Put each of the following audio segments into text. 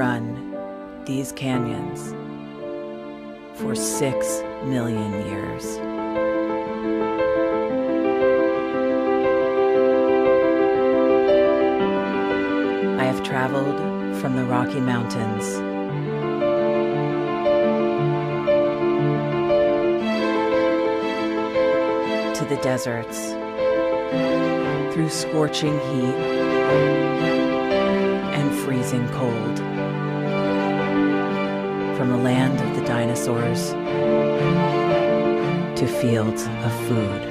run these canyons for 6 million years. I have traveled from the Rocky Mountains to the deserts, through scorching heat and freezing cold, from the land of the dinosaurs to fields of food.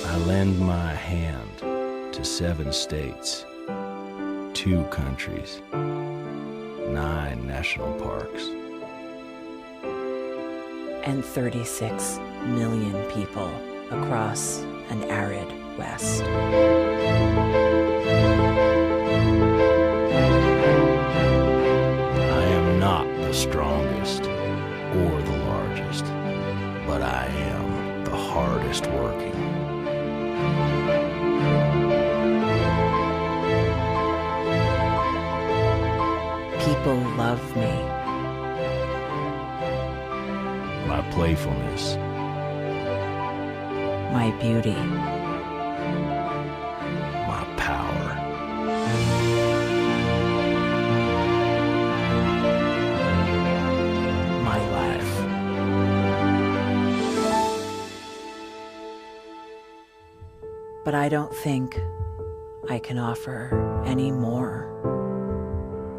I lend my hand to 7 states, 2 countries, 9 national parks, and 36 million people across an arid West. I am not the strongest or the largest, but I am the hardest working. People love me. My playfulness, My beauty. my power, My life. But I don't think I can offer any more.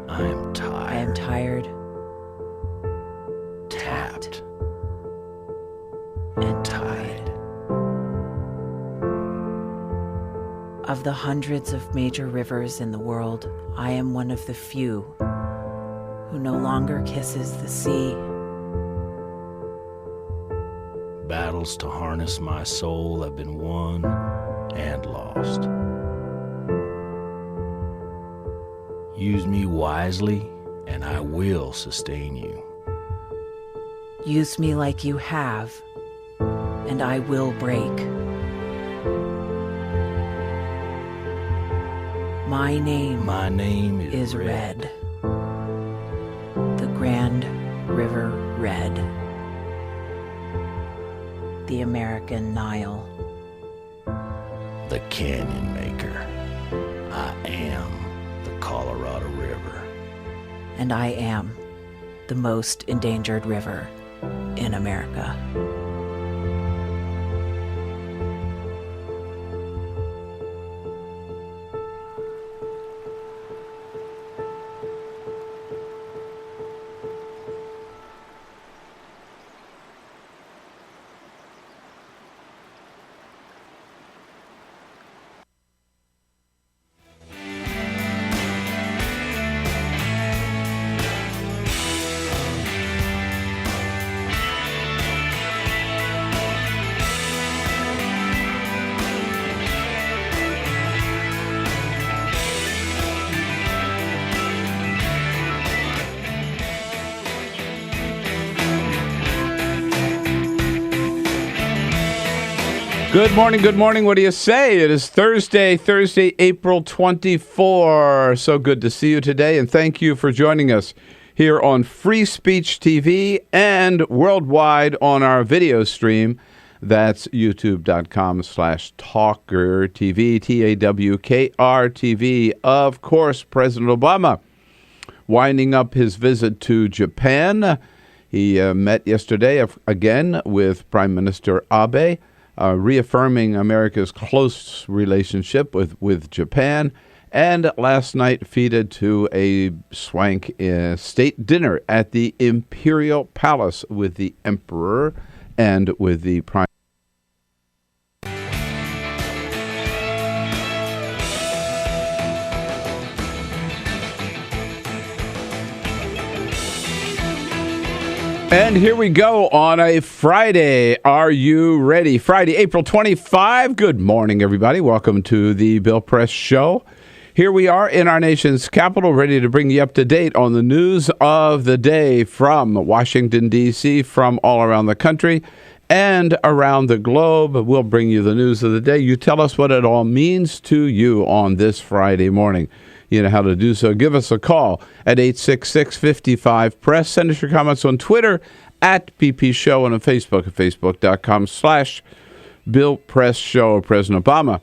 I am I am tired, tired, tapped, and tied. Of the hundreds of major rivers in the world, I am one of the few who no longer kisses the sea. battles to harness my soul have been won and lost. Use me wisely, and I will sustain you. Use me like you have, and I will break. My name is is Red. The Grand River Red. The American Nile. The Canyon Maker. I am the Colorado River. And I am the most endangered river in America. Good morning. What do you say? It is Thursday, April 24. So good to see you today, and thank you for joining us here on Free Speech TV and worldwide on our video stream. That's youtube.com/TawkrTV, TawkrTV. Of course, President Obama winding up his visit to Japan. He met yesterday again with Prime Minister Abe, reaffirming America's close relationship with Japan, and last night feted to a swank state dinner at the Imperial Palace with the Emperor and with the Prime. And here we go on a Friday. Are you ready? Friday, April 25. Good morning, everybody. Welcome to the Bill Press Show. Here we are in our nation's capital, ready to bring you up to date on the news of the day from Washington, D.C., from all around the country, and around the globe. We'll bring you the news of the day. You tell us what it all means to you on this Friday morning. You know how to do so. Give us a call at 866-55-PRESS. Send us your comments on Twitter at BP Show and on Facebook at facebook.com/Bill Press Show. President Obama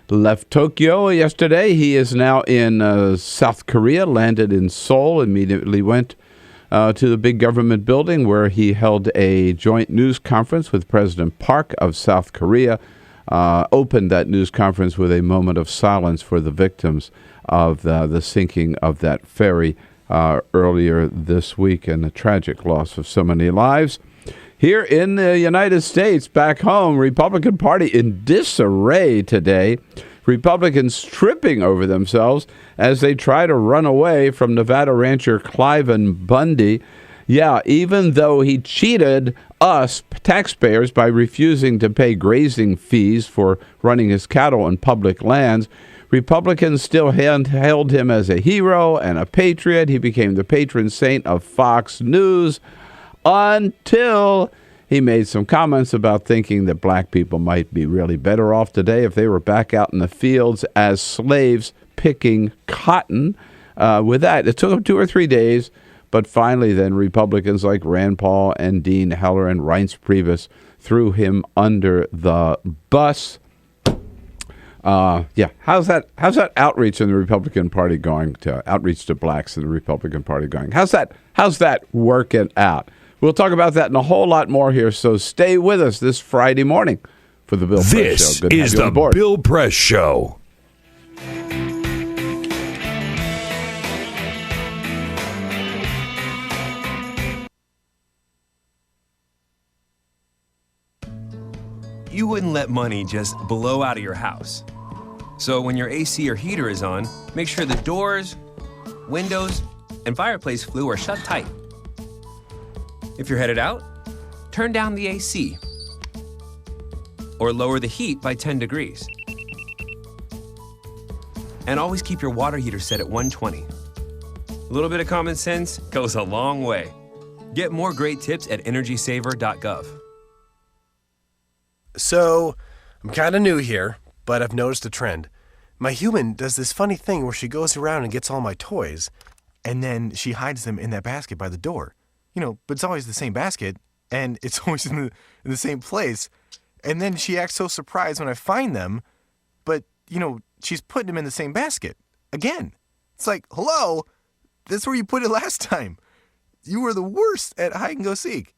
left Tokyo yesterday. He is now in South Korea, landed in Seoul, immediately went to the big government building where he held a joint news conference with President Park of South Korea, opened that news conference with a moment of silence for the victims of the sinking of that ferry earlier this week, and the tragic loss of so many lives. Here in the United States, back home, Republican Party in disarray today. Republicans tripping over themselves as they try to run away from Nevada rancher Cliven Bundy. Yeah, even though he cheated us taxpayers by refusing to pay grazing fees for running his cattle on public lands, Republicans still hailed him as a hero and a patriot. He became the patron saint of Fox News until he made some comments about thinking that black people might be really better off today if they were back out in the fields as slaves picking cotton. With that, it took him 2 or 3 days, but finally then Republicans like Rand Paul and Dean Heller and Reince Priebus threw him under the bus. How's that outreach in the Republican Party going, to outreach to blacks in the Republican Party going? How's that working out? We'll talk about that and a whole lot more here, so stay with us this Friday morning for the Bill Press Show. This is the Bill Press Show. You wouldn't let money just blow out of your house. So when your AC or heater is on, make sure the doors, windows, and fireplace flue are shut tight. If you're headed out, turn down the AC or lower the heat by 10 degrees. And always keep your water heater set at 120. A little bit of common sense goes a long way. Get more great tips at energysaver.gov. So, I'm kind of new here, but I've noticed a trend. My human does this funny thing where she goes around and gets all my toys, and then she hides them in that basket by the door. You know, but it's always the same basket, and it's always in the same place. And then she acts so surprised when I find them, but, you know, she's putting them in the same basket. Again. It's like, hello? That's where you put it last time. You were the worst at hide and go seek.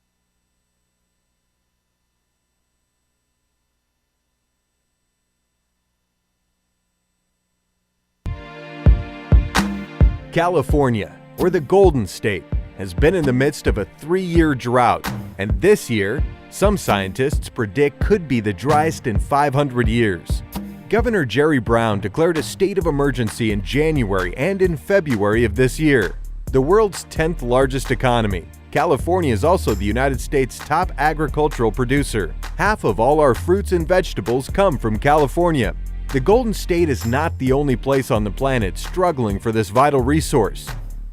California, or the Golden State, has been in the midst of a 3-year drought, and this year, some scientists predict could be the driest in 500 years. Governor Jerry Brown declared a state of emergency in January and in February of this year. The world's 10th largest economy, California is also the United States' top agricultural producer. Half of all our fruits and vegetables come from California. The Golden State is not the only place on the planet struggling for this vital resource.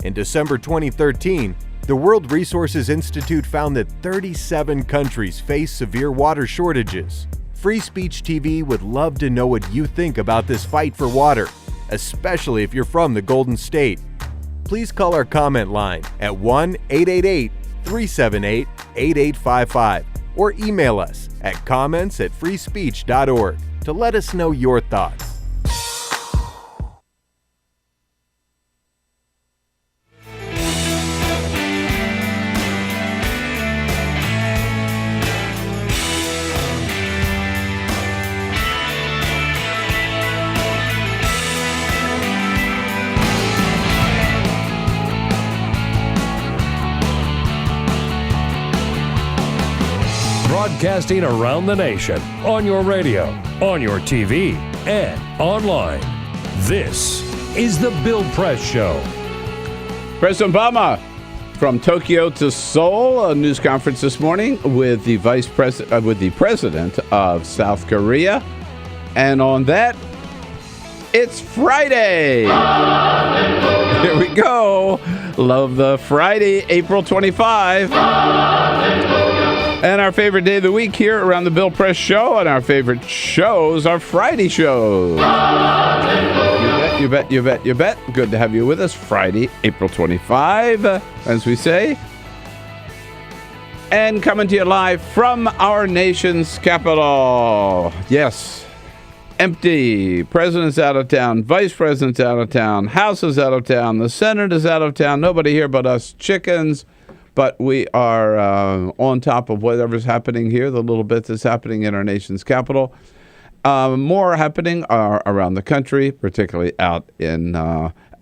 In December 2013, the World Resources Institute found that 37 countries face severe water shortages. Free Speech TV would love to know what you think about this fight for water, especially if you're from the Golden State. Please call our comment line at 1-888-378-8855 or email us at comments@freespeech.org to let us know your thoughts. Broadcasting around the nation, on your radio, on your TV, and online. This is the Bill Press Show. President Obama from Tokyo to Seoul, a news conference this morning with the president of South Korea. And on that, it's Friday. Here we go. Love the Friday, April 25. And our favorite day of the week here around the Bill Press Show, and our favorite shows are Friday shows. You bet, you bet, you bet. Good to have you with us. Friday, April 25, as we say. And coming to you live from our nation's capital. Yes, empty. President's out of town. Vice President's out of town. House is out of town. The Senate is out of town. Nobody here but us chickens. But we are on top of whatever's happening here, the little bit that's happening in our nation's capital. More happening around the country, particularly out in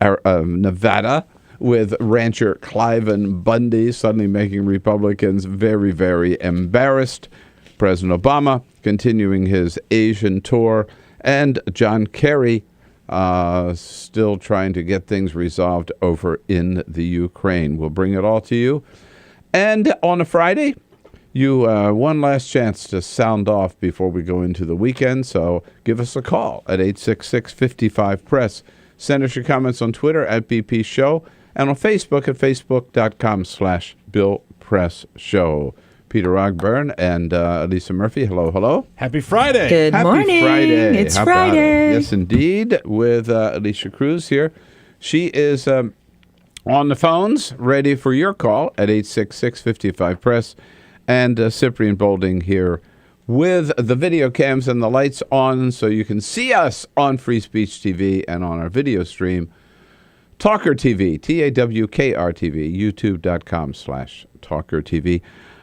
Nevada, with rancher Cliven Bundy suddenly making Republicans very, very embarrassed. President Obama continuing his Asian tour, and John Kerry still trying to get things resolved over in the Ukraine. We'll bring it all to you. And on a Friday, you one last chance to sound off before we go into the weekend. So give us a call at 866-55-PRESS. Send us your comments on Twitter at BP Show and on Facebook at facebook.com/BillPressShow. Peter Rogburn and Lisa Murphy. Hello, hello. Happy Friday. Good morning. Friday. It's How about it? Friday. Yes, indeed, with Alicia Cruz here. She is on the phones, ready for your call at 866-55-PRESS. And Cyprian Bolding here with the video cams and the lights on so you can see us on Free Speech TV and on our video stream. TawkrTV, TawkrTV, youtube.com/TawkrTV.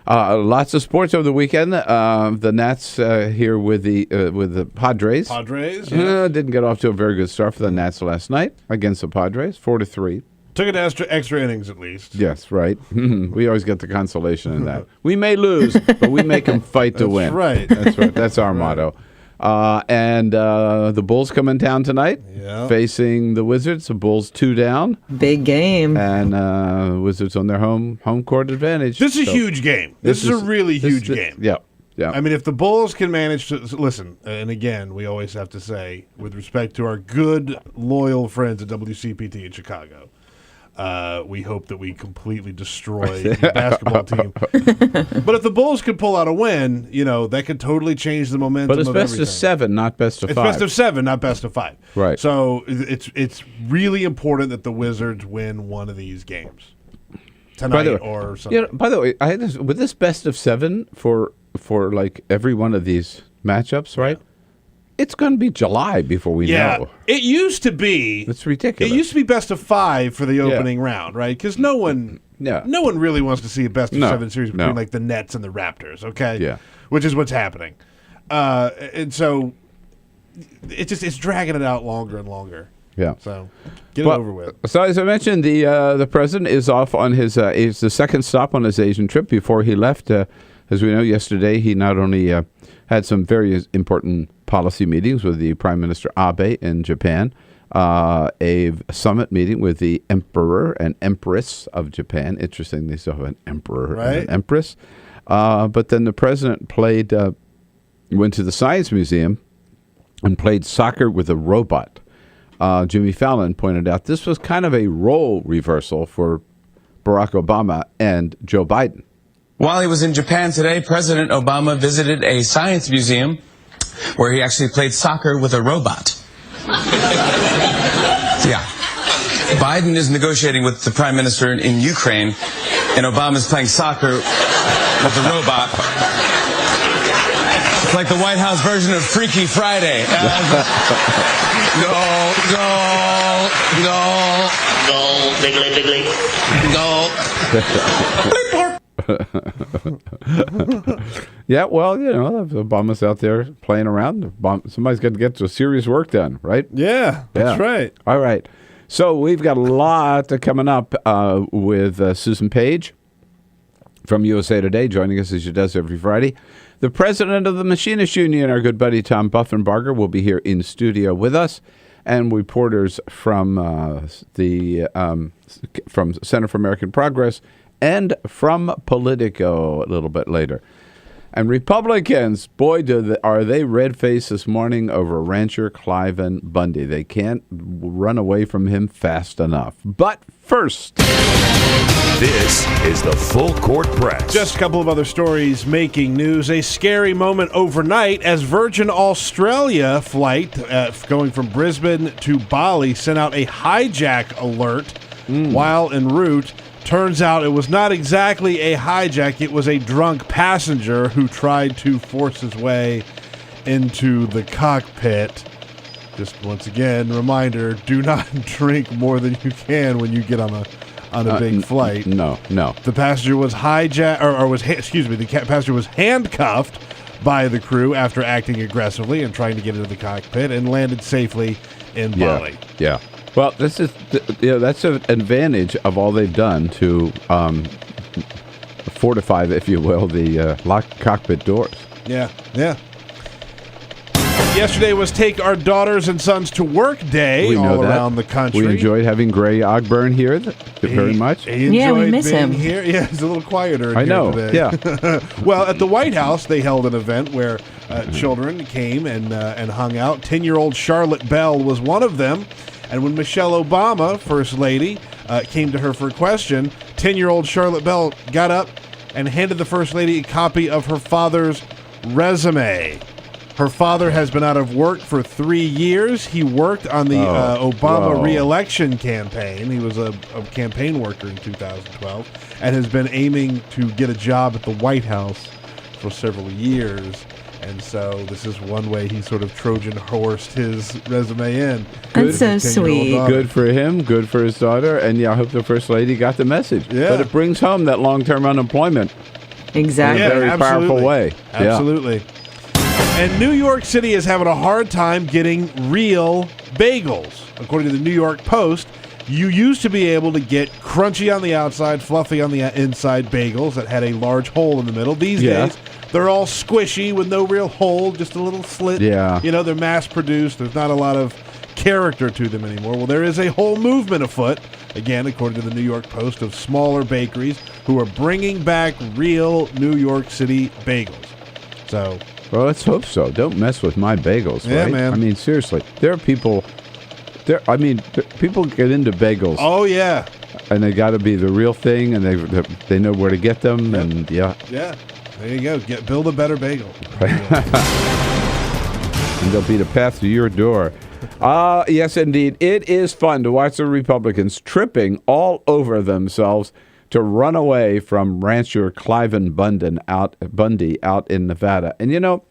Lots of sports over the weekend. The Nats here with the Padres. Padres, yes. Didn't get off to a very good start for the Nats last night against the Padres, 4-3. Took it to extra innings at least. Yes, right. We always get the consolation in that. We may lose, but we make them fight to win. Right. That's right. That's our motto. And the Bulls come in town tonight, facing the Wizards. The Bulls 2 down. Big game. And Wizards on their home court advantage. This is a huge game. This is a really huge game. Yeah. Yeah. I mean, if the Bulls can manage to listen, and again, we always have to say, with respect to our good, loyal friends at WCPT in Chicago, we hope that we completely destroy the basketball team. But if the Bulls could pull out a win, that could totally change the momentum. But it's of best everything. of 7, not best of 5. It's best of 7, not best of 5. Right. So it's really important that the Wizards win one of these games tonight or something. By the way, I had this, with this best of 7 for like every one of these matchups, right? Yeah. It's going to be July before we know. It used to be. It's ridiculous. It used to be best of 5 for the opening round, right? Because no one really wants to see a best of 7 series between like the Nets and the Raptors, okay? Yeah. Which is what's happening. And so it's dragging it out longer and longer. Yeah. So get it over with. So as I mentioned, the president is off on his the second stop on his Asian trip. Before he left, as we know, yesterday he not only had some very important policy meetings with the Prime Minister Abe in Japan, a summit meeting with the Emperor and Empress of Japan. Interesting, they still have an Emperor and an Empress. But then the president went to the Science Museum and played soccer with a robot. Jimmy Fallon pointed out this was kind of a role reversal for Barack Obama and Joe Biden. While he was in Japan today, President Obama visited a science museum where he actually played soccer with a robot. Yeah. Biden is negotiating with the prime minister in Ukraine, and Obama's playing soccer with a robot. It's like the White House version of Freaky Friday. Go, diggly, Yeah, well, Obama's out there playing around. Somebody's got to get some serious work done, right? Yeah, that's right. All right. So we've got a lot coming up with Susan Page from USA Today, joining us as she does every Friday. The president of the Machinists Union, our good buddy Tom Buffenbarger, will be here in studio with us, and reporters from from Center for American Progress and from Politico a little bit later. And Republicans, boy, are they red-faced this morning over rancher Cliven Bundy. They can't run away from him fast enough. But first, This is the Full Court Press. Just a couple of other stories making news. A scary moment overnight as Virgin Australia flight going from Brisbane to Bali sent out a hijack alert while en route. Turns out it was not exactly a hijack. It was a drunk passenger who tried to force his way into the cockpit. Just once again, reminder, do not drink more than you can when you get on a big flight. No. The passenger was the passenger was handcuffed by the crew after acting aggressively and trying to get into the cockpit and landed safely in Bali. Yeah. Well, this is that's an advantage of all they've done to fortify, if you will, the locked cockpit doors. Yeah. Yesterday was Take Our Daughters and Sons to Work Day all around the country. We enjoyed having Gray Ogburn here very much. Yeah, we miss him. Here. Yeah, he's a little quieter I know, today. yeah. Well, at the White House, they held an event where children came and hung out. 10-year-old Charlotte Bell was one of them. And when Michelle Obama, First Lady, came to her for a question, 10-year-old Charlotte Bell got up and handed the First Lady a copy of her father's resume. Her father has been out of work for 3 years. He worked on the Obama re-election campaign. He was a campaign worker in 2012 and has been aiming to get a job at the White House for several years. And so this is one way he sort of Trojan horsed his resume in. That's so sweet. Good for him, good for his daughter, and I hope the First Lady got the message. Yeah. But it brings home that long-term unemployment Exactly. in a very powerful way. Absolutely. Yeah. And New York City is having a hard time getting real bagels. According to the New York Post, you used to be able to get crunchy on the outside, fluffy on the inside bagels that had a large hole in the middle. These days, they're all squishy with no real hole, just a little slit. Yeah. They're mass-produced. There's not a lot of character to them anymore. Well, there is a whole movement afoot, again, according to the New York Post, of smaller bakeries who are bringing back real New York City bagels. So... Well, let's hope so. Don't mess with my bagels, right? Yeah, man. I mean, seriously. There are people... people get into bagels. Oh, yeah. And they got to be the real thing, and they know where to get them, and Yeah, there you go. Build a better bagel. And they'll be the path to your door. Yes, indeed. It is fun to watch the Republicans tripping all over themselves to run away from rancher Cliven Bundy out in Nevada. And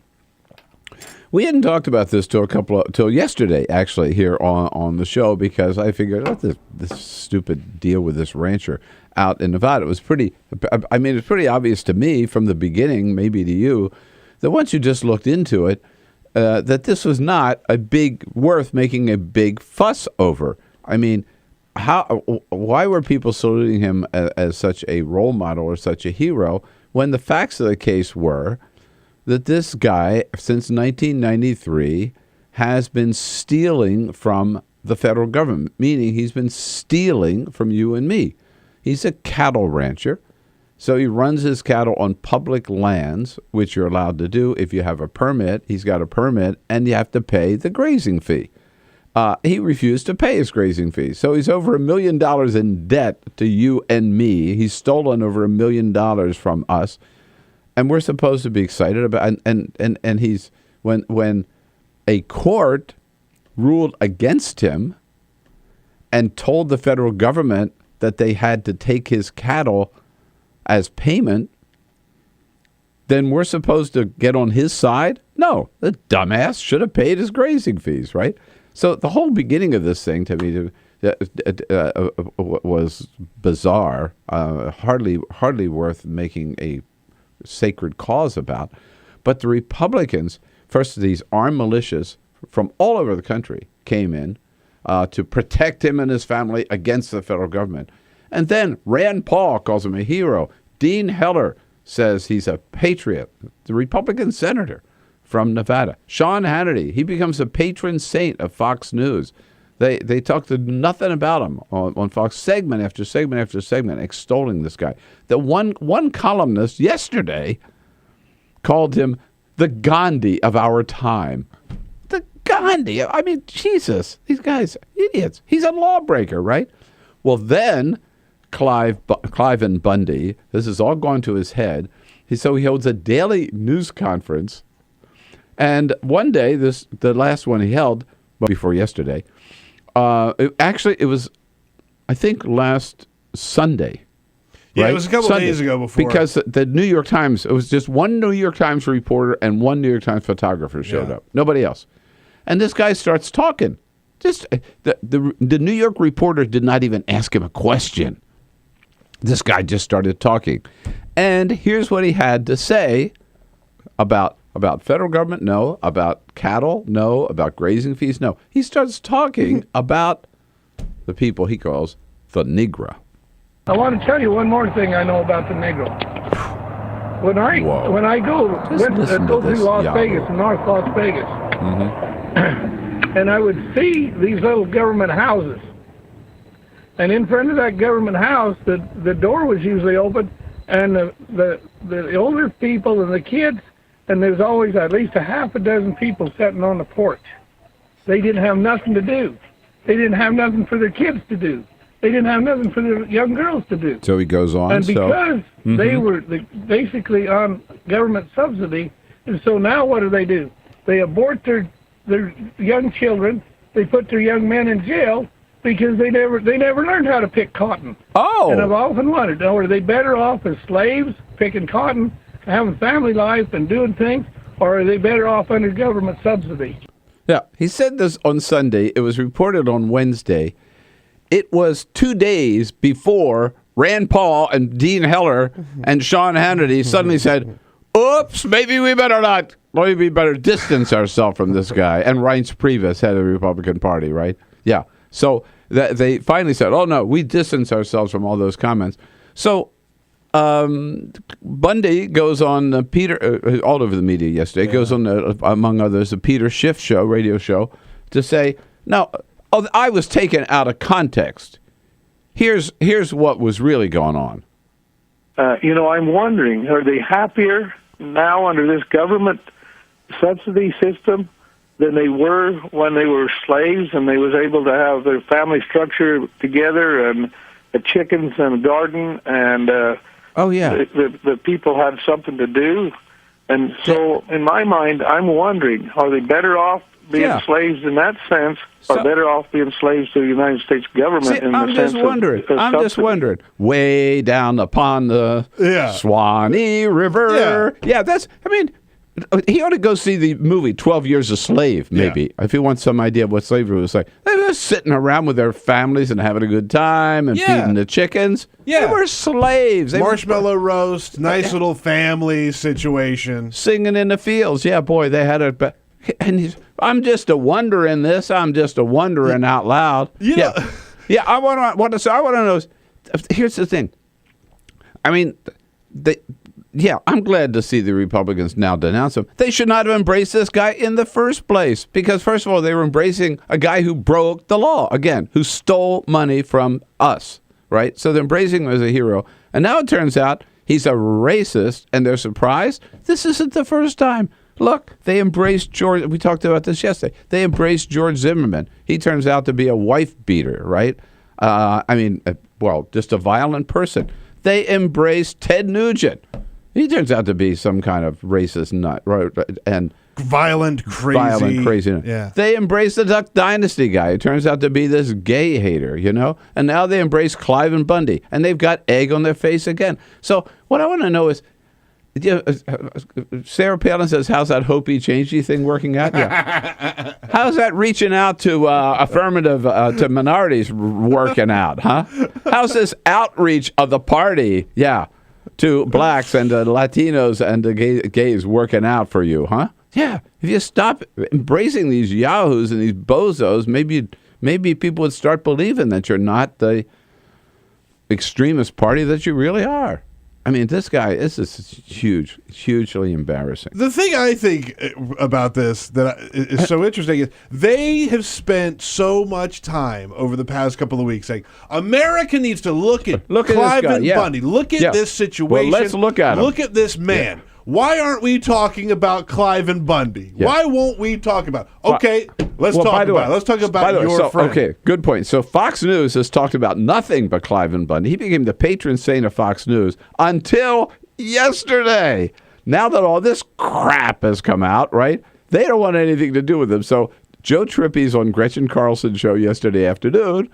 we hadn't talked about this till yesterday, actually, here on the show, because I figured this stupid deal with this rancher out in Nevada. It was pretty obvious to me from the beginning, maybe to you, that once you just looked into it, that this was not worth making a big fuss over. I mean, why were people saluting him as such a role model or such a hero when the facts of the case were that this guy, since 1993, has been stealing from the federal government, meaning he's been stealing from you and me. He's a cattle rancher, so he runs his cattle on public lands, which you're allowed to do if you have a permit. He's got a permit, and you have to pay the grazing fee. He refused to pay his grazing fee. So he's over $1 million in debt to you and me. He's stolen over $1 million from us. And we're supposed to be excited about and he's when a court ruled against him and told the federal government that they had to take his cattle as payment, then we're supposed to get on his side? No, the dumbass should have paid his grazing fees, right? So the whole beginning of this thing to me was bizarre, hardly worth making a sacred cause about. But the Republicans, first these armed militias from all over the country came in to protect him and his family against the federal government. And then Rand Paul calls him a hero. Dean Heller says he's a patriot, the Republican senator from Nevada. Sean Hannity, he becomes a patron saint of Fox News. They talked nothing about him on Fox, segment after segment after segment, extolling this guy. The one columnist yesterday called him the Gandhi of our time. The Gandhi. I mean, Jesus, these guys, idiots. He's a lawbreaker, right? Well, then Cliven Bundy, this is all gone to his head. So he holds a daily news conference. And one day, the last one he held, before yesterday, it was, I think, last Sunday. Yeah, right? It was a couple days ago before. Because the New York Times, it was just one New York Times reporter and one New York Times photographer showed up. Nobody else. And this guy starts talking. Just the New York reporter did not even ask him a question. This guy just started talking. And here's what he had to say about federal government, no. About cattle, no. About grazing fees, no. He starts talking about the people he calls the Negro. I want to tell you one more thing I know about the Negro. When I go through Las Vegas, North Las Vegas, and I would see these little government houses, and in front of that government house, the door was usually open, and the older people and the kids, and there's always at least a half a dozen people sitting on the porch. They didn't have nothing to do. They didn't have nothing for their kids to do. They didn't have nothing for their young girls to do. So he goes on. And because they were basically on government subsidy, and so now what do? They abort their young children. They put their young men in jail because they never learned how to pick cotton. Oh. And I've often wondered, are they better off as slaves picking cotton, having family life and doing things, or are they better off under government subsidy? Yeah, he said this on Sunday. It was reported on Wednesday. It was 2 days before Rand Paul and Dean Heller and Sean Hannity suddenly said, oops, maybe we better distance ourselves from this guy. And Reince Priebus, head of the Republican Party, right? Yeah. So they finally said, oh, no, we distance ourselves from all those comments. So Bundy goes on Peter, all over the media yesterday, goes on, among others, the Peter Schiff show, radio show, to say, now, I was taken out of context. Here's what was really going on. I'm wondering, are they happier now under this government subsidy system than they were when they were slaves and they was able to have their family structure together and the chickens and a garden and the people had something to do? And so in my mind, I'm wondering, are they better off being slaves in that sense, or better off being slaves to the United States government in the sense of I'm just wondering. Way down upon the Swanee River. Yeah, he ought to go see the movie 12 Years a Slave, maybe, if he wants some idea of what slavery was like. They were sitting around with their families and having a good time and feeding the chickens. Yeah. They were slaves. Marshmallow roast, nice little family situation. Singing in the fields. Yeah, boy, they had a... And I'm just a wondering this. I'm just a wondering out loud. Yeah. I want to know. Here's the thing. I mean, I'm glad to see the Republicans now denounce him. They should not have embraced this guy in the first place because, first of all, they were embracing a guy who broke the law, again, who stole money from us, right? So they're embracing him as a hero. And now it turns out he's a racist, and they're surprised. This isn't the first time. Look, they embraced George. We talked about this yesterday. They embraced George Zimmerman. He turns out to be a wife beater, right? Just a violent person. They embraced Ted Nugent. He turns out to be some kind of racist nut, right? And violent, crazy. Yeah. They embraced the Duck Dynasty guy. It turns out to be this gay hater, And now they embrace Cliven Bundy, and they've got egg on their face again. So what I want to know is, Sarah Palin says, how's that Hopi changey thing working out? Yeah. How's that reaching out to affirmative to minorities working out, huh? How's this outreach of the party, to blacks and Latinos and the gays working out for you, huh? Yeah. If you stop embracing these yahoos and these bozos, maybe people would start believing that you're not the extremist party that you really are. I mean, this is hugely embarrassing. The thing I think about this that is so interesting is they have spent so much time over the past couple of weeks saying, America needs to look at Cliven Bundy. Look at this situation. Well, let's look at him. Look at this man. Why aren't we talking about Clive and Bundy? Yeah. Why won't we talk about it? Okay, let's talk about it. Let's talk about your friend. Okay, good point. So Fox News has talked about nothing but Clive and Bundy. He became the patron saint of Fox News until yesterday. Now that all this crap has come out, right, they don't want anything to do with him. So Joe Trippi's on Gretchen Carlson's show yesterday afternoon,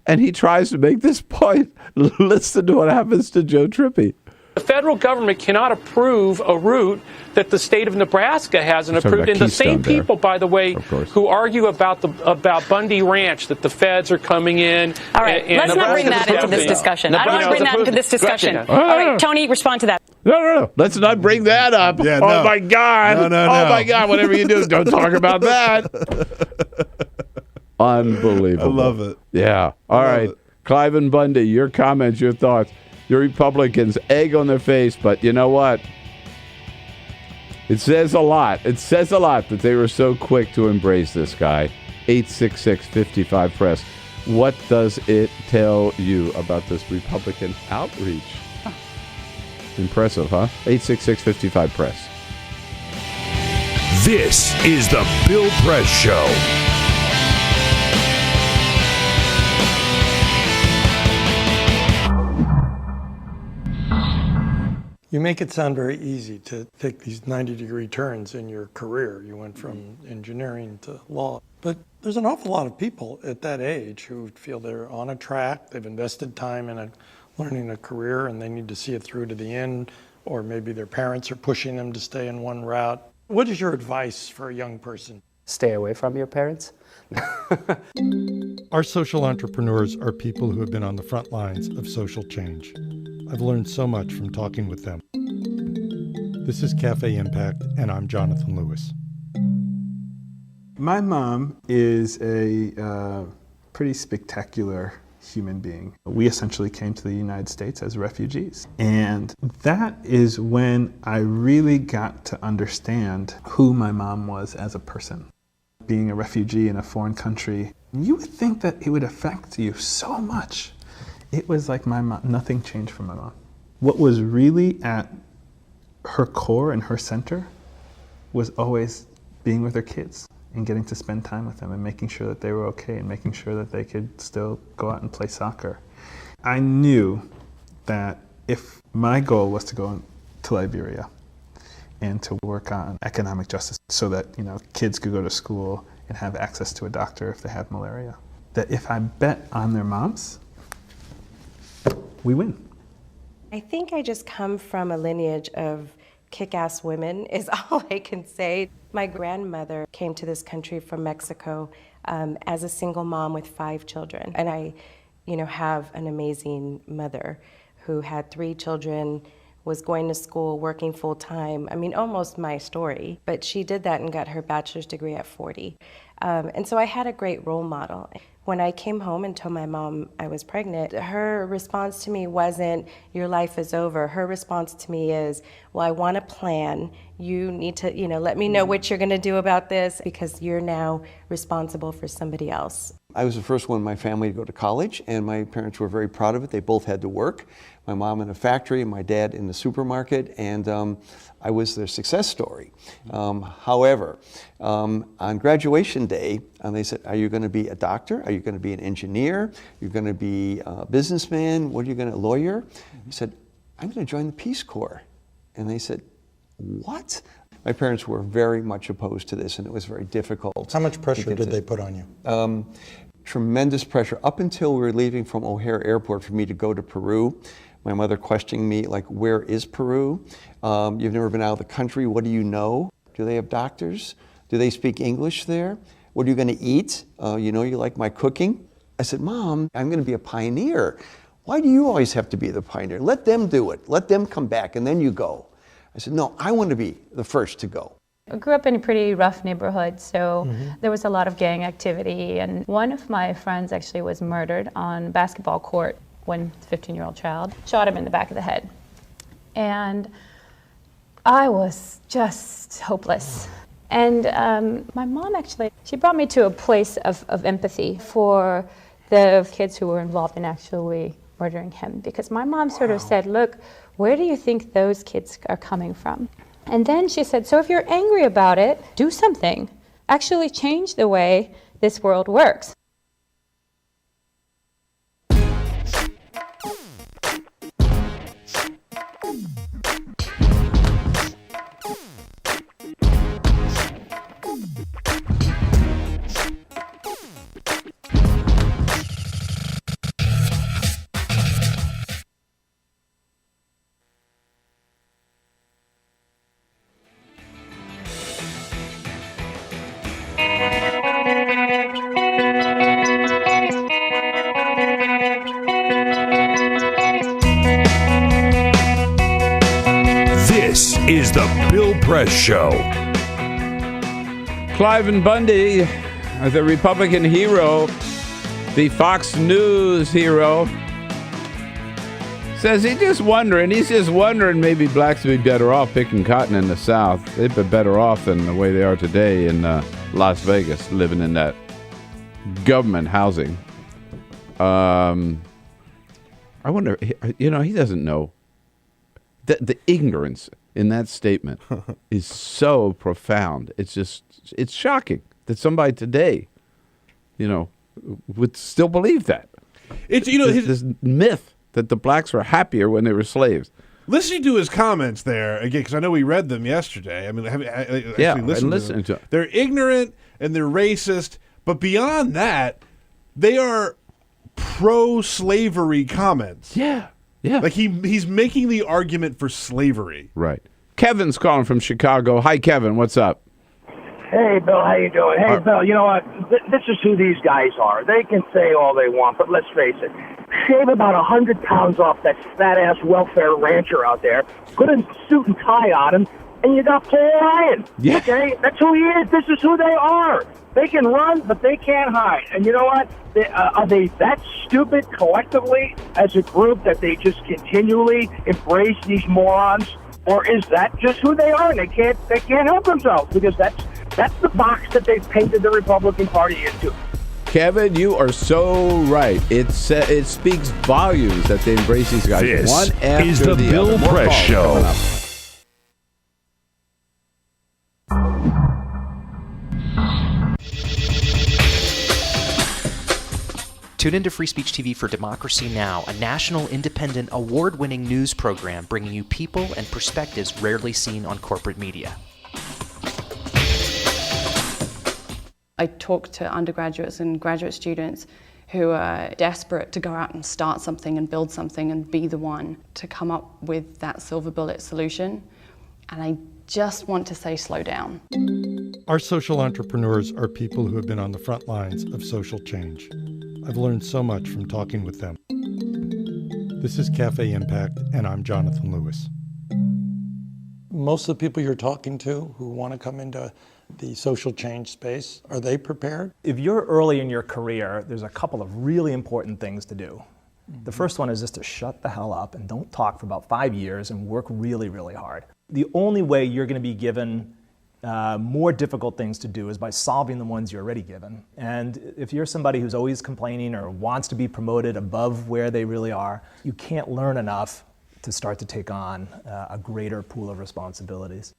and he tries to make this point. Listen to what happens to Joe Trippi. The federal government cannot approve a route that the state of Nebraska hasn't approved. And the same people, by the way, who argue about Bundy Ranch, that the feds are coming in. All right, let's not bring that into this discussion. I don't want to bring that into this discussion. All right, Tony, respond to that. No. Let's not bring that up. Yeah, oh, my God. No. Oh, my God. Whatever you do, don't talk about that. Unbelievable. I love it. Yeah. All right. Clive and Bundy, your comments, your thoughts. The Republicans, egg on their face, but you know what? It says a lot. It says a lot that they were so quick to embrace this guy. 866-55-PRESS. What does it tell you about this Republican outreach? Impressive, huh? 866-55-PRESS. This is the Bill Press Show. You make it sound very easy to take these 90-degree turns in your career. You went from engineering to law. But there's an awful lot of people at that age who feel they're on a track, they've invested time in learning a career, and they need to see it through to the end, or maybe their parents are pushing them to stay in one route. What is your advice for a young person? Stay away from your parents. Our social entrepreneurs are people who have been on the front lines of social change. I've learned so much from talking with them. This is Cafe Impact, and I'm Jonathan Lewis. My mom is a pretty spectacular human being. We essentially came to the United States as refugees. And that is when I really got to understand who my mom was as a person. Being a refugee in a foreign country, you would think that it would affect you so much. It was like my mom, nothing changed for my mom. What was really at her core and her center was always being with her kids and getting to spend time with them and making sure that they were okay and making sure that they could still go out and play soccer. I knew that if my goal was to go to Liberia and to work on economic justice so that, kids could go to school and have access to a doctor if they have malaria, that if I bet on their moms, we win. I think I just come from a lineage of kick-ass women is all I can say. My grandmother came to this country from Mexico as a single mom with 5 children. And I, have an amazing mother who had 3 children, was going to school, working full-time. I mean, almost my story. But she did that and got her bachelor's degree at 40. And so I had a great role model. When I came home and told my mom I was pregnant, her response to me wasn't, your life is over. Her response to me is, well, I want a plan. You need to, let me know what you're going to do about this because you're now responsible for somebody else. I was the first one in my family to go to college, and my parents were very proud of it. They both had to work. My mom in a factory and my dad in the supermarket, and I was their success story. However, on graduation day, they said, are you going to be a doctor? Are you going to be an engineer? You're going to be a businessman? What are you going to, lawyer? I said, I'm going to join the Peace Corps. And they said, what? My parents were very much opposed to this, and it was very difficult. How much pressure did they put on you? Tremendous pressure. Up until we were leaving from O'Hare Airport for me to go to Peru, my mother questioning me, like, where is Peru? You've never been out of the country. What do you know? Do they have doctors? Do they speak English there? What are you going to eat? You like my cooking? I said, Mom, I'm going to be a pioneer. Why do you always have to be the pioneer? Let them do it. Let them come back, and then you go. I said, no, I want to be the first to go. I grew up in a pretty rough neighborhood, so there was a lot of gang activity. And one of my friends actually was murdered on a basketball court when a 15-year-old child shot him in the back of the head. And I was just hopeless. And my mom actually, she brought me to a place of empathy for the kids who were involved in actually murdering him. Because my mom sort of said, look, where do you think those kids are coming from? And then she said, so if you're angry about it, do something. Actually change the way this world works. This is the Bill Press Show. Cliven Bundy, the Republican hero, the Fox News hero, says he's just wondering maybe blacks would be better off picking cotton in the South. They'd be better off than the way they are today in Las Vegas, living in that government housing. I wonder, he doesn't know. The ignorance in that statement is so profound. It's shocking that somebody today, would still believe that. It's this myth that the blacks were happier when they were slaves. Listening to his comments there again, because I know we read them yesterday. I mean, listened to them. They're ignorant and they're racist, but beyond that, they are pro-slavery comments. Yeah. Like he's making the argument for slavery. Right. Kevin's calling from Chicago. Hi, Kevin. What's up? Hey, Bill. How you doing? Hey, Bill. You know what? This is who these guys are. They can say all they want, but let's face it. Shave about 100 pounds off that fat-ass welfare rancher out there, put a suit and tie on him, and you got Paul Ryan. Yeah. Okay? That's who he is. This is who they are. They can run, but they can't hide. And you know what? Are they that stupid collectively as a group that they just continually embrace these morons? Or is that just who they are and they can't help themselves? Because that's the box that they've painted the Republican Party into. Kevin, you are so right. It speaks volumes that they embrace these guys. This one after is the Bill other. Press Show. Tune into Free Speech TV for Democracy Now!, a national, independent, award-winning news program bringing you people and perspectives rarely seen on corporate media. I talk to undergraduates and graduate students who are desperate to go out and start something and build something and be the one to come up with that silver bullet solution. And I just want to say, slow down. Our social entrepreneurs are people who have been on the front lines of social change. I've learned so much from talking with them. This is Cafe Impact, and I'm Jonathan Lewis. Most of the people you're talking to who want to come into the social change space, are they prepared? If you're early in your career, there's a couple of really important things to do. The first one is just to shut the hell up and don't talk for about 5 years and work really, really hard. The only way you're going to be given more difficult things to do is by solving the ones you're already given. And if you're somebody who's always complaining or wants to be promoted above where they really are, you can't learn enough to start to take on a greater pool of responsibilities.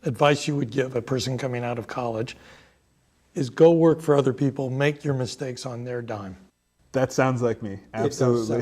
Advice you would give a person coming out of college is go work for other people, make your mistakes on their dime. That sounds like me, absolutely.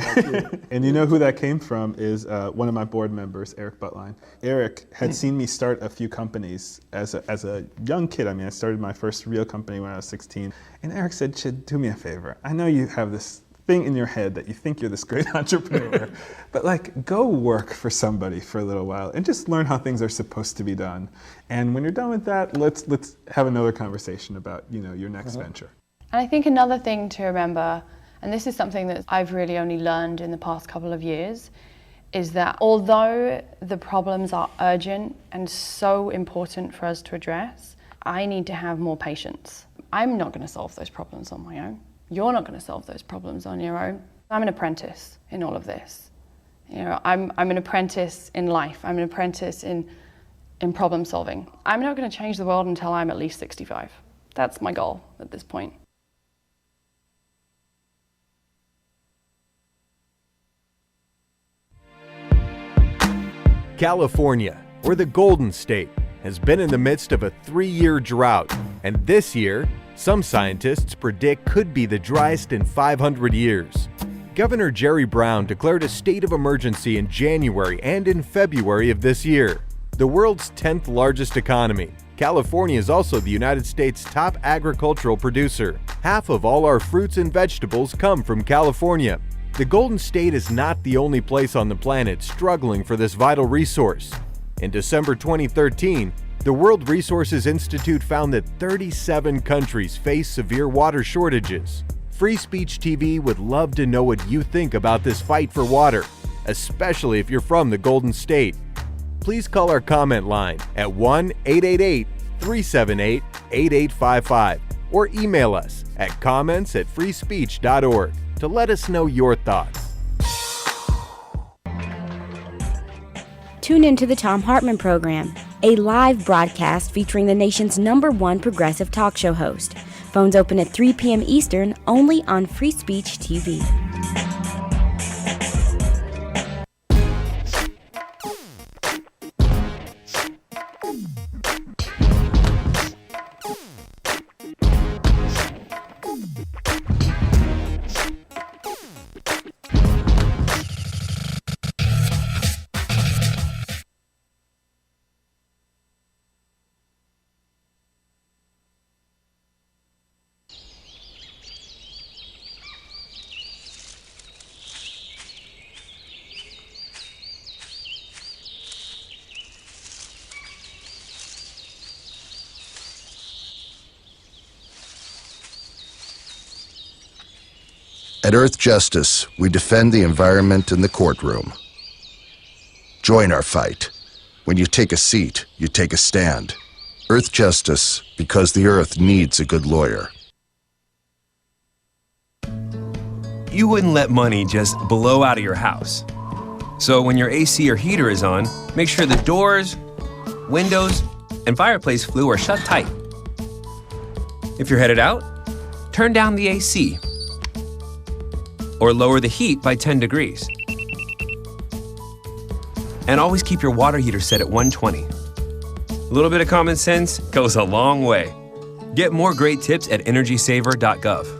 And you know who that came from is one of my board members, Eric Buttline. Eric had seen me start a few companies as a young kid. I mean, I started my first real company when I was 16. And Eric said, Chid, do me a favor. I know you have this thing in your head that you think you're this great entrepreneur, but go work for somebody for a little while and just learn how things are supposed to be done. And when you're done with that, let's have another conversation about your next venture. And I think another thing to remember, and this is something that I've really only learned in the past couple of years, is that although the problems are urgent and so important for us to address, I need to have more patience. I'm not going to solve those problems on my own. You're not going to solve those problems on your own. I'm an apprentice in all of this. I'm an apprentice in life. I'm an apprentice in problem solving. I'm not going to change the world until I'm at least 65. That's my goal at this point. California, or the Golden State, has been in the midst of a 3-year drought, and this year, some scientists predict could be the driest in 500 years. Governor Jerry Brown declared a state of emergency in January and in February of this year. The world's 10th largest economy, California is also the United States' top agricultural producer. Half of all our fruits and vegetables come from California. The Golden State is not the only place on the planet struggling for this vital resource. In December 2013, the World Resources Institute found that 37 countries face severe water shortages. Free Speech TV would love to know what you think about this fight for water, especially if you're from the Golden State. Please call our comment line at 1-888-378-8855 or email us at comments@freespeech.org to let us know your thoughts. Tune into the Thom Hartmann Program, a live broadcast featuring the nation's #1 progressive talk show host. Phones open at 3 p.m. Eastern, only on Free Speech TV. At Earth Justice, we defend the environment in the courtroom. Join our fight. When you take a seat, you take a stand. Earth Justice, because the Earth needs a good lawyer. You wouldn't let money just blow out of your house. So when your AC or heater is on, make sure the doors, windows, and fireplace flue are shut tight. If you're headed out, turn down the AC. Or lower the heat by 10 degrees. And always keep your water heater set at 120. A little bit of common sense goes a long way. Get more great tips at energysaver.gov.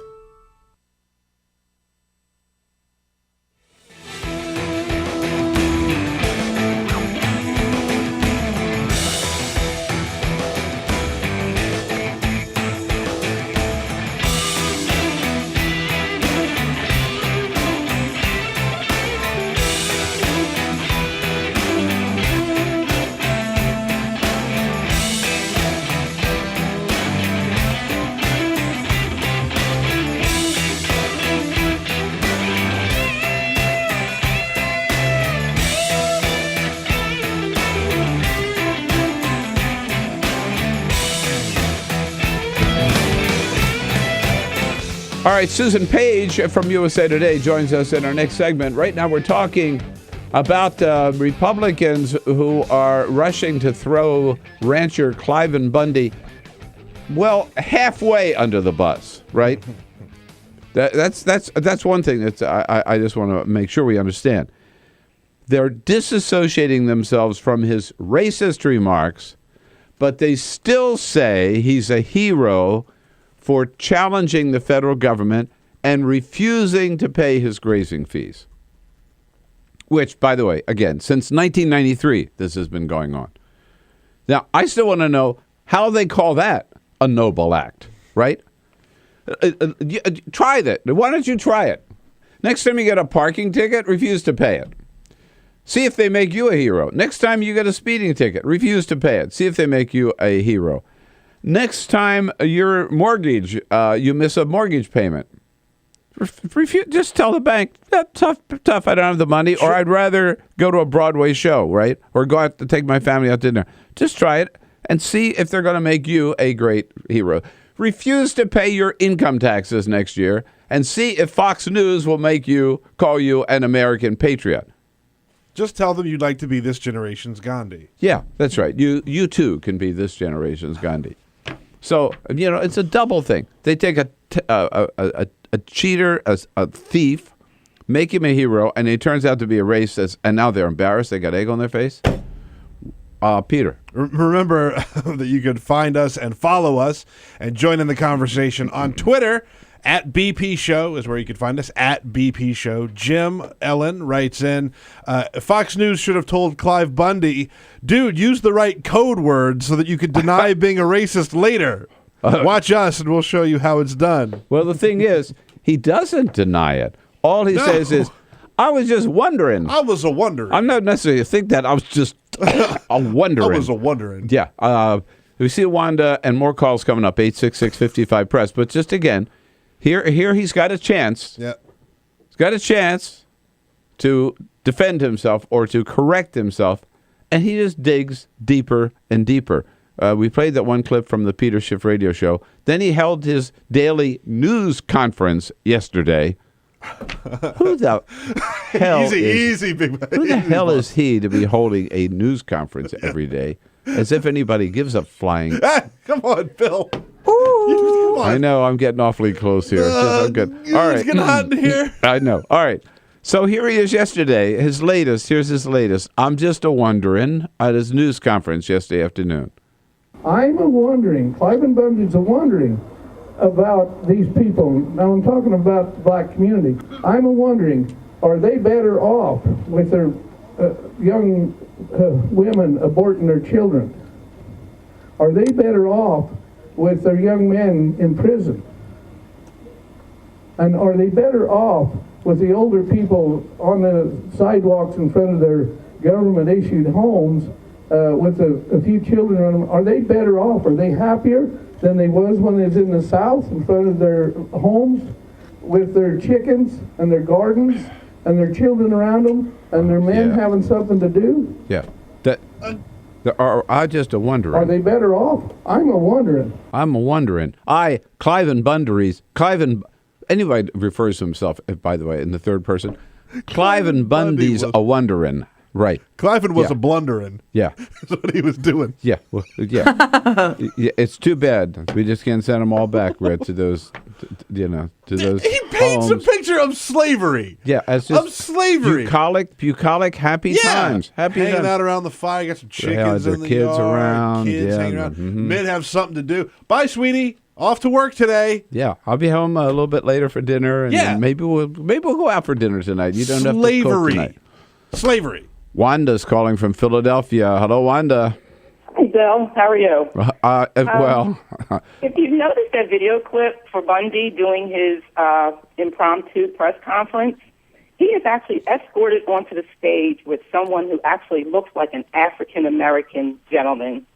All right, Susan Page from USA Today joins us in our next segment. Right now we're talking about Republicans who are rushing to throw rancher Cliven Bundy, well, halfway under the bus, right? That's one thing that I just want to make sure we understand. They're disassociating themselves from his racist remarks, but they still say he's a hero for challenging the federal government and refusing to pay his grazing fees. Which, by the way, again, since 1993, this has been going on. Now, I still want to know how they call that a noble act, right? Try that. Why don't you try it? Next time you get a parking ticket, refuse to pay it. See if they make you a hero. Next time you get a speeding ticket, refuse to pay it. See if they make you a hero. Next time your mortgage, you miss a mortgage payment, just tell the bank, tough, I don't have the money, or I'd rather go to a Broadway show, right? Or go out to take my family out to dinner. Just try it and see if they're going to make you a great hero. Refuse to pay your income taxes next year and see if Fox News will call you an American patriot. Just tell them you'd like to be this generation's Gandhi. Yeah, that's right. You too can be this generation's Gandhi. So, it's a double thing. They take a cheater, a thief, make him a hero, and he turns out to be a racist, and now they're embarrassed. They got egg on their face. Peter. Remember that you can find us and follow us and join in the conversation on Twitter. At BP Show is where you can find us, at BP Show. Jim Ellen writes in, Fox News should have told Clive Bundy, dude, use the right code words so that you can deny being a racist later. Watch us and we'll show you how it's done. Well, the thing is, he doesn't deny it. All he says is, I was just wondering. I was wondering. I'm not necessarily think that. I was just wondering. I was wondering. Yeah. We see Wanda and more calls coming up, 866-55-PRESS. But just again, Here he's got a chance. Yeah. He's got a chance to defend himself or to correct himself, and he just digs deeper and deeper. We played that one clip from the Peter Schiff radio show. Then he held his daily news conference yesterday. Who the hell Who the hell is he to be holding a news conference every day? As if anybody gives a flying. Come on, Bill. I know, I'm getting awfully close here. I'm good. All right. It's getting hot in here. I know. All right. So here he is yesterday. Here's his latest. I'm just wondering at his news conference yesterday afternoon. I'm wondering, Clive and Bundy's wondering about these people. Now I'm talking about the black community. I'm wondering, are they better off with their young women aborting their children? Are they better off with their young men in prison? And are they better off with the older people on the sidewalks in front of their government-issued homes with a few children on them? Are they better off? Are they happier than they was when they was in the South in front of their homes with their chickens and their gardens and their children around them and their men having something to do? Yeah. I just wondering. Are they better off? I'm wondering. Clive and Bundy's. Anybody refers to himself, by the way, in the third person. Clive and Bundy's a wondering. Right. Clive was a blundering. Yeah. That's what he was doing. Yeah. Well, yeah. It's too bad. We just can't send them all back, Red, to those, to those He paints homes. a picture of slavery. Yeah. It's just of slavery. Bucolic, happy times. Hanging out around the fire, got some chickens in the kids yard. around. Kids hanging around. Men have something to do. Bye, sweetie. Off to work today. Yeah, I'll be home a little bit later for dinner, and then maybe we'll go out for dinner tonight. You don't have to cook tonight. Slavery. Wanda's calling from Philadelphia. Hello, Wanda. Hey, Bill. How are you? Well, if you've noticed that video clip for Bundy doing his impromptu press conference, he is actually escorted onto the stage with someone who actually looks like an African-American gentleman.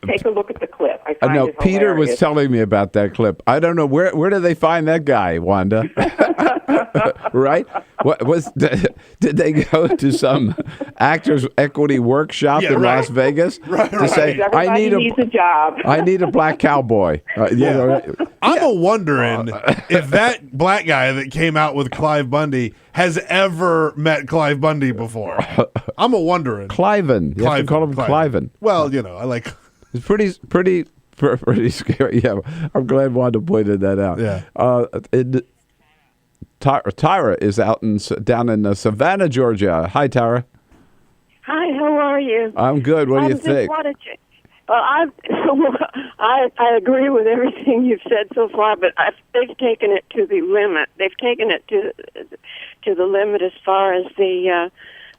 Take a look at the clip. I find it Peter hilarious. was telling me about that clip. I don't know where did they find that guy, Wanda? Right? Did they go to some actors equity workshop in Las Vegas to say Everybody needs a job? I need a black cowboy. I'm wondering if that black guy that came out with Clive Bundy has ever met Clive Bundy before. I'm wondering. Cliven. You have to call him Cliven. Well, I like. It's pretty scary. Yeah, I'm glad Wanda pointed that out. Yeah. Tyra is down in Savannah, Georgia. Hi, Tyra. Hi, how are you? I'm good. What do you think? Well, I agree with everything you've said so far, but they've taken it to the limit. They've taken it to the limit as far as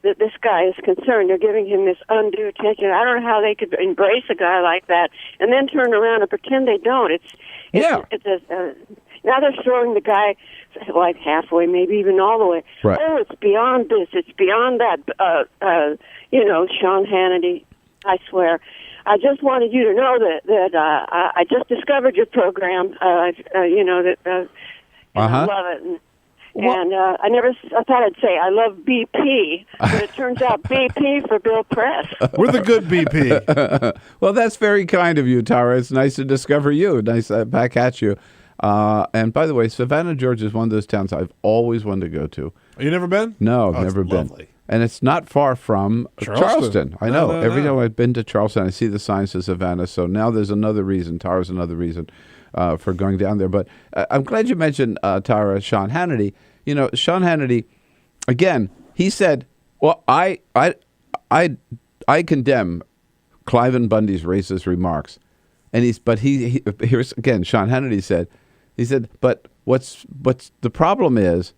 that this guy is concerned. They're giving him this undue attention. I don't know how they could embrace a guy like that and then turn around and pretend they don't. Now they're throwing the guy like halfway, maybe even all the way. Right. Oh, it's beyond this. It's beyond that. Sean Hannity, I swear. I just wanted you to know that I just discovered your program. I love it. And I thought I'd say I love BP, but it turns out BP for Bill Press. We're the good BP. Well, that's very kind of you, Tara. It's nice to discover you. Nice back at you. And by the way, Savannah, Georgia is one of those towns I've always wanted to go to. You never been? No, I've never been. Lovely. And it's not far from Charleston. I know. Every time I've been to Charleston, I see the signs to Savannah. So now there's another reason. Tara's another reason for going down there. But I'm glad you mentioned, Tara, Sean Hannity. Sean Hannity, again, he said, well, I condemn Cliven Bundy's racist remarks. And here's again, Sean Hannity said, but what's the problem is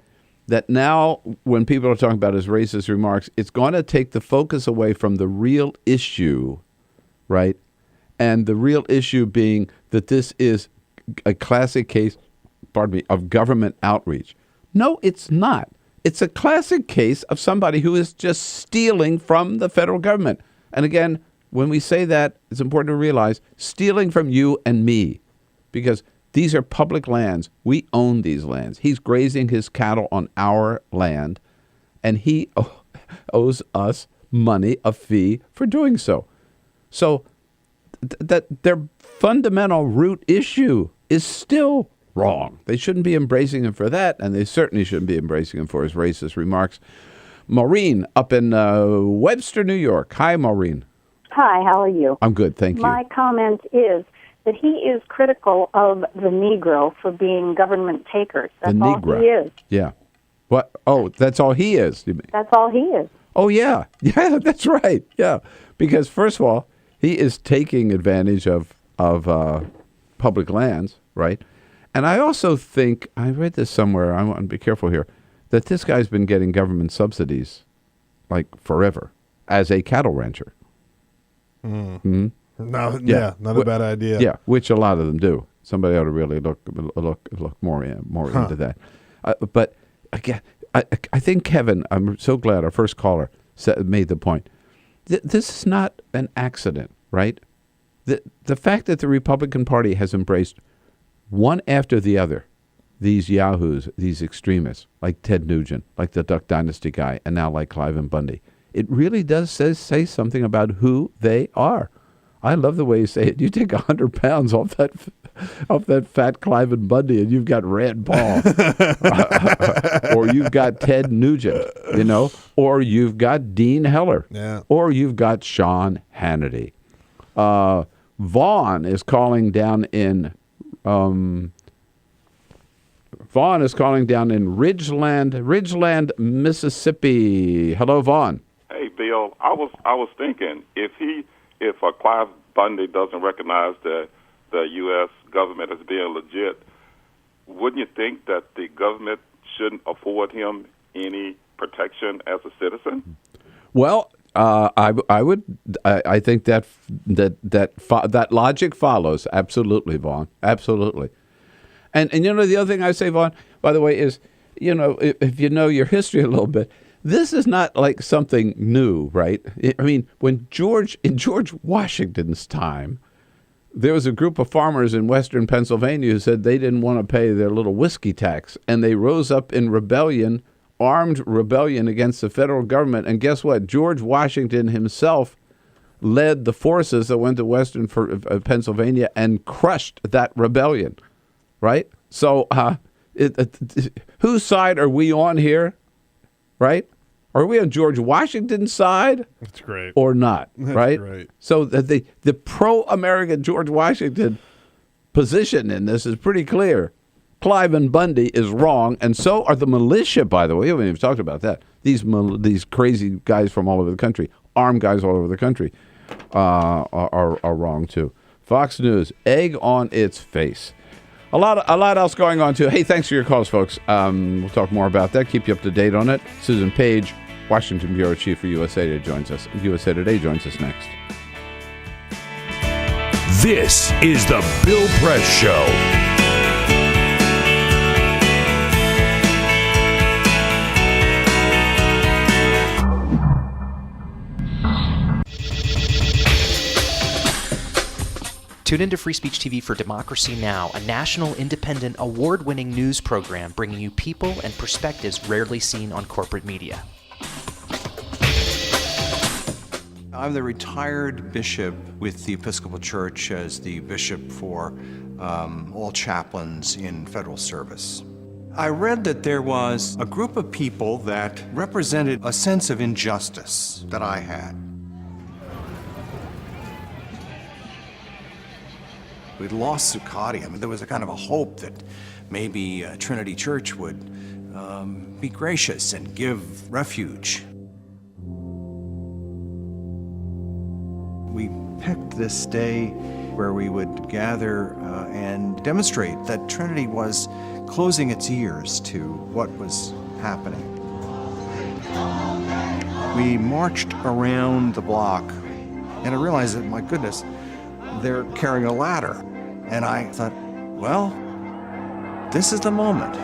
that now when people are talking about his racist remarks, it's going to take the focus away from the real issue, right? And the real issue being that this is a classic case, of government outreach. No, it's not. It's a classic case of somebody who is just stealing from the federal government. And again, when we say that, it's important to realize stealing from you and me, because these are public lands. We own these lands. He's grazing his cattle on our land, and he owes us money, a fee for doing so. So that their fundamental root issue is still wrong. They shouldn't be embracing him for that, and they certainly shouldn't be embracing him for his racist remarks. Maureen up in Webster, New York. Hi, Maureen. Hi, how are you? I'm good, thank you. My comment is that he is critical of the Negro for being government takers. That's the all Negro. he is. Yeah. What? Oh, that's all he is, you mean? That's all he is. Oh, yeah. Yeah, that's right. Yeah. Because, first of all, he is taking advantage of public lands, right? And I also think, I read this somewhere, I want to be careful here, that this guy's been getting government subsidies, like, forever, as a cattle rancher. No, not a bad idea. Yeah, which a lot of them do. Somebody ought to really look more into that. But again, I think Kevin, I'm so glad our first caller made the point. This is not an accident, right? The fact that the Republican Party has embraced one after the other these yahoos, these extremists, like Ted Nugent, like the Duck Dynasty guy, and now like Cliven Bundy, it really does say something about who they are. I love the way you say it. You take 100 pounds off that fat Cliven Bundy, and you've got Rand Paul, or you've got Ted Nugent, or you've got Dean Heller, or you've got Sean Hannity. Vaughn is calling down in Ridgeland, Mississippi. Hello, Vaughn. Hey, Bill. I was thinking if Clive Bundy doesn't recognize the U.S. government as being legit, wouldn't you think that the government shouldn't afford him any protection as a citizen? Well, I think that logic follows. Absolutely, Vaughn. Absolutely. And the other thing I say, Vaughn, by the way, is, if you know your history a little bit, this is not like something new, right? I mean, in George Washington's time, there was a group of farmers in western Pennsylvania who said they didn't want to pay their little whiskey tax, and they rose up in rebellion, armed rebellion against the federal government. And guess what? George Washington himself led the forces that went to western Pennsylvania and crushed that rebellion, right? So whose side are we on here, right? Are we on George Washington's side? That's great. Or not, That's right? Great. So the pro-American George Washington position in this is pretty clear. Cliven Bundy is wrong, and so are the militia, by the way. We haven't even talked about that. These crazy guys from all over the country, armed guys all over the country, are wrong too. Fox News, egg on its face. A lot else going on too. Hey, thanks for your calls, folks. We'll talk more about that. Keep you up to date on it. Susan Page, Washington Bureau Chief for USA Today, joins us next. This is the Bill Press Show. Tune into Free Speech TV for Democracy Now!, a national, independent, award-winning news program bringing you people and perspectives rarely seen on corporate media. I'm the retired bishop with the Episcopal Church as the bishop for all chaplains in federal service. I read that there was a group of people that represented a sense of injustice that I had. We'd lost Zuccotti. I mean, there was a kind of a hope that maybe Trinity Church would be gracious and give refuge. We picked this day where we would gather and demonstrate that Trinity was closing its ears to what was happening. We marched around the block, and I realized that, my goodness, they're carrying a ladder. And I thought, well, this is the moment.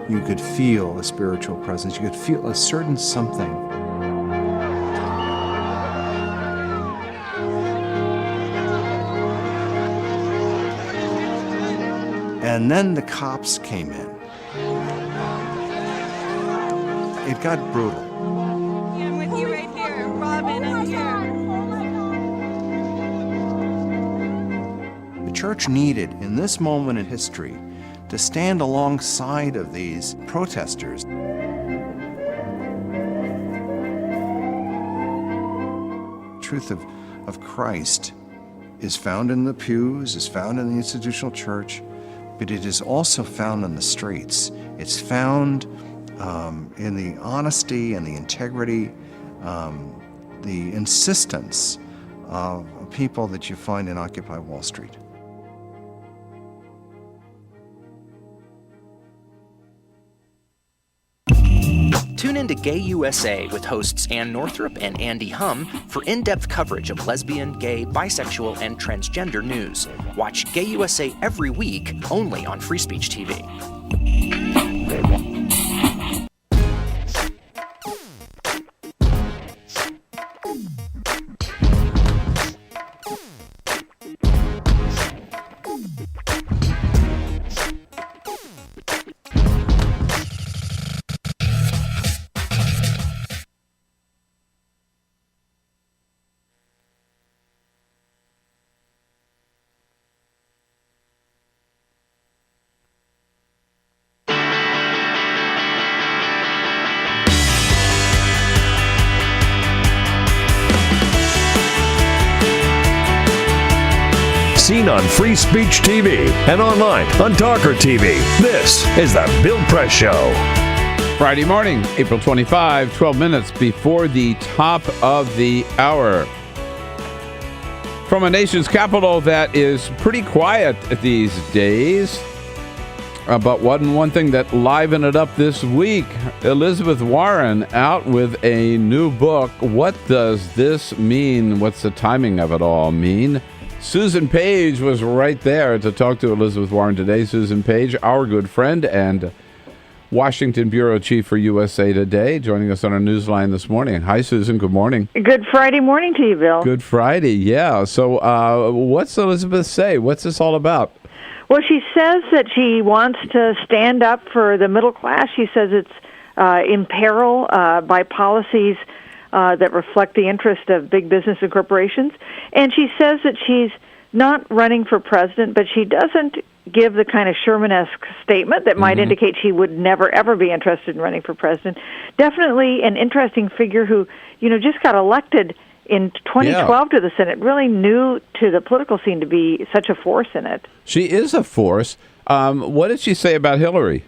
You could feel a spiritual presence. You could feel a certain something. And then the cops came in. It got brutal. I'm with you right here. Robin, I'm here. The church needed, in this moment in history, to stand alongside of these protesters. The truth of Christ is found in the pews, is found in the institutional church, but it is also found in the streets. It's found in the honesty and the integrity, the insistence of people that you find in Occupy Wall Street. Tune in to Gay USA with hosts Ann Northrup and Andy Hum for in-depth coverage of lesbian, gay, bisexual, and transgender news. Watch Gay USA every week, only on Free Speech TV. Seen on Free Speech TV and online on TawkrTV. This is the Bill Press Show. Friday morning, April 25, 12 minutes before the top of the hour. From a nation's capital that is pretty quiet these days. But one thing that livened it up this week, Elizabeth Warren out with a new book. What does this mean? What's the timing of it all mean? Susan Page was right there to talk to Elizabeth Warren today. Susan Page, our good friend and Washington Bureau Chief for USA Today, joining us on our newsline this morning. Hi, Susan. Good morning. Good Friday morning to you, Bill. Good Friday, yeah. So what's Elizabeth say? What's this all about? Well, she says that she wants to stand up for the middle class. She says it's in peril by policies that reflect the interest of big business and corporations. And she says that she's not running for president, but she doesn't give the kind of Sherman-esque statement that might indicate she would never, ever be interested in running for president. Definitely an interesting figure who, just got elected in 2012 to the Senate, really new to the political scene to be such a force in it. She is a force. What did she say about Hillary?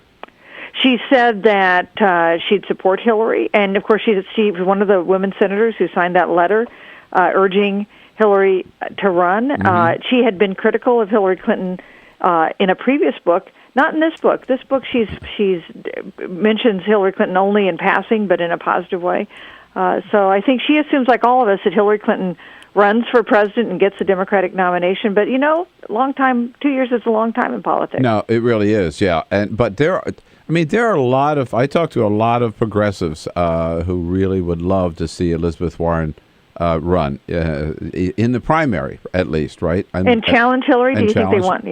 She said that she'd support Hillary, and of course she's one of the women senators who signed that letter urging Hillary to run. She had been critical of Hillary Clinton in a previous book, not in this book. This book she's mentions Hillary Clinton only in passing, but in a positive way. So I think she assumes, like all of us, that Hillary Clinton runs for president and gets the Democratic nomination. But long time, 2 years is a long time in politics. No, it really is, yeah. But there are a lot of. I talked to a lot of progressives who really would love to see Elizabeth Warren run in the primary, at least, right? And challenge Hillary. Do you think they want?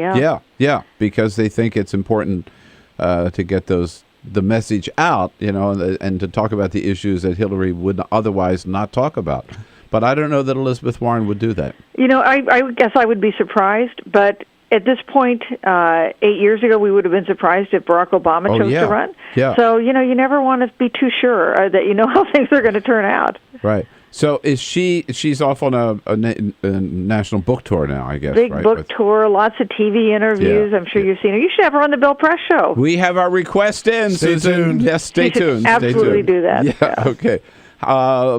Yeah, because they think it's important to get the message out, and to talk about the issues that Hillary would otherwise not talk about. But I don't know that Elizabeth Warren would do that. I guess I would be surprised, but at this point, 8 years ago, we would have been surprised if Barack Obama chose to run. Yeah. So, you never want to be too sure that you know how things are going to turn out. Right. So is she's off on a national book tour now, I guess, Big right? book tour, lots of TV interviews. Yeah, I'm sure you've seen her. You should have her on the Bill Press Show. We have our request in, Stay Susan. tuned. Yes, stay You should tuned. absolutely stay tuned. do that. Yeah, okay.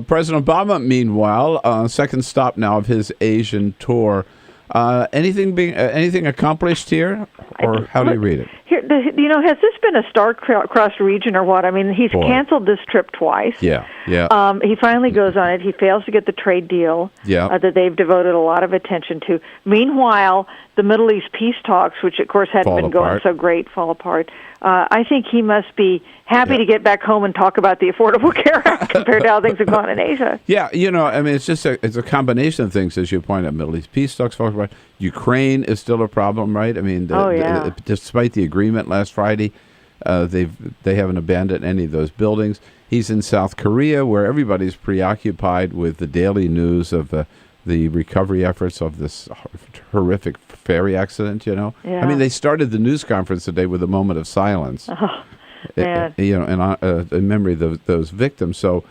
President Obama, meanwhile, second stop now of his Asian tour. Anything accomplished here, or how do you read it? Here, has this been a star-crossed region or what? I mean, he's canceled this trip twice. Yeah. He finally goes on it. He fails to get the trade deal that they've devoted a lot of attention to. Meanwhile, the Middle East peace talks, which of course hadn't been going so great, fall apart. I think he must be happy to get back home and talk about the Affordable Care Act compared to how things have gone in Asia. Yeah, I mean, it's just it's a combination of things, as you point out. Middle East peace talks, about Ukraine is still a problem, right? I mean, despite the agreement last Friday, they haven't abandoned any of those buildings. He's in South Korea, where everybody's preoccupied with the daily news of the recovery efforts of this horrific ferry accident. Yeah. I mean, they started the news conference today with a moment of silence. Oh, man. In memory of those victims. So,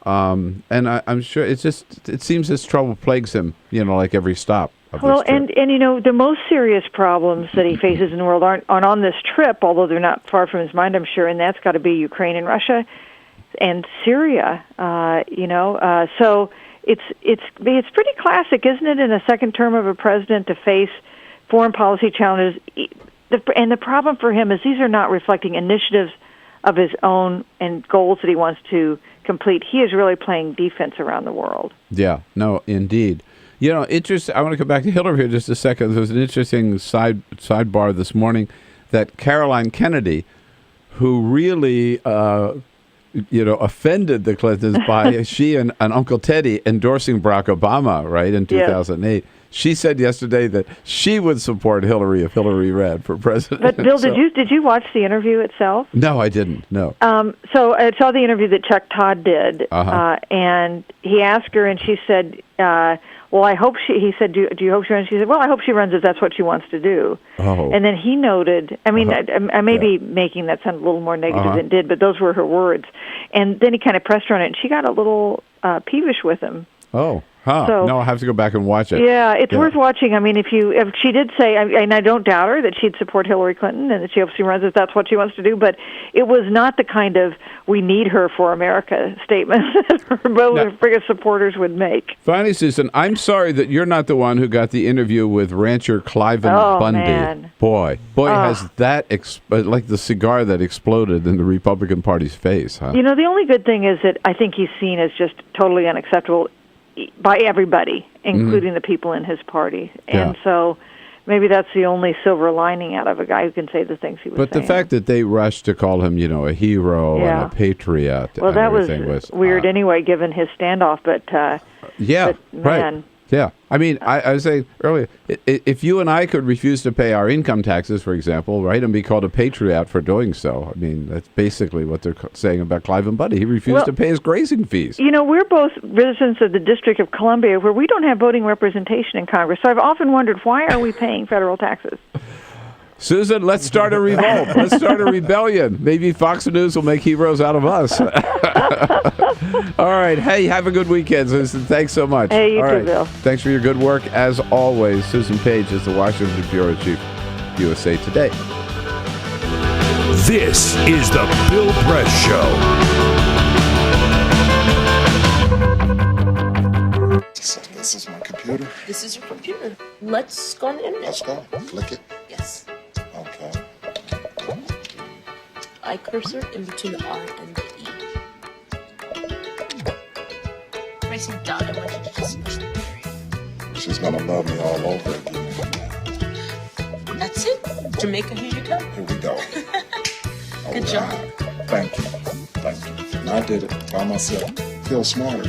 and I'm sure it seems this trouble plagues him. Like every stop. Well, and the most serious problems that he faces in the world aren't on this trip, although they're not far from his mind, I'm sure, and that's got to be Ukraine and Russia and Syria. So it's pretty classic, isn't it, in a second term of a president to face foreign policy challenges? And the problem for him is these are not reflecting initiatives of his own and goals that he wants to complete. He is really playing defense around the world. Yeah, no, indeed. Interesting. I want to come back to Hillary here just a second. There was an interesting sidebar this morning that Caroline Kennedy, who really offended the Clintons by she and Uncle Teddy endorsing Barack Obama, right, in 2008. Yes. She said yesterday that she would support Hillary if Hillary ran for president. But Bill, did you watch the interview itself? No, I didn't. No. So I saw the interview that Chuck Todd did, and he asked her, and she said, "Well, I hope she." He said, "Do you hope she runs?" She said, "Well, I hope she runs if that's what she wants to do." Oh. And then he noted. I mean, I may be making that sound a little more negative than it did, but those were her words. And then he kind of pressed her on it, and she got a little peevish with him. Oh. Huh. So, no, I'll have to go back and watch it. Yeah, it's worth watching. I mean, if she did say, and I don't doubt her, that she'd support Hillary Clinton and that she hopes she runs if that's what she wants to do, but it was not the kind of "we need her for America" statement that her biggest supporters would make. Finally, Susan, I'm sorry that you're not the one who got the interview with rancher Cliven Bundy. Man. Boy, has that like the cigar that exploded in the Republican Party's face, huh? The only good thing is that I think he's seen as just totally unacceptable by everybody, including the people in his party. And so maybe that's the only silver lining out of a guy who can say the things he was saying. But the fact that they rushed to call him, a hero and a patriot. Well, that was weird anyway, given his standoff. But right. Yeah. I mean, I was saying earlier, if you and I could refuse to pay our income taxes, for example, right, and be called a patriot for doing so, I mean, that's basically what they're saying about Cliven Bundy. He refused to pay his grazing fees. We're both residents of the District of Columbia, where we don't have voting representation in Congress. So I've often wondered, why are we paying federal taxes? Susan, let's start a revolt. Let's start a rebellion. Maybe Fox News will make heroes out of us. All right. Hey, have a good weekend, Susan. Thanks so much. Hey, you All too, right. Bill. Thanks for your good work. As always, Susan Page is the Washington Bureau Chief, USA Today. This is the Bill Press Show. This is my computer. This is your computer. Let's go on the internet. Let's go. Click it. Yes. Okay. I cursor in between the R and the E. Pressing down, I want you to just push the period. She's gonna love me all over again. That's it. Jamaica, here you go. Here we go. Good job. Thank you. Thank you. And I did it by myself. Feel smarter.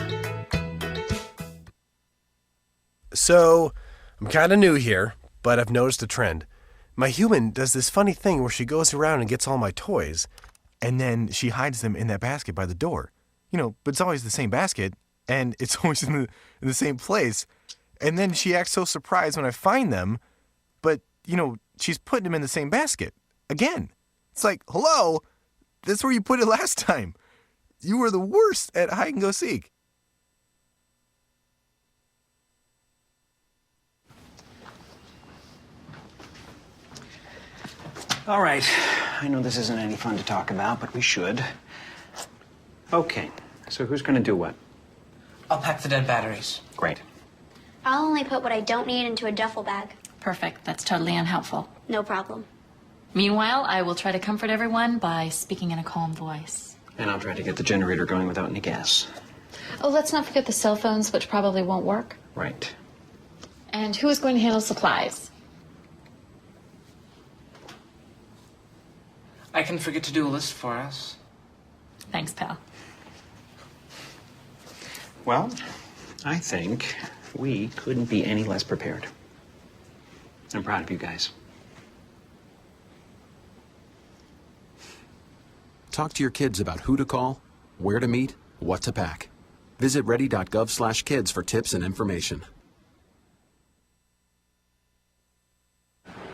So, I'm kind of new here, but I've noticed a trend. My human does this funny thing where she goes around and gets all my toys, and then she hides them in that basket by the door. But it's always the same basket, and it's always in the same place. And then she acts so surprised when I find them, but, she's putting them in the same basket. Again. It's like, hello, that's where you put it last time. You were the worst at hide and go seek. All right. I know this isn't any fun to talk about, but we should. Okay. So who's going to do what? I'll pack the dead batteries. Great. I'll only put what I don't need into a duffel bag. Perfect. That's totally unhelpful. No problem. Meanwhile, I will try to comfort everyone by speaking in a calm voice. And I'll try to get the generator going without any gas. Oh, let's not forget the cell phones, which probably won't work. Right. And who is going to handle supplies? I can forget to do a list for us. Thanks, pal. Well, I think we couldn't be any less prepared. I'm proud of you guys. Talk to your kids about who to call, where to meet, what to pack. Visit ready.gov/kids for tips and information.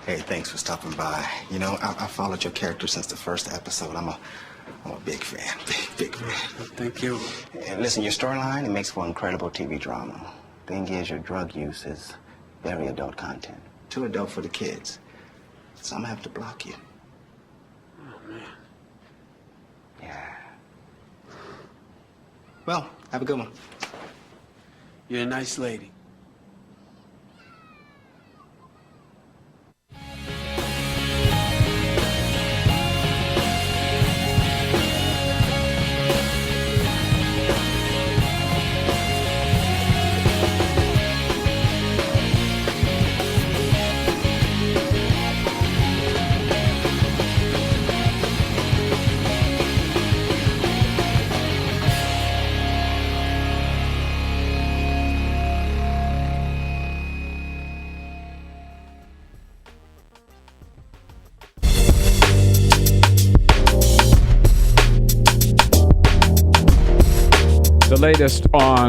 Hey, thanks for stopping by. You know, I followed your character since the first episode. I'm a big fan, big fan. Thank you. And listen, your storyline, it makes for incredible TV drama. Thing is, your drug use is very adult content. Too adult for the kids. So I'm gonna have to block you. Oh, man. Yeah. Well, have a good one. You're a nice lady.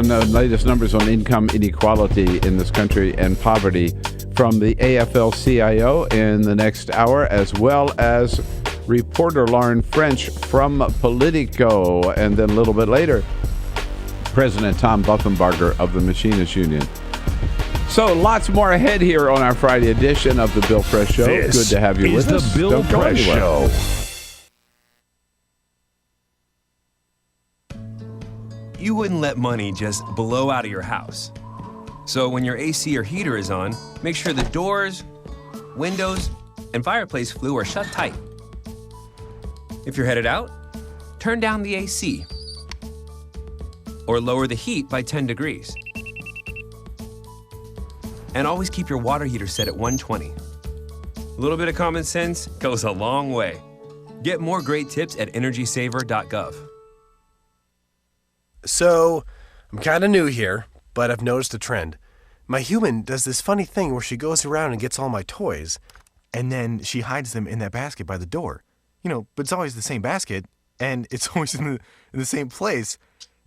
The latest numbers on income inequality in this country and poverty from the AFLCIO in the next hour, as well as reporter Lauren French from Politico, and then a little bit later, President Tom Buffenbarger of the Machinists Union. So lots more ahead here on our Friday edition of the Bill Press Show. This Good to have you with us. is the Bill Press Show. You wouldn't let money just blow out of your house. So when your AC or heater is on, make sure the doors, windows, and fireplace flue are shut tight. If you're headed out, turn down the AC or lower the heat by 10 degrees. And always keep your water heater set at 120. A little bit of common sense goes a long way. Get more great tips at energysaver.gov. So, I'm kind of new here, but I've noticed a trend. My human does this funny thing where she goes around and gets all my toys, and then she hides them in that basket by the door. You know, but it's always the same basket, and it's always in the same place.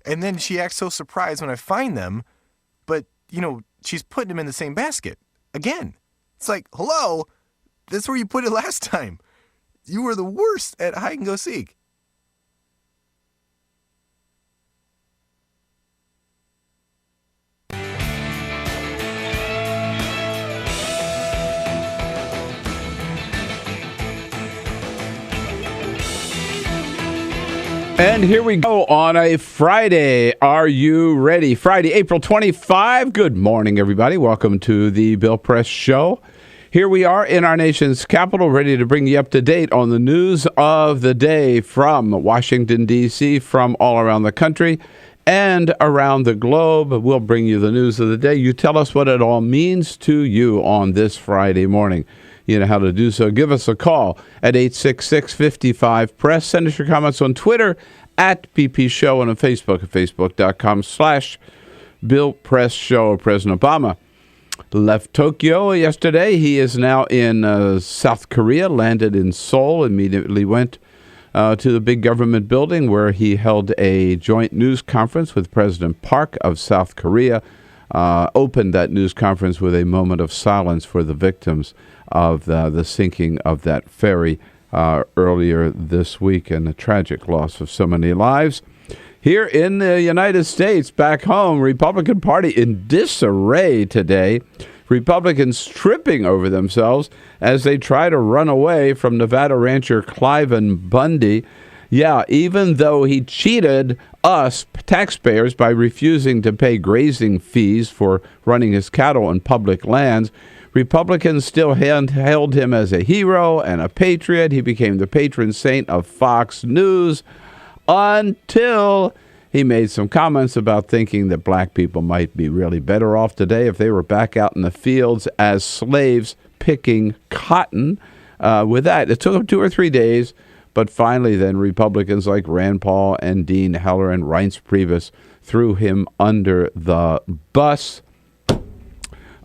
And then she acts so surprised when I find them, but, you know, she's putting them in the same basket. Again. It's like, hello? That's where you put it last time. You were the worst at hide and go seek. And here we go on a Friday. Are you ready? Friday, April 25. Good morning, everybody. Welcome to the Bill Press Show. Here we are in our nation's capital, ready to bring you up to date on the news of the day from Washington, D.C., from all around the country and around the globe. We'll bring you the news of the day. You tell us what it all means to you on this Friday morning. You know how to do so. Give us a call at 866-55-PRESS. Send us your comments on Twitter at BP Show and on Facebook at facebook.com/Bill Press Show. President Obama left Tokyo yesterday. He is now in South Korea, landed in Seoul, immediately went to the big government building where he held a joint news conference with President Park of South Korea. Opened that news conference with a moment of silence for the victims of the sinking of that ferry earlier this week, and the tragic loss of so many lives. Here in the United States, back home, Republican Party in disarray today. Republicans tripping over themselves as they try to run away from Nevada rancher Cliven Bundy. Yeah, even though he cheated us taxpayers by refusing to pay grazing fees for running his cattle on public lands, Republicans still hailed him as a hero and a patriot. He became the patron saint of Fox News until he made some comments about thinking that black people might be really better off today if they were back out in the fields as slaves picking cotton. With that, it took him 2 or 3 days, but finally then Republicans like Rand Paul and Dean Heller and Reince Priebus threw him under the bus.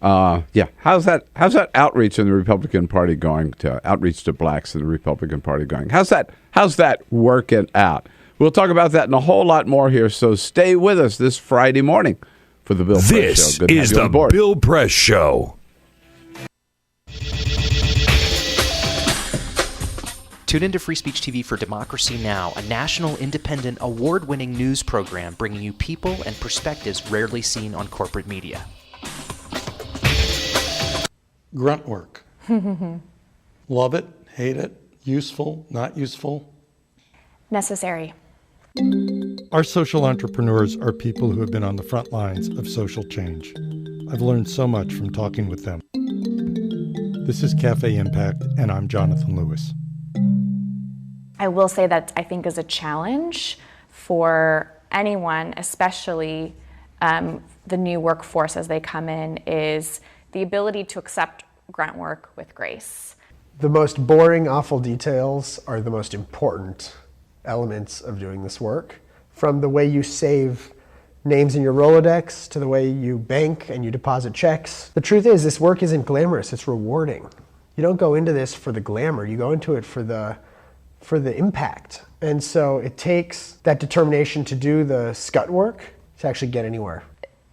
How's that outreach in the Republican Party going, to outreach to blacks in the Republican Party going? How's that working out? We'll talk about that and a whole lot more here, so stay with us this Friday morning for the Bill Press Show. This Good to have is you on the board. Bill Press Show. Tune into Free Speech TV for Democracy Now!, a national, independent, award-winning news program bringing you people and perspectives rarely seen on corporate media. Grunt work. Love it, hate it, useful, not useful. Necessary. Our social entrepreneurs are people who have been on the front lines of social change. I've learned so much from talking with them. This is Cafe Impact, and I'm Jonathan Lewis. I will say that I think is a challenge for anyone, especially the new workforce as they come in, is the ability to accept grunt work with grace. The most boring, awful details are the most important elements of doing this work. From the way you save names in your Rolodex to the way you bank and you deposit checks. The truth is, this work isn't glamorous, it's rewarding. You don't go into this for the glamour, you go into it for the impact. And so it takes that determination to do the scut work to actually get anywhere.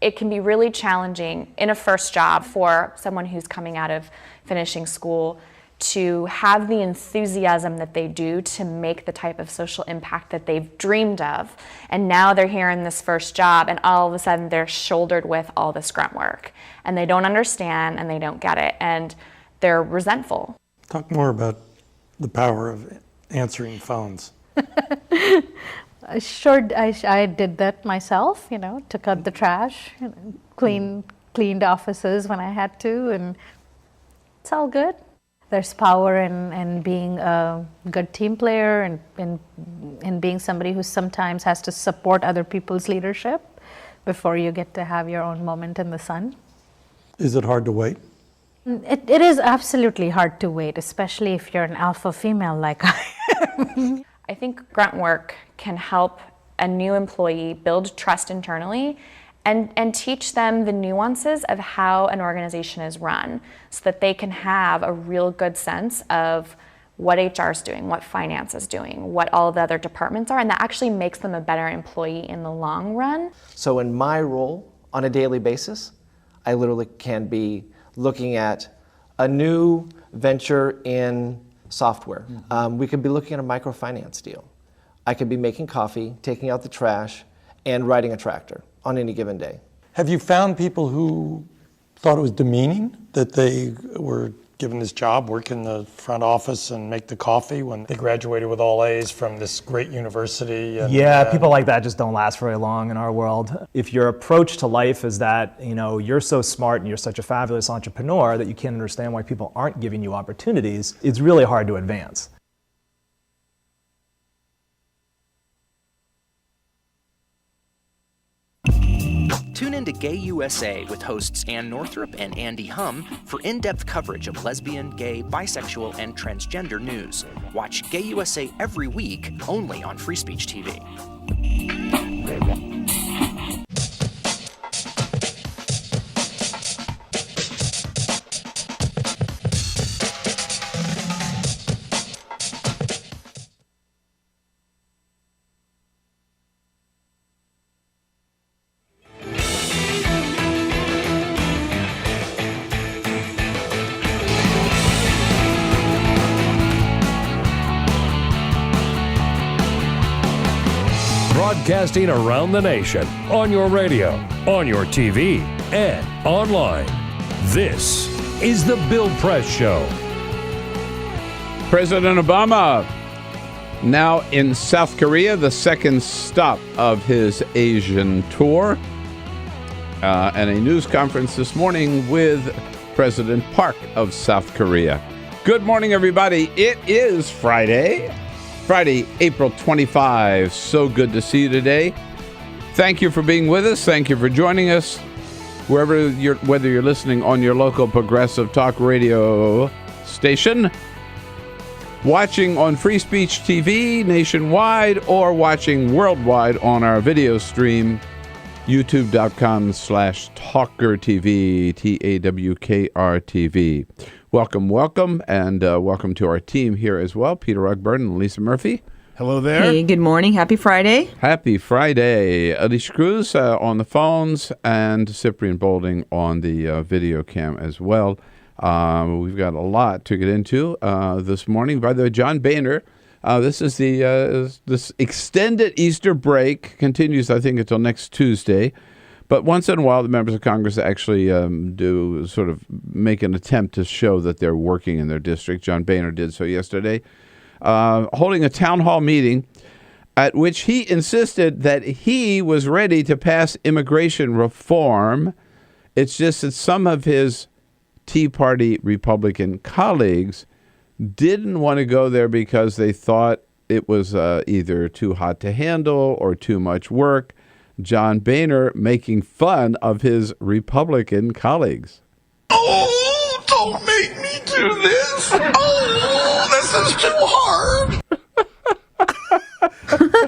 It can be really challenging in a first job for someone who's coming out of finishing school to have the enthusiasm that they do to make the type of social impact that they've dreamed of. And now they're here in this first job and all of a sudden they're shouldered with all this grunt work. And they don't understand and they don't get it and they're resentful. Talk more about the power of answering phones. Sure, I did that myself, took out the trash, cleaned offices when I had to, and it's all good. There's power in being a good team player and being somebody who sometimes has to support other people's leadership before you get to have your own moment in the sun. Is it hard to wait? It is absolutely hard to wait, especially if you're an alpha female like I am. I think grunt work can help a new employee build trust internally and teach them the nuances of how an organization is run so that they can have a real good sense of what HR is doing, what finance is doing, what all the other departments are, and that actually makes them a better employee in the long run. So in my role on a daily basis, I literally can be looking at a new venture in software. We could be looking at a microfinance deal. I could be making coffee, taking out the trash, and riding a tractor on any given day. Have you found people who thought it was demeaning that they were given this job, work in the front office and make the coffee when they graduated with all A's from this great university? And, people like that just don't last very long in our world. If your approach to life is that, you're so smart and you're such a fabulous entrepreneur that you can't understand why people aren't giving you opportunities, it's really hard to advance. Tune in to Gay USA with hosts Ann Northrup and Andy Hum for in-depth coverage of lesbian, gay, bisexual, and transgender news. Watch Gay USA every week, only on Free Speech TV. Broadcasting around the nation, on your radio, on your TV, and online. This is the Bill Press Show. President Obama now in South Korea, the second stop of his Asian tour, and a news conference this morning with President Park of South Korea. Good morning, everybody. It is Friday, April 25. So good to see you today. Thank you for being with us. Thank you for joining us. Whether you're listening on your local progressive talk radio station, watching on Free Speech TV nationwide, or watching worldwide on our video stream, youtube.com/TawkrTV, TAWKRTV. Welcome, and welcome to our team here as well, Peter Rugburn and Lisa Murphy. Hello there. Hey, good morning. Happy Friday. Happy Friday. Alicia Cruz on the phones, and Cyprian Bolding on the video cam as well. We've got a lot to get into this morning. By the way, John Boehner, this is this extended Easter break continues, I think, until next Tuesday. But once in a while, the members of Congress actually do sort of make an attempt to show that they're working in their district. John Boehner did so yesterday, holding a town hall meeting at which he insisted that he was ready to pass immigration reform. It's just that some of his Tea Party Republican colleagues didn't want to go there because they thought it was either too hot to handle or too much work. John Boehner making fun of his Republican colleagues. Oh, don't make me do this. Oh, this is too hard.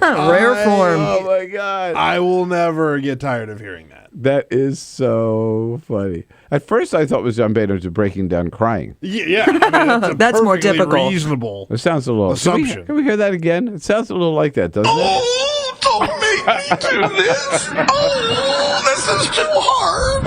Rare form. Oh, my God. I will never get tired of hearing that. That is so funny. At first, I thought it was John Boehner just breaking down crying. Yeah. I mean, that's more typical. Reasonable. It sounds a little assumption. Can we hear that again? It sounds a little like that, doesn't it? Oh, don't make me do this. Oh, this is too hard.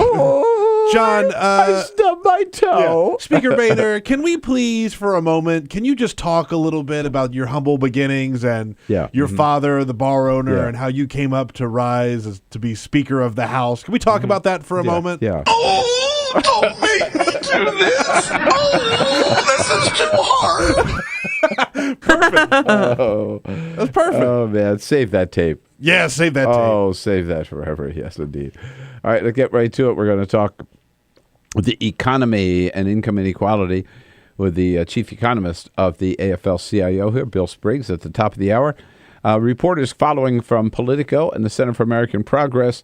John, I stubbed my toe. Yeah. Speaker Boehner, can we please, for a moment, can you just talk a little bit about your humble beginnings and your father, the bar owner, and how you came up to rise to be Speaker of the House? Can we talk about that for a moment? Yeah. Oh, don't make me do this. Oh, this is too hard. Perfect. That's perfect. Oh, man. Save that tape. Yeah, save that tape. Oh, save that forever. Yes, indeed. All right, let's get right to it. We're going to talk the economy and income inequality with the chief economist of the AFLCIO here, Bill Spriggs, at the top of the hour. Reporters following from Politico and the Center for American Progress.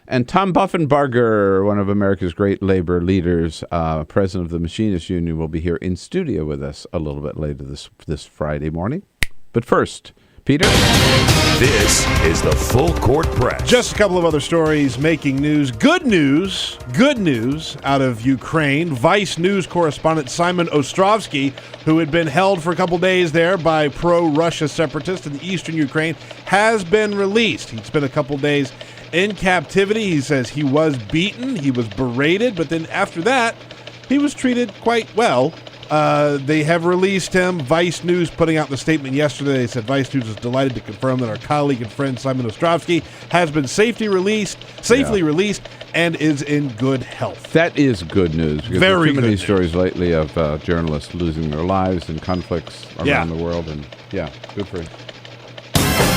And Tom Buffenbarger, one of America's great labor leaders, president of the Machinists Union, will be here in studio with us a little bit later this Friday morning. But first, Peter? This is the Full Court Press. Just a couple of other stories making news. Good news out of Ukraine. Vice News correspondent Simon Ostrovsky, who had been held for a couple days there by pro-Russia separatists in eastern Ukraine, has been released. He'd spent a couple days in captivity. He says he was beaten, he was berated, but then after that, he was treated quite well. They have released him. Vice News putting out the statement yesterday. They said Vice News is delighted to confirm that our colleague and friend Simon Ostrovsky has been safely released, and is in good health. That is good news. Because Very too many good stories lately of journalists losing their lives in conflicts around the world, and good for him.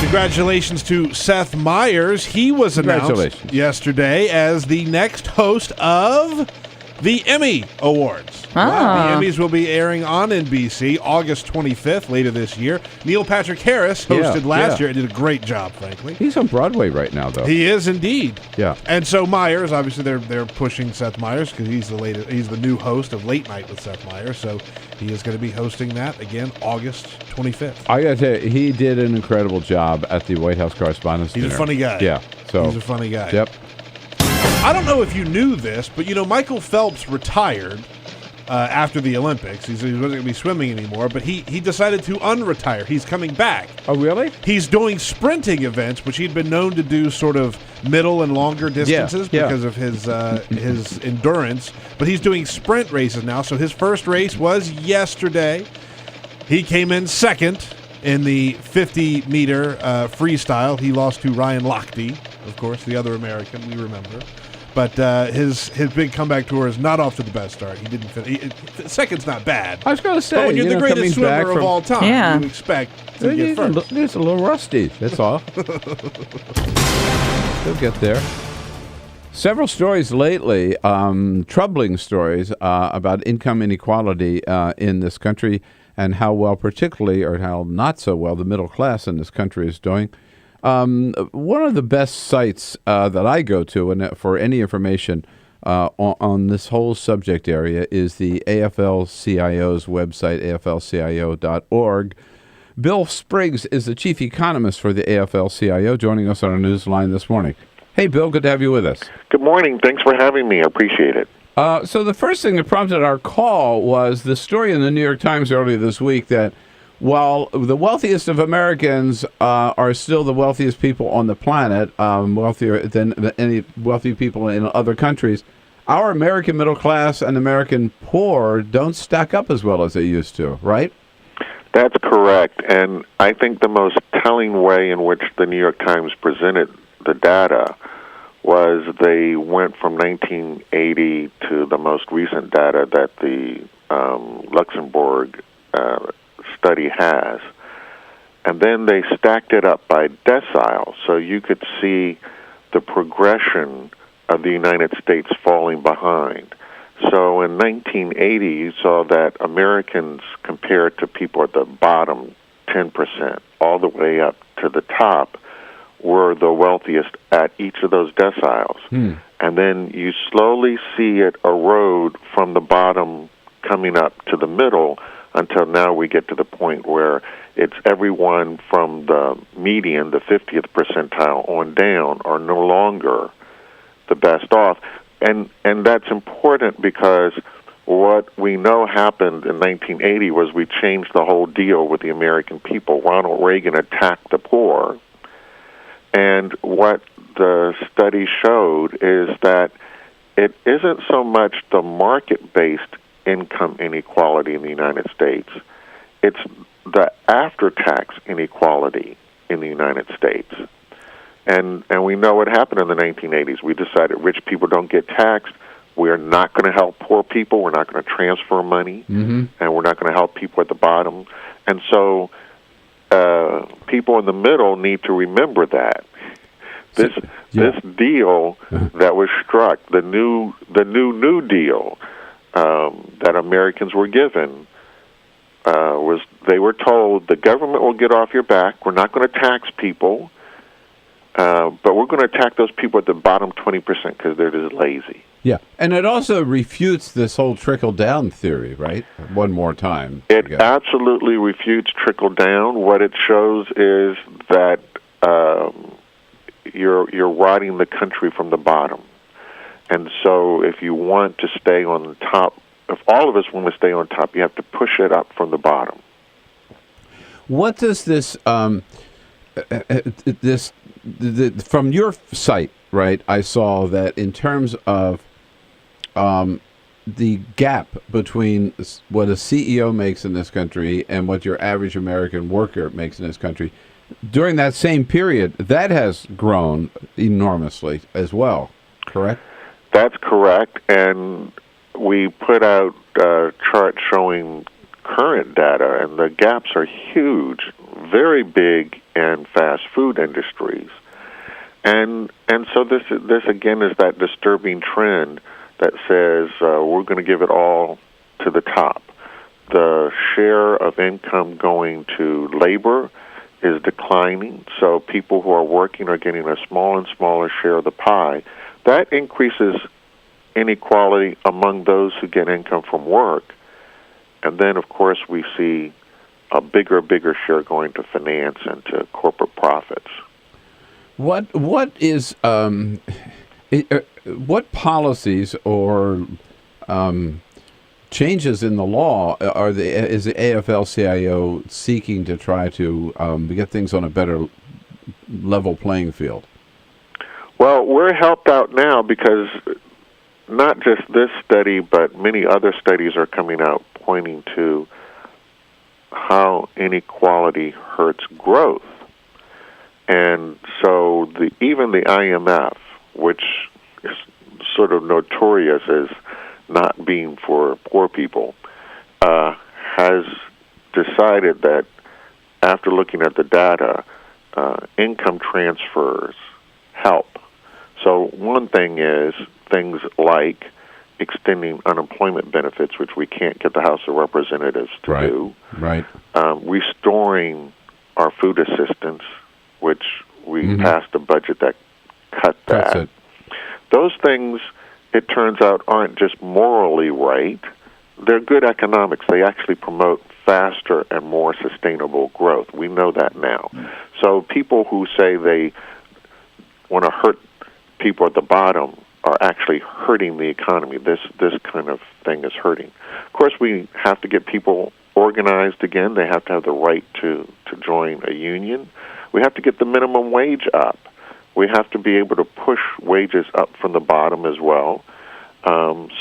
Congratulations to Seth Meyers. He was announced yesterday as the next host of the Emmy Awards. The Emmys will be airing on NBC August 25th, later this year. Neil Patrick Harris hosted last year and did a great job, frankly. He's on Broadway right now, though. He is indeed. Yeah. And so Meyers, obviously they're pushing Seth Meyers because he's the new host of Late Night with Seth Meyers. So he is going to be hosting that again August 25th. I got to tell you, he did an incredible job at the White House Correspondents' He's Dinner. a funny guy. Yeah. So he's a funny guy. Yep. I don't know if you knew this, but Michael Phelps retired after the Olympics. He wasn't going to be swimming anymore, but he decided to unretire. He's coming back. Oh, really? He's doing sprinting events, which he'd been known to do sort of middle and longer distances because of his endurance. But he's doing sprint races now. So his first race was yesterday. He came in second in the 50-meter freestyle. He lost to Ryan Lochte, of course, the other American we remember. But his big comeback tour is not off to the best start. He didn't finish. Second's not bad. I was going to say, but when you're the greatest swimmer of all time, you expect to get first. It's a little rusty, that's all. He'll get there. Several stories lately, troubling stories about income inequality in this country and how well, particularly, or how not so well, the middle class in this country is doing. One of the best sites that I go to and for any information on this whole subject area is the AFLCIO's website, AFLCIO.org. Bill Spriggs is the chief economist for the AFL-CIO, joining us on our news line this morning. Hey, Bill, good to have you with us. Good morning. Thanks for having me. I appreciate it. So the first thing that prompted our call was the story in the New York Times earlier this week that while the wealthiest of Americans are still the wealthiest people on the planet, wealthier than any wealthy people in other countries, our American middle class and American poor don't stack up as well as they used to, right? That's correct. And I think the most telling way in which the New York Times presented the data was they went from 1980 to the most recent data that the Luxembourg study has. And then they stacked it up by decile, so you could see the progression of the United States falling behind. So in 1980, you saw that Americans compared to people at the bottom 10%, all the way up to the top, were the wealthiest at each of those deciles. And then you slowly see it erode from the bottom coming up to the middle until now we get to the point where it's everyone from the median, the 50th percentile, on down are no longer the best off. And that's important because what we know happened in 1980 was we changed the whole deal with the American people. Ronald Reagan attacked the poor. And what the study showed is that it isn't so much the market-based income inequality in the United States. It's the after-tax inequality in the United States. And we know what happened in the 1980s. We decided rich people don't get taxed. We're not going to help poor people. We're not going to transfer money. And we're not going to help people at the bottom. And so people in the middle need to remember that. This deal that was struck, the new deal that Americans were given, was they were told the government will get off your back. We're not going to tax people. But we're going to attack those people at the bottom 20% because they're just lazy. Yeah, and it also refutes this whole trickle-down theory, right? One more time. It absolutely refutes trickle-down. What it shows is that you're rotting the country from the bottom. And so if you want to stay on the top, if all of us want to stay on top, you have to push it up from the bottom. What does this... from your site, right, I saw that in terms of the gap between what a CEO makes in this country and what your average American worker makes in this country, during that same period, that has grown enormously as well, correct? That's correct, and we put out a chart showing current data, and the gaps are huge, very big in fast food industries. And so this again is that disturbing trend that says we're going to give it all to the top. The share of income going to labor is declining, so people who are working are getting a smaller and smaller share of the pie. That increases inequality among those who get income from work. And then, of course, we see a bigger share going to finance and to corporate profits. What is what policies or changes in the law is the AFL-CIO seeking to try to get things on a better level playing field? Well, we're helped out now because not just this study, but many other studies are coming out pointing to how inequality hurts growth. And so even the IMF, which is sort of notorious as not being for poor people, has decided that after looking at the data, income transfers help. So one thing is things like extending unemployment benefits, which we can't get the House of Representatives to do. Right. Restoring our food assistance, which we passed a budget that cut that. That's it. Those things, it turns out, aren't just morally right. They're good economics. They actually promote faster and more sustainable growth. We know that now. So people who say they want to hurt people at the bottom are actually hurting the economy. This kind of thing is hurting. Of course, we have to get people organized again. They have to have the right to join a union. We have to get the minimum wage up. We have to be able to push wages up from the bottom as well.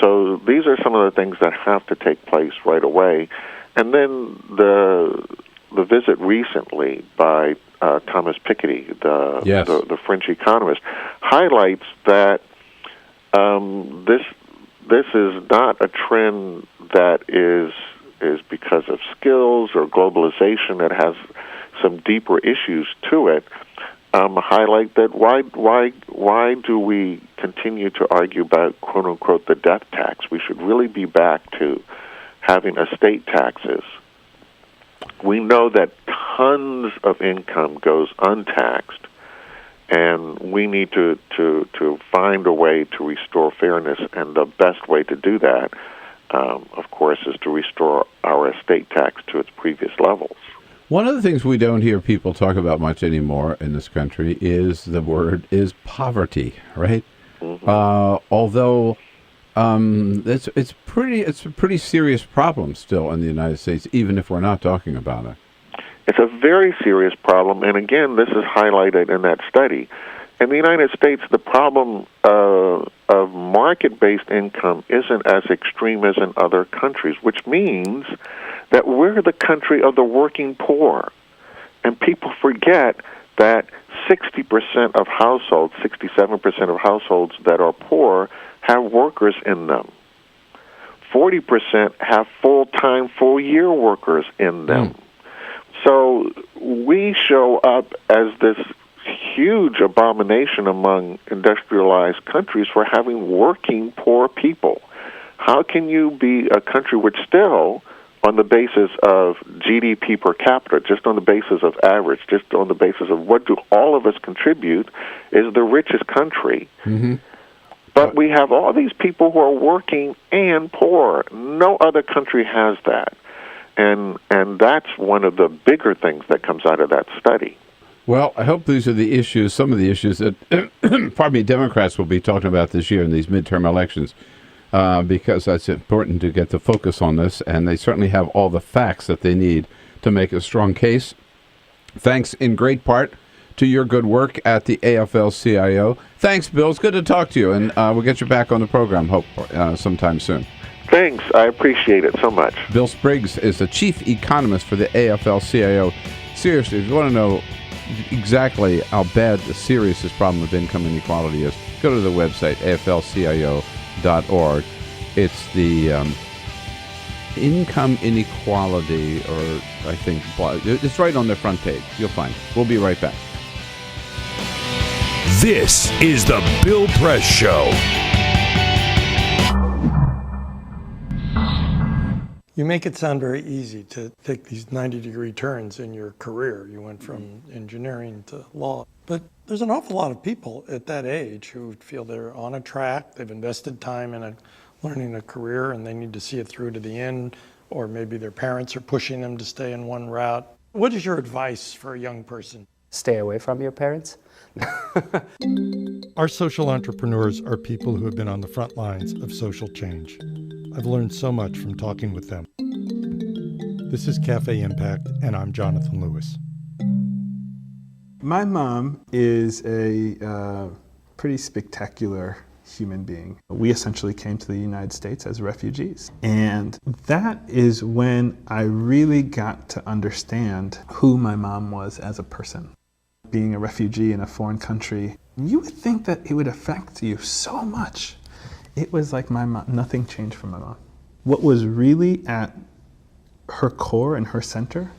So these are some of the things that have to take place right away. And then the visit recently by Thomas Piketty, the French economist, highlights that this is not a trend that is because of skills or globalization. It has some deeper issues to it. Highlight that why do we continue to argue about, quote unquote, the death tax? We should really be back to having estate taxes. We know that tons of income goes untaxed, and we need to find a way to restore fairness, and the best way to do that, of course, is to restore our estate tax to its previous levels. One of the things we don't hear people talk about much anymore in this country is poverty, right? Although it's a pretty serious problem still in the United States, even if we're not talking about it. It's a very serious problem, and again, this is highlighted in that study. In the United States, the problem of market-based income isn't as extreme as in other countries, which means that we're the country of the working poor. And people forget that 60% of households, 67% of households that are poor have workers in them. 40% have full-time, full-year workers in them. So we show up as this huge abomination among industrialized countries for having working poor people. How can you be a country which still, on the basis of GDP per capita, just on the basis of average, just on the basis of what do all of us contribute, is the richest country? But we have all these people who are working and poor. No other country has that. And that's one of the bigger things that comes out of that study. Well, I hope these are the issues, some of the issues that, Democrats will be talking about this year in these midterm elections, because that's important to get the focus on this, and they certainly have all the facts that they need to make a strong case. Thanks in great part to your good work at the AFL-CIO. Thanks, Bill. It's good to talk to you, and we'll get you back on the program, hope sometime soon. Thanks. I appreciate it so much. Bill Spriggs is the chief economist for the AFL-CIO. Seriously, if you want to know exactly how bad, serious this problem of income inequality is, go to the website, AFLCIO.org. It's the income inequality, or I think it's right on the front page. You'll find it. We'll be right back. This is the Bill Press Show. You make it sound very easy to take these 90-degree turns in your career. You went from engineering to law. But there's an awful lot of people at that age who feel they're on a track, they've invested time in learning a career, and they need to see it through to the end, or maybe their parents are pushing them to stay in one route. What is your advice for a young person? Stay away from your parents. Our social entrepreneurs are people who have been on the front lines of social change. I've learned so much from talking with them. This is Cafe Impact, and I'm Jonathan Lewis. My mom is a pretty spectacular human being. We essentially came to the United States as refugees. And that is when I really got to understand who my mom was as a person. Being a refugee in a foreign country, you would think that it would affect you so much. It was like my mom, nothing changed for my mom. What was really at her core and her center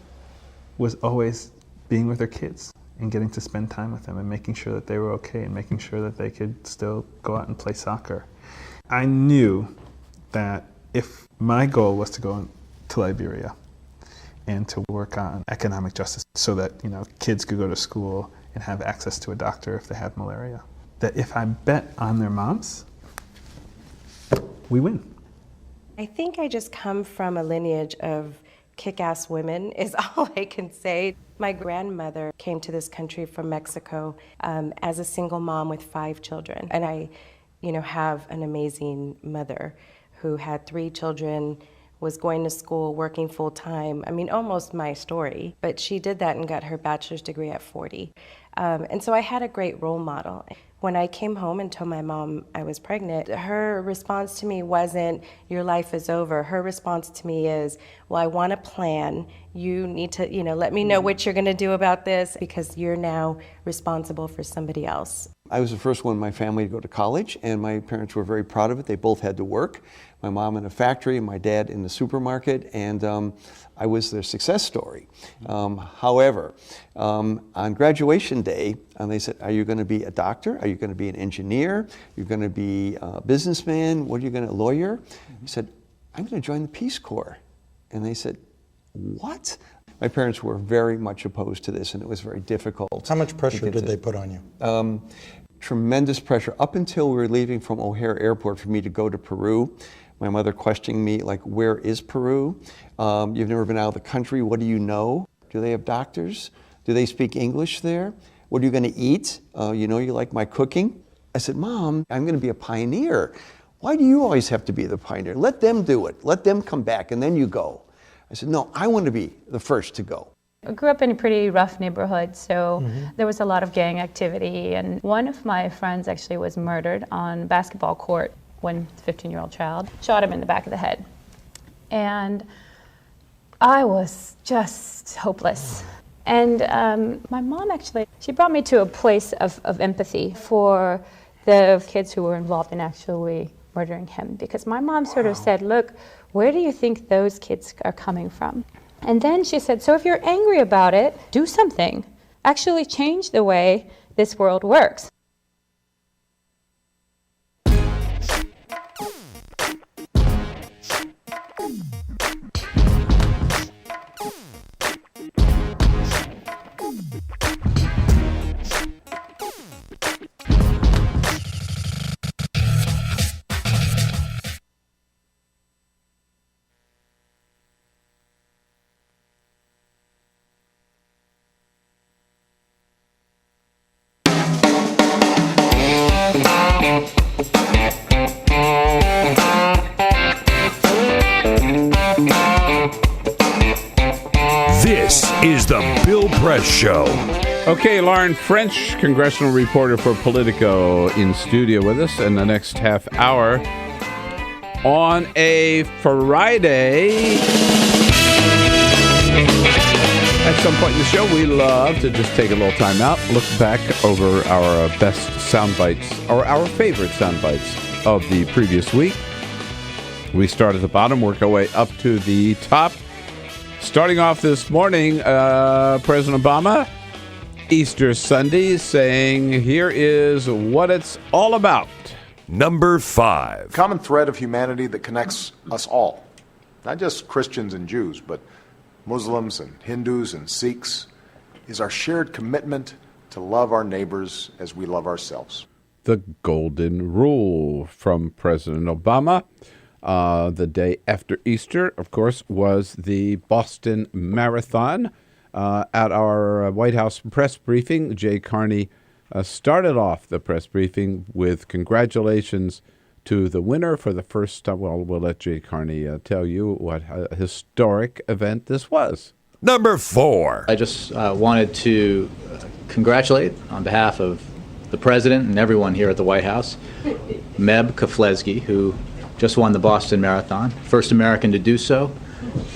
was always being with her kids and getting to spend time with them and making sure that they were okay and making sure that they could still go out and play soccer. I knew that if my goal was to go to Liberia and to work on economic justice so that, kids could go to school and have access to a doctor if they have malaria, that if I bet on their moms, we win. I think I just come from a lineage of kick-ass women is all I can say. My grandmother came to this country from Mexico as a single mom with 5 children. And I, have an amazing mother who had 3 children, was going to school, working full-time. I mean, almost my story. But she did that and got her bachelor's degree at 40. And so I had a great role model. When I came home and told my mom I was pregnant, her response to me wasn't, your life is over. Her response to me is, well, I want a plan. You need to, let me know what you're going to do about this because you're now responsible for somebody else. I was the first one in my family to go to college, and my parents were very proud of it. They both had to work. My mom in a factory and my dad in the supermarket, and I was their success story. However, on graduation day, they said, are you going to be a doctor? Are you going to be an engineer? You're going to be a businessman? What are you going to, lawyer? I said, I'm going to join the Peace Corps. And they said, what? My parents were very much opposed to this, and it was very difficult. How much pressure did they put on you? Tremendous pressure. Up until we were leaving from O'Hare Airport for me to go to Peru, my mother questioning me, like, where is Peru? You've never been out of the country. What do you know? Do they have doctors? Do they speak English there? What are you going to eat? You like my cooking? I said, Mom, I'm going to be a pioneer. Why do you always have to be the pioneer? Let them do it. Let them come back, and then you go. I said, no, I want to be the first to go. I grew up in a pretty rough neighborhood, so there was a lot of gang activity. And one of my friends actually was murdered on a basketball court when a 15-year-old child shot him in the back of the head. And I was just hopeless. And my mom actually, she brought me to a place of empathy for the kids who were involved in actually murdering him. Because my mom sort of said, look, where do you think those kids are coming from? And then she said, so if you're angry about it, do something. Actually change the way this world works. This is the Bill Press Show. Okay, Lauren French, congressional reporter for Politico, in studio with us in the next half hour. On a Friday, at some point in the show, we love to just take a little time out, look back over our best sound bites, or our favorite sound bites of the previous week. We start at the bottom, work our way up to the top. Starting off this morning, President Obama, Easter Sunday, saying, here is what it's all about. Number 5. Common thread of humanity that connects us all, not just Christians and Jews, but Muslims and Hindus and Sikhs, is our shared commitment to love our neighbors as we love ourselves. The golden rule from President Obama. The day after Easter, of course, was the Boston Marathon. At our White House press briefing, Jay Carney started off the press briefing with congratulations to the winner for the first time. Well, we'll let Jay Carney tell you what a historic event this was. Number 4. I just wanted to congratulate, on behalf of the President and everyone here at the White House, Meb Keflezighi, who just won the Boston Marathon, first American to do so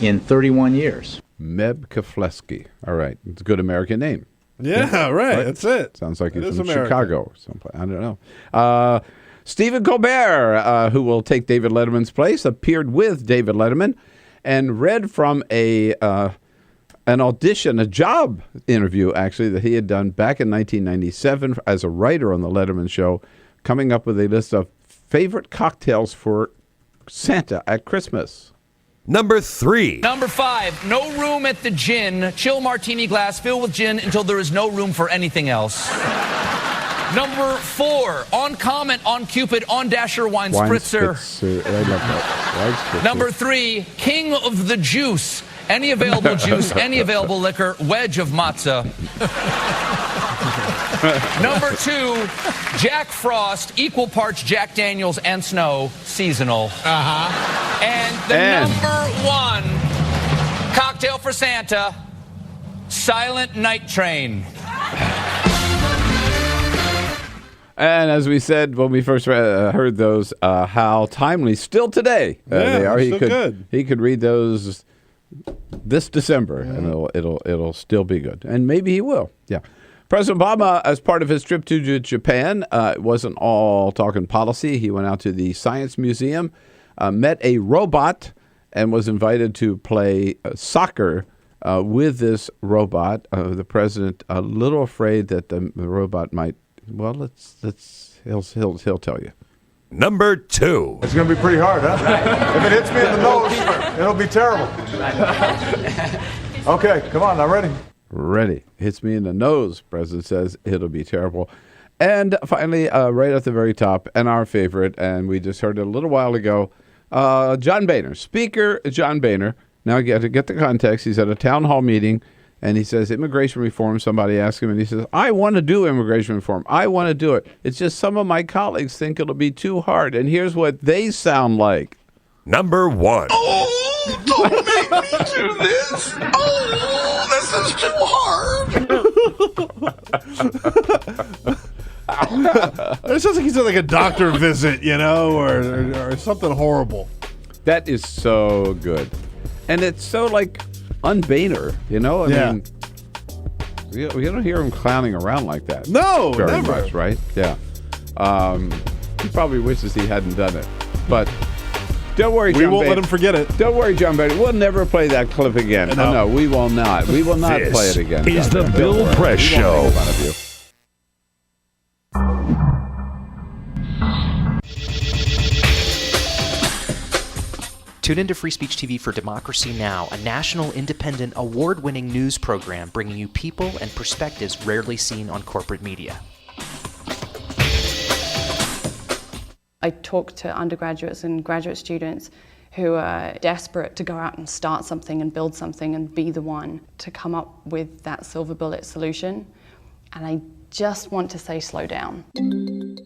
in 31 years. Meb Keflezighi. All right. It's a good American name. Yeah, right. That's it. Sounds like It he's is from American. Chicago or someplace. I don't know. Stephen Colbert, who will take David Letterman's place, appeared with David Letterman and read from an audition, a job interview, actually, that he had done back in 1997 as a writer on the Letterman Show, coming up with a list of favorite cocktails for Santa at Christmas. Number 3. Number 5, no room at the gin. Chill martini glass filled with gin until there is no room for anything else. Number 4, on Comet, on Cupid, on Dasher, wine spritzer. I love that. Number 3, king of the juice. Any available juice, any available liquor, wedge of matzah. Number 2, Jack Frost, equal parts Jack Daniels and snow, seasonal. And number 1, cocktail for Santa, Silent Night Train. And as we said when we first heard those, how timely still today they are. He could read those this December, and it'll still be good, and maybe he will. Yeah. President Obama, as part of his trip to Japan, wasn't all talking policy. He went out to the Science Museum, met a robot, and was invited to play soccer with this robot. The president a little afraid that the robot might. Well, he'll tell you. Number 2. It's going to be pretty hard, huh? If it hits me in the nose, it'll be terrible. Okay, come on, I'm ready. Ready. Hits me in the nose, President says. It'll be terrible. And finally, right at the very top, and our favorite, and we just heard it a little while ago, John Boehner. Speaker John Boehner. Now, to get the context, he's at a town hall meeting, and he says, immigration reform. Somebody asked him, and he says, I want to do immigration reform. I want to do it. It's just some of my colleagues think it'll be too hard. And here's what they sound like. Number 1. Oh, don't make me do this. Oh, this is too hard. It sounds like he's at like a doctor visit, or something horrible. That is so good. And it's so like un-Boehner, I mean, you don't hear him clowning around like that. No, very never. much, right? Yeah. He probably wishes he hadn't done it. But don't worry, John We won't Boehner. let him forget it. Don't worry, John Boehner. We'll never play that clip again. No, we will not. We will not play it again. This is John the Boehner. Bill Don't worry. Press We won't Show. make fun of you. Tune into Free Speech TV for Democracy Now!, a national, independent, award-winning news program bringing you people and perspectives rarely seen on corporate media. I talk to undergraduates and graduate students who are desperate to go out and start something and build something and be the one to come up with that silver bullet solution. And I just want to say, slow down.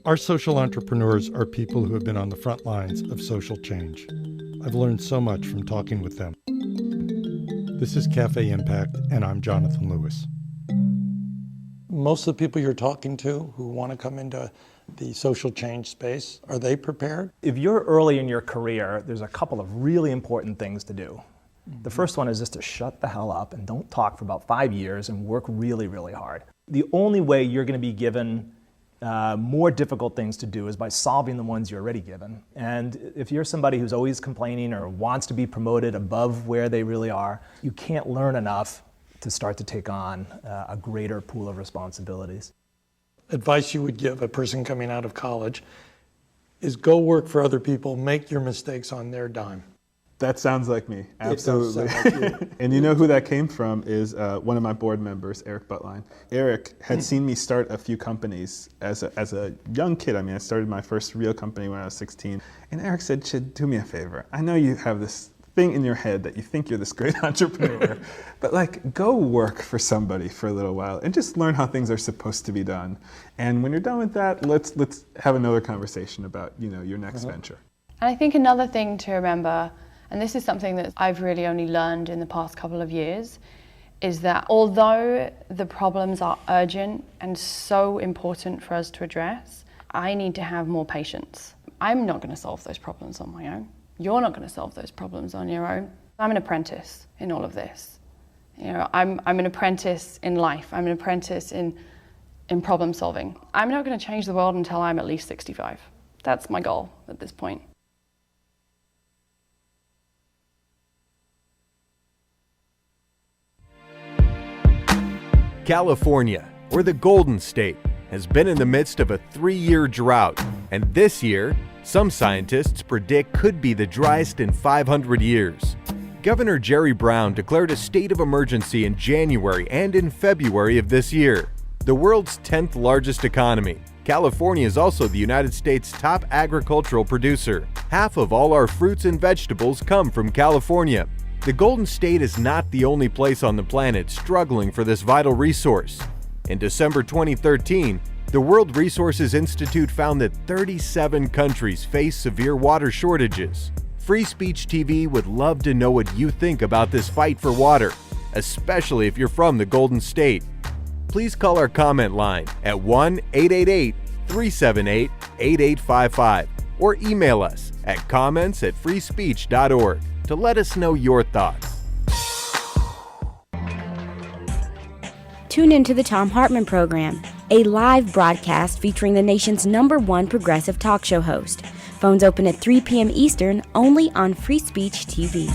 Our social entrepreneurs are people who have been on the front lines of social change. I've learned so much from talking with them. This is Cafe Impact, and I'm Jonathan Lewis. Most of the people you're talking to who want to come into the social change space, are they prepared? If you're early in your career, there's a couple of really important things to do. The first one is just to shut the hell up and don't talk for about 5 years and work really, really hard. The only way you're going to be given more difficult things to do is by solving the ones you're already given. And if you're somebody who's always complaining or wants to be promoted above where they really are, you can't learn enough to start to take on a greater pool of responsibilities. Advice you would give a person coming out of college is go work for other people, make your mistakes on their dime. That sounds like me, absolutely. It does sound like you. And you know who that came from is one of my board members, Eric Buttline. Eric had seen me start a few companies as a young kid. I mean, I started my first real company when I was 16. And Eric said, "Chid, do me a favor. I know you have this thing in your head that you think you're this great entrepreneur, but like go work for somebody for a little while and just learn how things are supposed to be done. And when you're done with that, let's have another conversation about your next venture." And I think another thing to remember, and this is something that I've really only learned in the past couple of years, is that although the problems are urgent and so important for us to address, I need to have more patience. I'm not going to solve those problems on my own. You're not going to solve those problems on your own. I'm an apprentice in all of this. I'm an apprentice in life. I'm an apprentice in problem solving. I'm not going to change the world until I'm at least 65. That's my goal at this point. California, or the Golden State, has been in the midst of a 3-year drought, and this year, some scientists predict could be the driest in 500 years. Governor Jerry Brown declared a state of emergency in January and in February of this year. The world's 10th largest economy, California is also the United States' top agricultural producer. Half of all our fruits and vegetables come from California. The Golden State is not the only place on the planet struggling for this vital resource. In December 2013, the World Resources Institute found that 37 countries face severe water shortages. Free Speech TV would love to know what you think about this fight for water, especially if you're from the Golden State. Please call our comment line at 1-888-378-8855 or email us at comments@freespeech.org to let us know your thoughts. Tune into the Thom Hartmann Program, a live broadcast featuring the nation's #1 progressive talk show host. Phones open at 3 p.m. Eastern, only on Free Speech TV.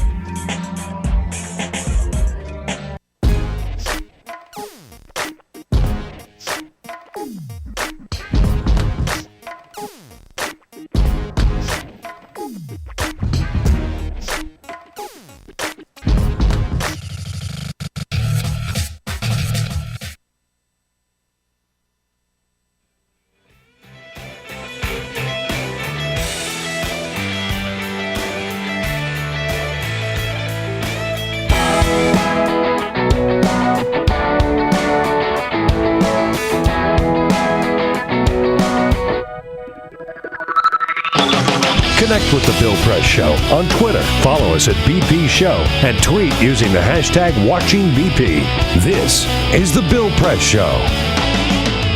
Connect with The Bill Press Show on Twitter. Follow us at BP Show and tweet using the hashtag WatchingBP. This is The Bill Press Show.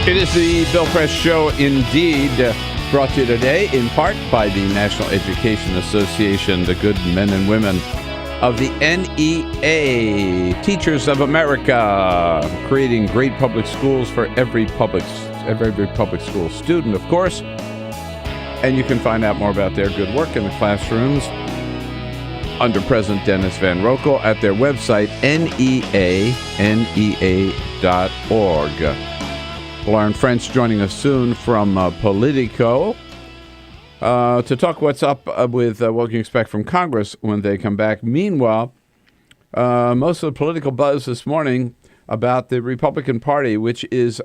It is the Bill Press Show indeed, brought to you today in part by the National Education Association, the good men and women of the NEA, Teachers of America, creating great public schools for every public school student, of course. And you can find out more about their good work in the classrooms under President Dennis Van Rokel at their website, neanea.org. Lauren French joining us soon from Politico to talk what's up with what you can expect from Congress when they come back. Meanwhile, most of the political buzz this morning about the Republican Party, which is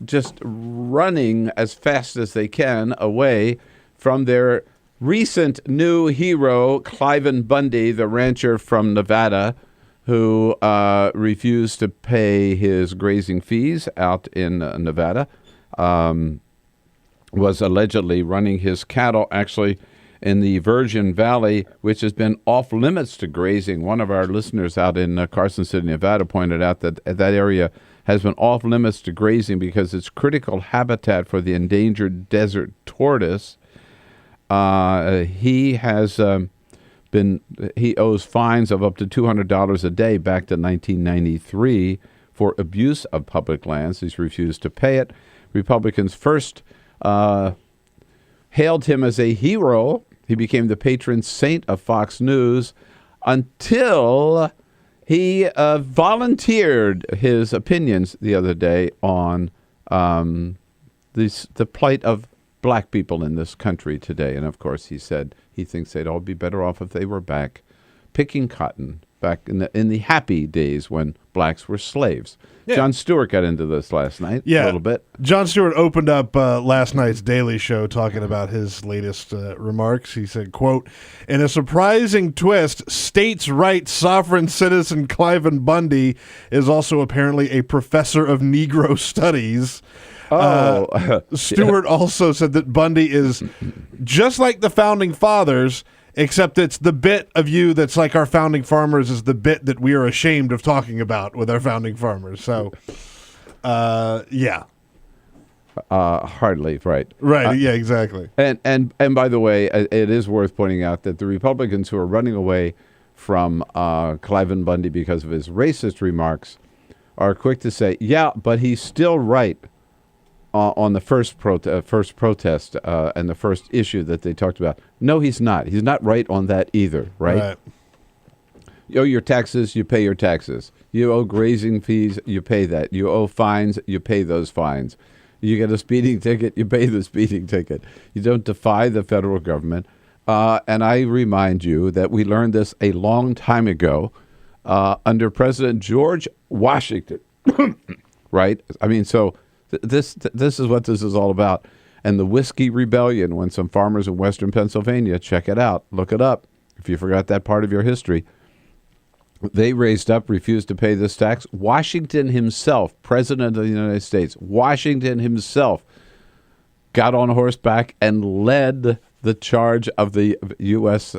just running as fast as they can away from their recent new hero, Cliven Bundy, the rancher from Nevada, who refused to pay his grazing fees out in Nevada, was allegedly running his cattle actually in the Virgin Valley, which has been off limits to grazing. One of our listeners out in Carson City, Nevada, pointed out that that area has been off limits to grazing because it's critical habitat for the endangered desert tortoise. He owes fines of up to $200 a day back to 1993 for abuse of public lands. He's refused to pay it. Republicans first hailed him as a hero. He became the patron saint of Fox News until he volunteered his opinions the other day on the plight of black people in this country today. And, of course, he said he thinks they'd all be better off if they were back picking cotton back in the happy days when blacks were slaves. Yeah. Jon Stewart got into this last night a little bit. Jon Stewart opened up last night's Daily Show talking about his latest remarks. He said, quote, "In a surprising twist, states' rights sovereign citizen Cliven Bundy is also apparently a professor of Negro studies." Stewart also said that Bundy is just like the Founding Fathers, except it's the bit of you that's like our founding farmers is the bit that we are ashamed of talking about with our founding farmers. So, yeah. Hardly, right. Right, yeah, exactly. And by the way, it is worth pointing out that the Republicans who are running away from Cliven Bundy because of his racist remarks are quick to say, yeah, but he's still right. on the first protest and the first issue that they talked about. No, he's not. He's not right on that either, right? You owe your taxes, you pay your taxes. You owe grazing fees, you pay that. You owe fines, you pay those fines. You get a speeding ticket, you pay the speeding ticket. You don't defy the federal government. And I remind you that we learned this a long time ago under President George Washington, right? I mean, so this is what this is all about. And the Whiskey Rebellion, when some farmers in western Pennsylvania, check it out, look it up, if you forgot that part of your history, they raised up, refused to pay this tax. Washington himself, President of the United States, Washington himself got on horseback and led the charge of the U.S.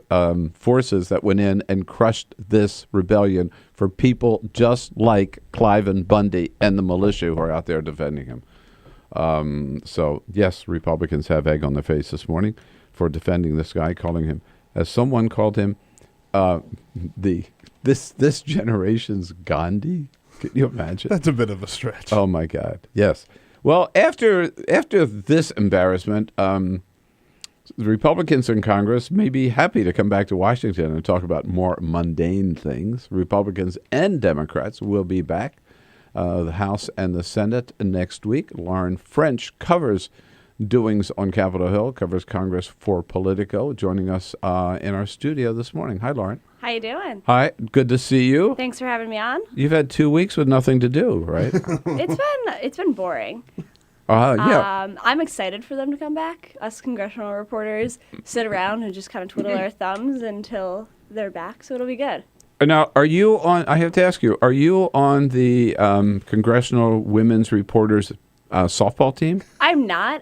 Forces that went in and crushed this rebellion for people just like Cliven Bundy and the militia who are out there defending him. So, yes, Republicans have egg on their face this morning for defending this guy, calling him, as someone called him, this generation's Gandhi. Can you imagine? That's a bit of a stretch. Oh, my God. Yes. Well, after this embarrassment, the Republicans in Congress may be happy to come back to Washington and talk about more mundane things. Republicans and Democrats will be back. The House and the Senate next week. Lauren French covers doings on Capitol Hill, covers Congress for Politico, joining us in our studio this morning. Hi, Lauren. How you doing? Hi. Good to see you. Thanks for having me on. You've had 2 weeks with nothing to do, right? It's been boring. Yeah. I'm excited for them to come back. Us congressional reporters sit around and just kind of twiddle our thumbs until they're back, so it'll be good. Now, are you on, I have to ask you, are you on the Congressional Women's Reporters softball team? I'm not.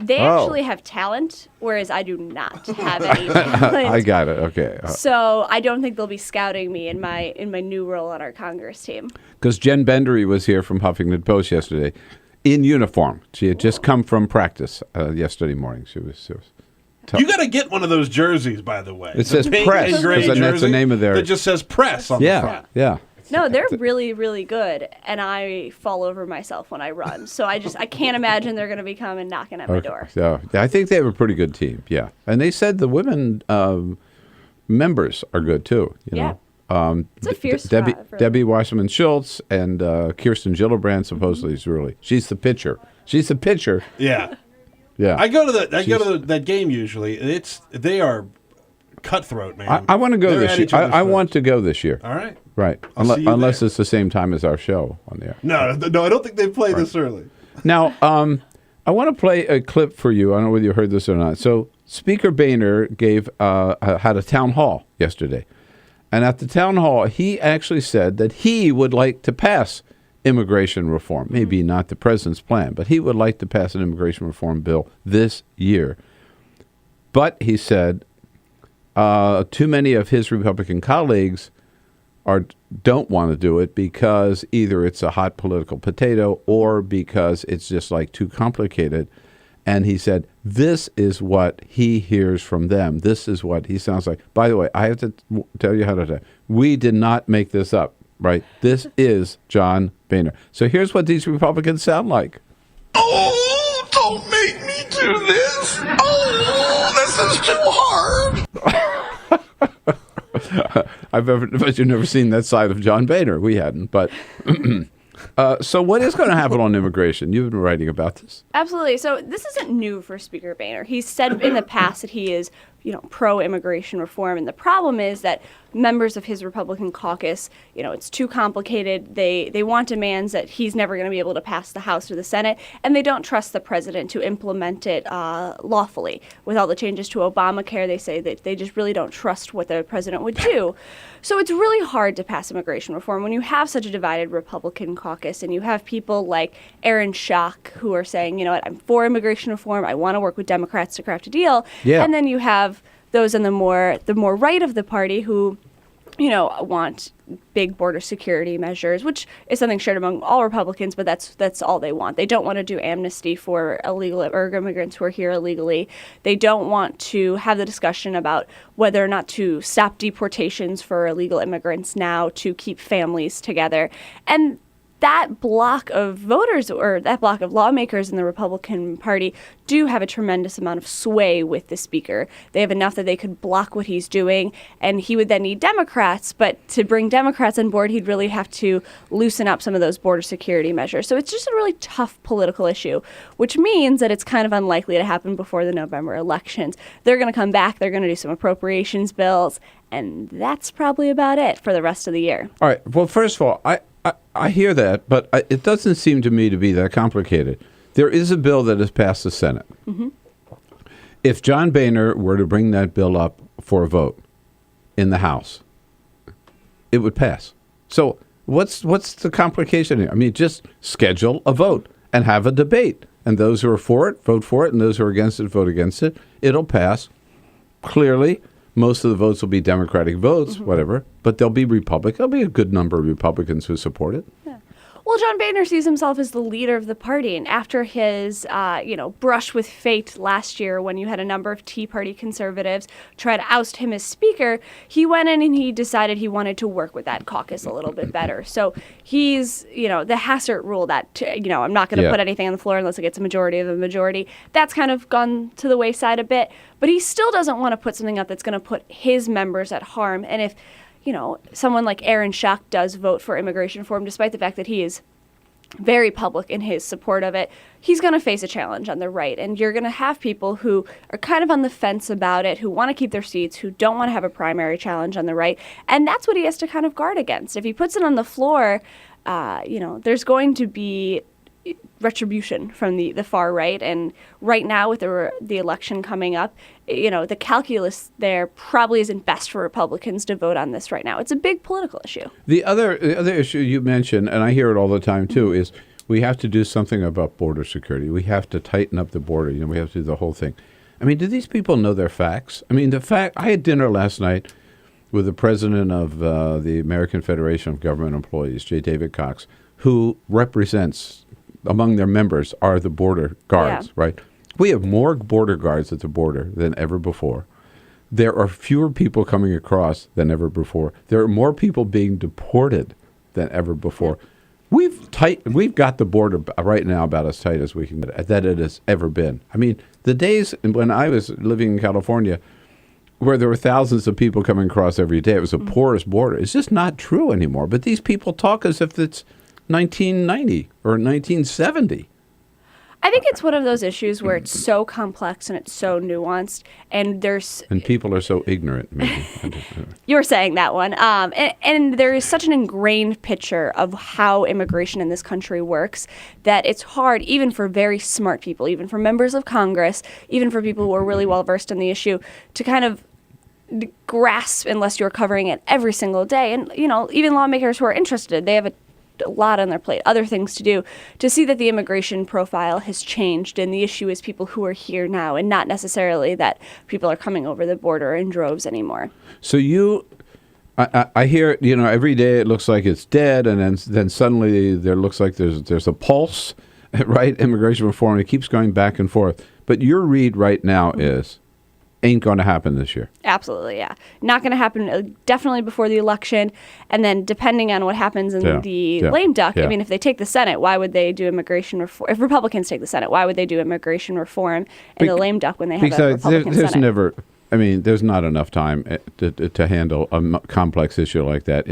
They actually have talent, whereas I do not have any talent. I got it. Okay. So I don't think they'll be scouting me in my new role on our Congress team. Because Jen Bendery was here from Huffington Post yesterday in uniform. She had just come from practice yesterday morning. She was you got to get one of those jerseys, by the way. It says press, because that's the name of their... That just says press on the front. Yeah. No, they're really, really good, and I fall over myself when I run. So I can't imagine they're going to be coming knocking at my door. Yeah, I think they have a pretty good team, yeah. And they said the women members are good, too. You know? It's a fierce Debbie Wasserman Schultz and Kirsten Gillibrand supposedly is really... She's the pitcher. Yeah. Yeah. I go to that game usually. They are cutthroat, man. I want to go this year. I want to go this year. All right. Right. Unless it's the same time as our show on the air. No, I don't think they play this early. Now, I want to play a clip for you. I don't know whether you heard this or not. So Speaker Boehner had a town hall yesterday. And at the town hall, he actually said that he would like to pass immigration reform. Maybe not the president's plan, but he would like to pass an immigration reform bill this year. But he said too many of his Republican colleagues don't want to do it because either it's a hot political potato or because it's just like too complicated. And he said, this is what he hears from them. This is what he sounds like. By the way, I have to tell you how to do. We did not make this up, right? This is John Boehner. So here's what these Republicans sound like. Oh, don't make me do this. Oh, this is too hard. But you've never seen that side of John Boehner. We hadn't, but... So what is going to happen on immigration? You've been writing about this. Absolutely. So this isn't new for Speaker Boehner. He's said in the past that he is, pro-immigration reform. And the problem is that members of his Republican caucus, it's too complicated. They want demands that he's never going to be able to pass the House or the Senate. And they don't trust the president to implement it lawfully. With all the changes to Obamacare, they say that they just really don't trust what the president would do. So it's really hard to pass immigration reform when you have such a divided Republican caucus and you have people like Aaron Schock who are saying, I'm for immigration reform. I want to work with Democrats to craft a deal. Yeah. And then you have those in the more right of the party who, want big border security measures, which is something shared among all Republicans, but that's all they want. They don't want to do amnesty for illegal or immigrants who are here illegally. They don't want to have the discussion about whether or not to stop deportations for illegal immigrants now to keep families together. And that block of voters or that block of lawmakers in the Republican Party do have a tremendous amount of sway with the speaker. They have enough that they could block what he's doing, and he would then need Democrats. But to bring Democrats on board, he'd really have to loosen up some of those border security measures. So it's just a really tough political issue, which means that it's kind of unlikely to happen before the November elections. They're going to come back. They're going to do some appropriations bills, and that's probably about it for the rest of the year. All right. Well, first of all, I hear that, but it doesn't seem to me to be that complicated. There is a bill that has passed the Senate. Mm-hmm. If John Boehner were to bring that bill up for a vote in the House, it would pass. So what's the complication here? I mean, just schedule a vote and have a debate. And those who are for it, vote for it, and those who are against it, vote against it. It'll pass. Clearly, most of the votes will be Democratic votes, whatever, but there'll be There'll be a good number of Republicans who support it. Yeah. Well, John Boehner sees himself as the leader of the party, and after his, brush with fate last year when you had a number of Tea Party conservatives try to oust him as speaker, he went in and he decided he wanted to work with that caucus a little bit better. So he's, the Hassert rule that, I'm not going to put anything on the floor unless it gets a majority of the majority. That's kind of gone to the wayside a bit, but he still doesn't want to put something up that's going to put his members at harm. And if someone like Aaron Schock does vote for immigration reform, despite the fact that he is very public in his support of it, he's going to face a challenge on the right. And you're going to have people who are kind of on the fence about it, who want to keep their seats, who don't want to have a primary challenge on the right. And that's what he has to kind of guard against. If he puts it on the floor, there's going to be retribution from the far right. And right now with the election coming up, the calculus there probably isn't best for Republicans to vote on this right now. It's a big political issue. The other issue you mentioned, and I hear it all the time too, is we have to do something about border security. We have to tighten up the border. We have to do the whole thing. I mean, do these people know their facts? I mean, I had dinner last night with the president of the American Federation of Government Employees, J. David Cox, who represents, among their members, are the border guards, right? We have more border guards at the border than ever before. There are fewer people coming across than ever before. There are more people being deported than ever before. We've got the border right now about as tight as we can get that it has ever been. I mean, the days when I was living in California, where there were thousands of people coming across every day, it was a porous border. It's just not true anymore. But these people talk as if it's 1990 or 1970. I think it's one of those issues where it's so complex and it's so nuanced, and people are so ignorant. Maybe. You're saying that one. And there is such an ingrained picture of how immigration in this country works that it's hard, even for very smart people, even for members of Congress, even for people who are really well versed in the issue, to kind of grasp unless you're covering it every single day. And even lawmakers who are interested, they have a lot on their plate, other things to do, to see that the immigration profile has changed, and the issue is people who are here now and not necessarily that people are coming over the border in droves anymore. So I hear, every day it looks like it's dead, and then suddenly there looks like there's a pulse, right? Immigration reform, it keeps going back and forth. But your read right now is ain't going to happen this year. Absolutely, yeah. Not going to happen definitely before the election. And then depending on what happens in the lame duck, I mean, if they take the Senate, why would they do immigration reform? If Republicans take the Senate, why would they do immigration reform in the lame duck when they have a Republican Senate? There's not enough time to handle a complex issue like that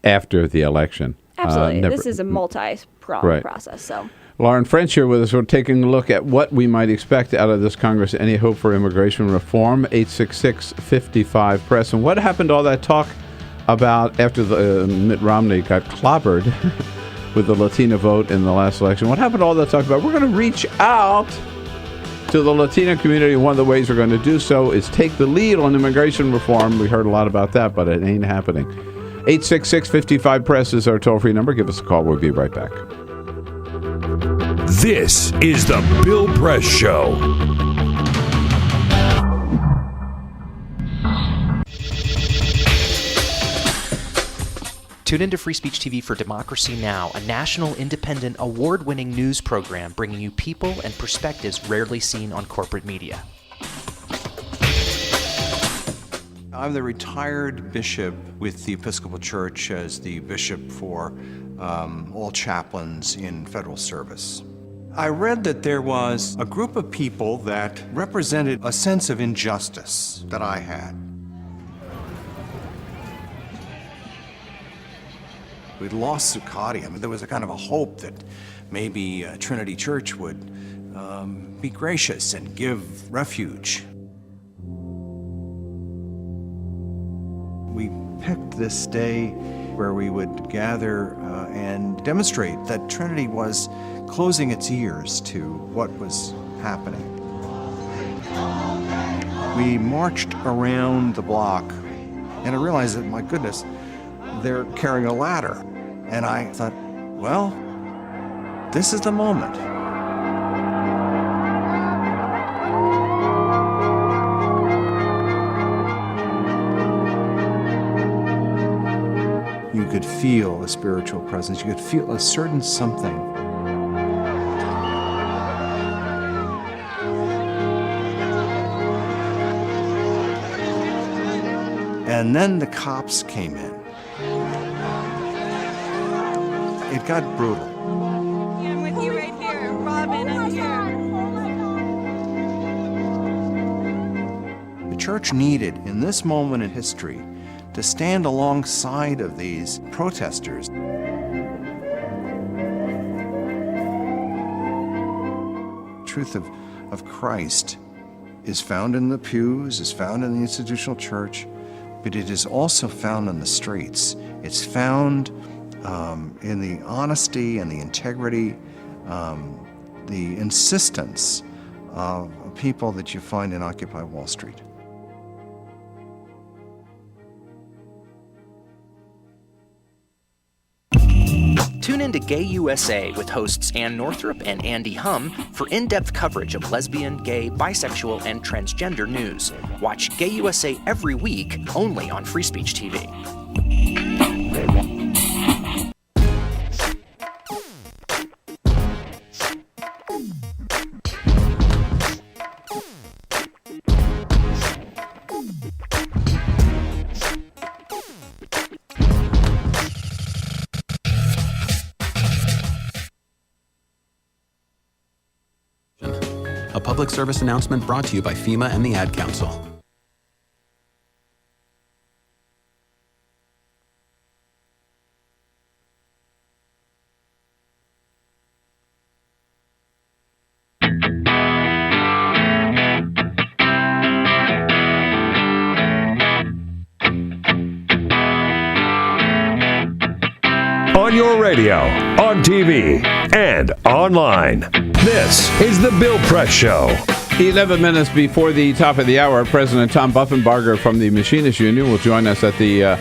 after the election. Absolutely. This is a multi-pronged process, so... Lauren French here with us. We're taking a look at what we might expect out of this Congress. Any hope for immigration reform? 866-55-PRESS. And what happened to all that talk about after Mitt Romney got clobbered with the Latina vote in the last election? What happened to all that talk about? We're going to reach out to the Latina community. One of the ways we're going to do so is take the lead on immigration reform. We heard a lot about that, but it ain't happening. 866-55-PRESS is our toll-free number. Give us a call. We'll be right back. This is the Bill Press Show. Tune into Free Speech TV for Democracy Now!, a national, independent, award-winning news program bringing you people and perspectives rarely seen on corporate media. I'm the retired bishop with the Episcopal Church as the bishop for all chaplains in federal service. I read that there was a group of people that represented a sense of injustice that I had. We'd lost Zuccotti. I mean, there was a kind of a hope that maybe Trinity Church would be gracious and give refuge. We picked this day where we would gather and demonstrate that Trinity was closing its ears to what was happening. We marched around the block, and I realized that, my goodness, they're carrying a ladder. And I thought, well, this is the moment. You could feel a spiritual presence. You could feel a certain something. And then the cops came in. It got brutal. I'm with you right here. Robin, I'm here. The church needed, in this moment in history, to stand alongside of these protesters. The truth of Christ is found in the pews, is found in the institutional church, but it is also found in the streets. It's found in the honesty and the integrity, the insistence of people that you find in Occupy Wall Street. Tune in to Gay USA with hosts Ann Northrup and Andy Hum for in-depth coverage of lesbian, gay, bisexual, and transgender news. Watch Gay USA every week, only on Free Speech TV. A public service announcement brought to you by FEMA and the Ad Council. On your radio, on TV, and online. This is the Bill Press Show. 11 minutes before the top of the hour, President Tom Buffenbarger from the Machinists Union will join us at the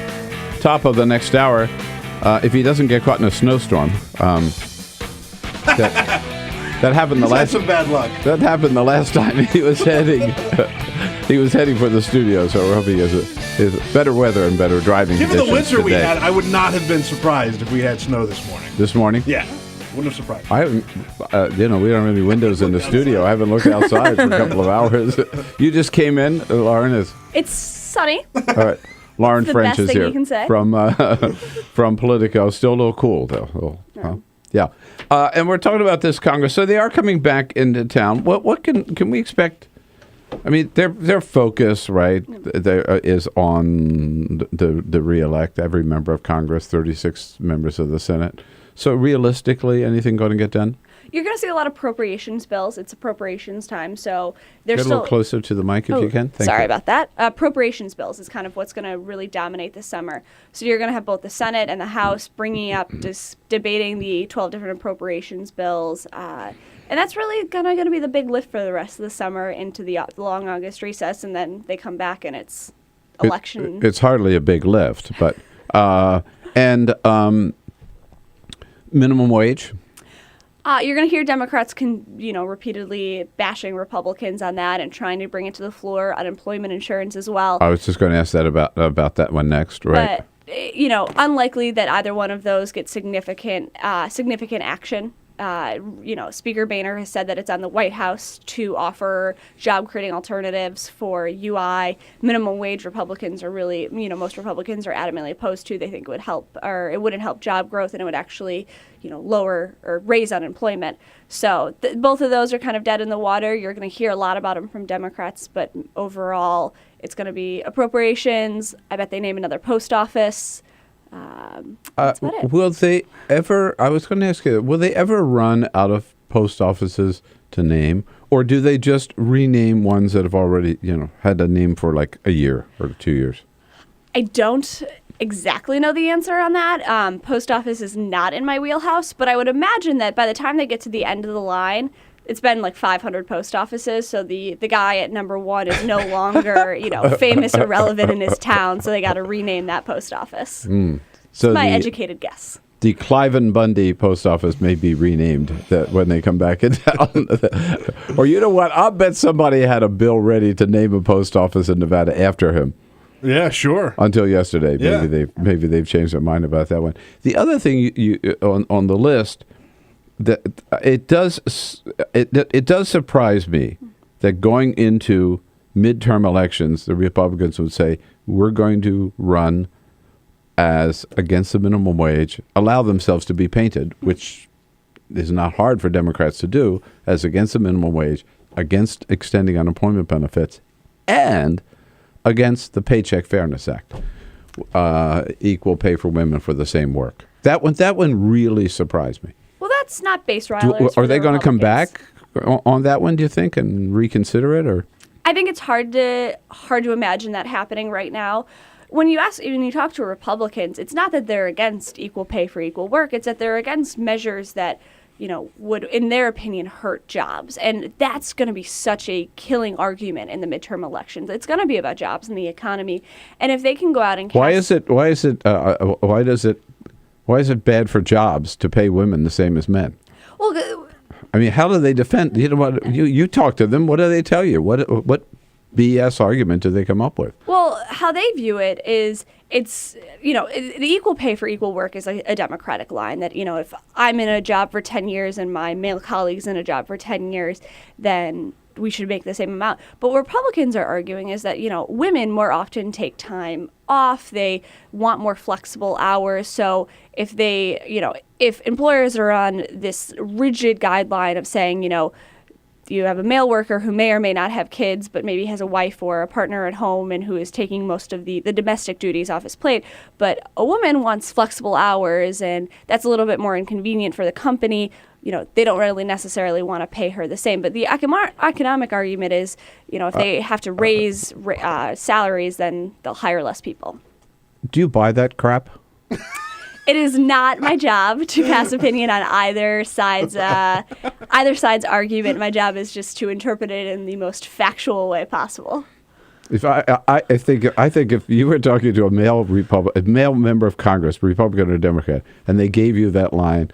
top of the next hour. If he doesn't get caught in a snowstorm. That happened He's had some bad luck. That happened the last time he was heading. He was heading for the studio, so we're hoping he has better weather and better driving Given conditions the winter we today. had, I would not have been surprised if we had snow this morning. This morning? Yeah, wouldn't have surprised. I haven't, we don't have any windows in the studio. I haven't looked outside for a couple of hours. You just came in, Lauren. It's sunny. All right. Lauren It's the French best is thing here you can say. from Politico. Still a little cool, though. Yeah. And we're talking about this Congress. So they are coming back into town. What can we expect? I mean, their focus, right, is on the re-elect every member of Congress, 36 members of the Senate. So realistically, anything going to get done? You're going to see a lot of appropriations bills. It's appropriations time, so they're Get a little closer to the mic if you can. Thank Sorry you. about that. Appropriations bills is kind of what's going to really dominate this summer. So you're going to have both the Senate and the House bringing up, debating the 12 different appropriations bills. And that's really going to be the big lift for the rest of the summer into the long August recess, and then they come back and it's election. It's hardly a big lift, but minimum wage. You're going to hear Democrats repeatedly bashing Republicans on that and trying to bring it to the floor. Unemployment insurance as well. I was just going to ask that about that one next, right? But unlikely that either one of those get significant action. Speaker Boehner has said that it's on the White House to offer job-creating alternatives for UI. Minimum wage, Republicans are really, most Republicans are adamantly opposed to. They think it would help, or it wouldn't help job growth, and it would actually, lower or raise unemployment. So both of those are kind of dead in the water. You're going to hear a lot about them from Democrats, but overall, it's going to be appropriations. I bet they name another post office. That's about it. Will they ever, I was going to ask you, will they ever run out of post offices to name, or do they just rename ones that have already, had a name for like a year or 2 years? I don't exactly know the answer on that. Post office is not in my wheelhouse, but I would imagine that by the time they get to the end of the line, it's been like 500 post offices, so the guy at number 1 is no longer, famous or relevant in his town, so they got to rename that post office. So my educated guess. The Cliven Bundy post office may be renamed that when they come back in town. Or you know what? I'll bet somebody had a bill ready to name a post office in Nevada after him. Yeah, sure. Until yesterday, maybe Yeah. they've changed their mind about that one. The other thing you on the list, that it does surprise me that going into midterm elections, the Republicans would say we're going to run as against the minimum wage, allow themselves to be painted, which is not hard for Democrats to do, as against the minimum wage, against extending unemployment benefits, and against the Paycheck Fairness Act, equal pay for women for the same work. That one really surprised me. Well, that's not base riders. Are they going to come back on that one, do you think, and reconsider it? Or I think it's hard to imagine that happening right now. When you talk to Republicans, it's not that they're against equal pay for equal work. It's that they're against measures that, would, in their opinion, hurt jobs. And that's going to be such a killing argument in the midterm elections. It's going to be about jobs and the economy. And if they can go out and why is it bad for jobs to pay women the same as men? Well, I mean, how do they defend? You talk to them. What do they tell you? What BS argument do they come up with? Well, how they view it is the equal pay for equal work is a Democratic line that, if I'm in a job for 10 years and my male colleague's in a job for 10 years, then we should make the same amount. But what Republicans are arguing is that, women more often take time off. They want more flexible hours. So if if employers are on this rigid guideline of saying, you have a male worker who may or may not have kids, but maybe has a wife or a partner at home and who is taking most of the domestic duties off his plate. But a woman wants flexible hours, and that's a little bit more inconvenient for the company. They don't really necessarily want to pay her the same. But the economic argument is, if they have to raise salaries, then they'll hire less people. Do you buy that crap? It is not my job to pass opinion on either side's argument. My job is just to interpret it in the most factual way possible. If I think if you were talking to a male member of Congress, Republican or Democrat, and they gave you that line,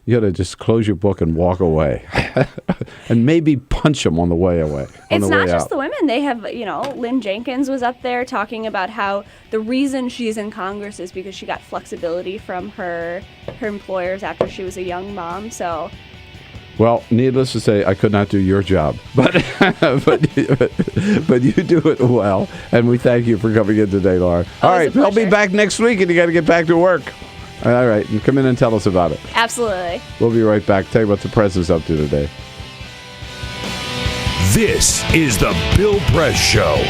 you ought to just close your book and walk away, and maybe punch them on the way away. It's not just the women. They have, Lynn Jenkins was up there talking about how the reason she's in Congress is because she got flexibility from her employers after she was a young mom. So, well, needless to say, I could not do your job, but you do it well, and we thank you for coming in today, Laura. All right, I'll be back next week, and you got to get back to work. All right, and come in and tell us about it. Absolutely. We'll be right back. Tell you what the president's up to today. This is the Bill Press Show.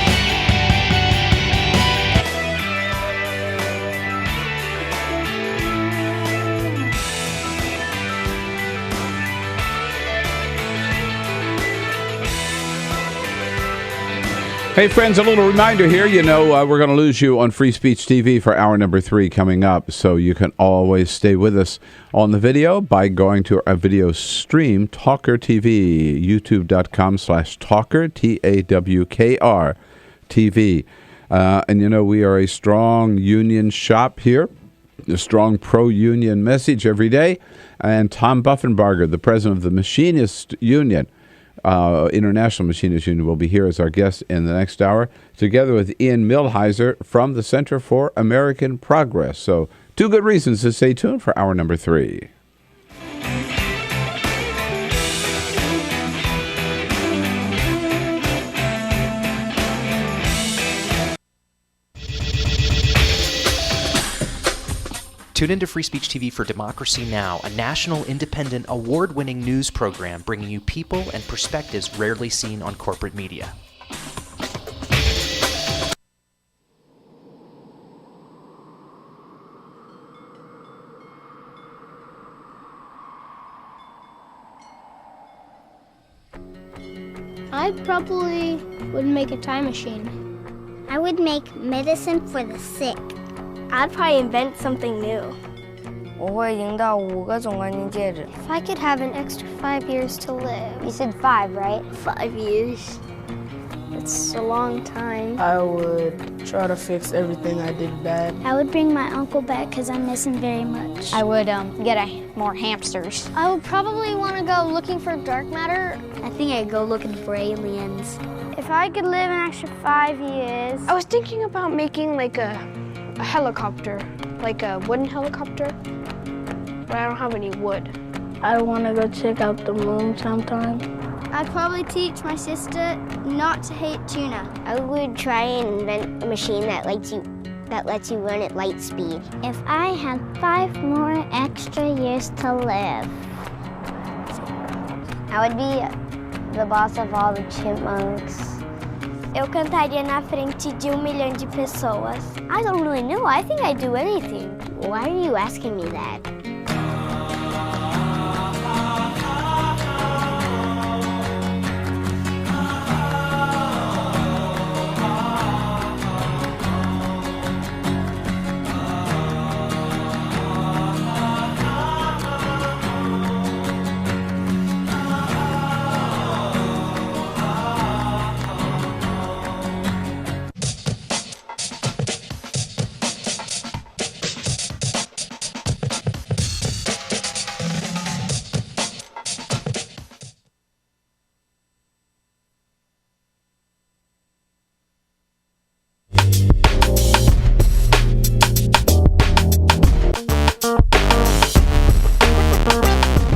Hey, friends, a little reminder here. We're going to lose you on Free Speech TV for hour number 3 coming up. So you can always stay with us on the video by going to our video stream, TawkrTV, youtube.com/Tawkr, TAWKR TV. And we are a strong union shop here, a strong pro-union message every day. And Tom Buffenbarger, the president of the Machinists Union, International Machinists Union, will be here as our guest in the next hour, together with Ian Millhiser from the Center for American Progress. So 2 good reasons to stay tuned for hour number 3. Tune into Free Speech TV for Democracy Now!, a national, independent, award-winning news program bringing you people and perspectives rarely seen on corporate media. I probably would make a time machine. I would make medicine for the sick. I'd probably invent something new. 我会赢到5个总冠军戒指。 If I could have an extra 5 years to live. You said 5, right? 5 years. It's a long time. I would try to fix everything I did bad. I would bring my uncle back because I miss him very much. I would get more hamsters. I would probably want to go looking for dark matter. I think I'd go looking for aliens. If I could live an extra 5 years. I was thinking about making like a helicopter, like a wooden helicopter, but I don't have any wood. I want to go check out the moon sometime. I'd probably teach my sister not to hate tuna. I would try and invent a machine that lets you run at light speed. If I had 5 more extra years to live. I would be the boss of all the chipmunks. Eu cantaria na frente de 1 milhão de pessoas. I don't really know. I think I'd do anything. Why are you asking me that?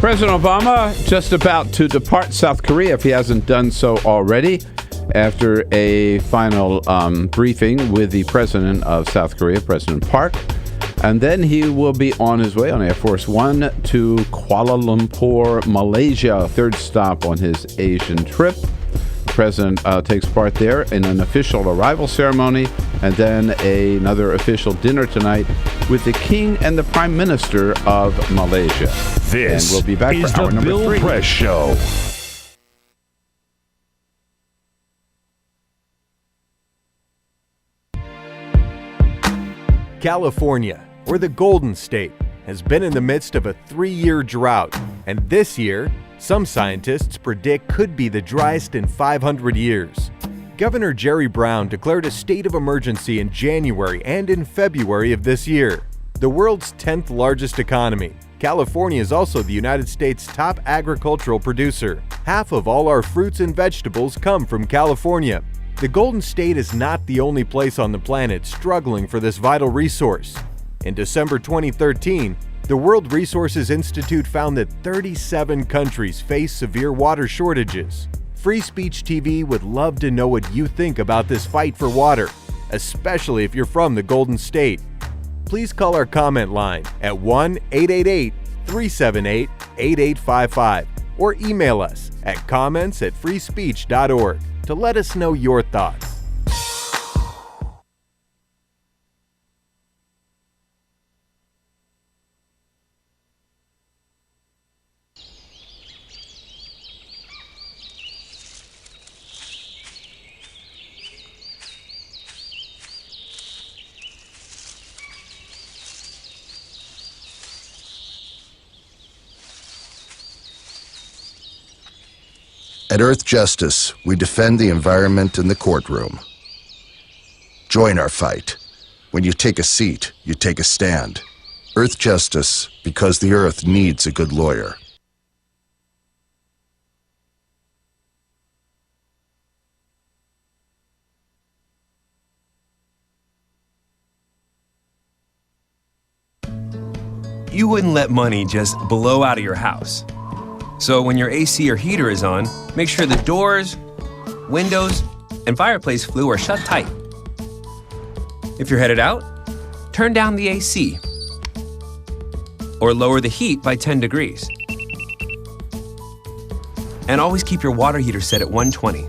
President Obama just about to depart South Korea, if he hasn't done so already, after a final briefing with the president of South Korea, President Park. And then he will be on his way on Air Force One to Kuala Lumpur, Malaysia, third stop on his Asian trip. The president takes part there in an official arrival ceremony and then another official dinner tonight with the King and the Prime Minister of Malaysia. This and we'll be back is for hour the number Bill 3. Press Show. California, or the Golden State, has been in the midst of a 3-year drought, and this year, some scientists predict could be the driest in 500 years. Governor Jerry Brown declared a state of emergency in January and in February of this year. The world's 10th largest economy, California is also the United States' top agricultural producer. Half of all our fruits and vegetables come from California. The Golden State is not the only place on the planet struggling for this vital resource. In December 2013, the World Resources Institute found that 37 countries face severe water shortages. Free Speech TV would love to know what you think about this fight for water, especially if you're from the Golden State. Please call our comment line at 1-888-378-8855 or email us at comments@freespeech.org to let us know your thoughts. At Earth Justice, we defend the environment in the courtroom. Join our fight. When you take a seat, you take a stand. Earth Justice, because the Earth needs a good lawyer. You wouldn't let money just blow out of your house. So when your AC or heater is on, make sure the doors, windows, and fireplace flue are shut tight. If you're headed out, turn down the AC. or lower the heat by 10 degrees. And always keep your water heater set at 120.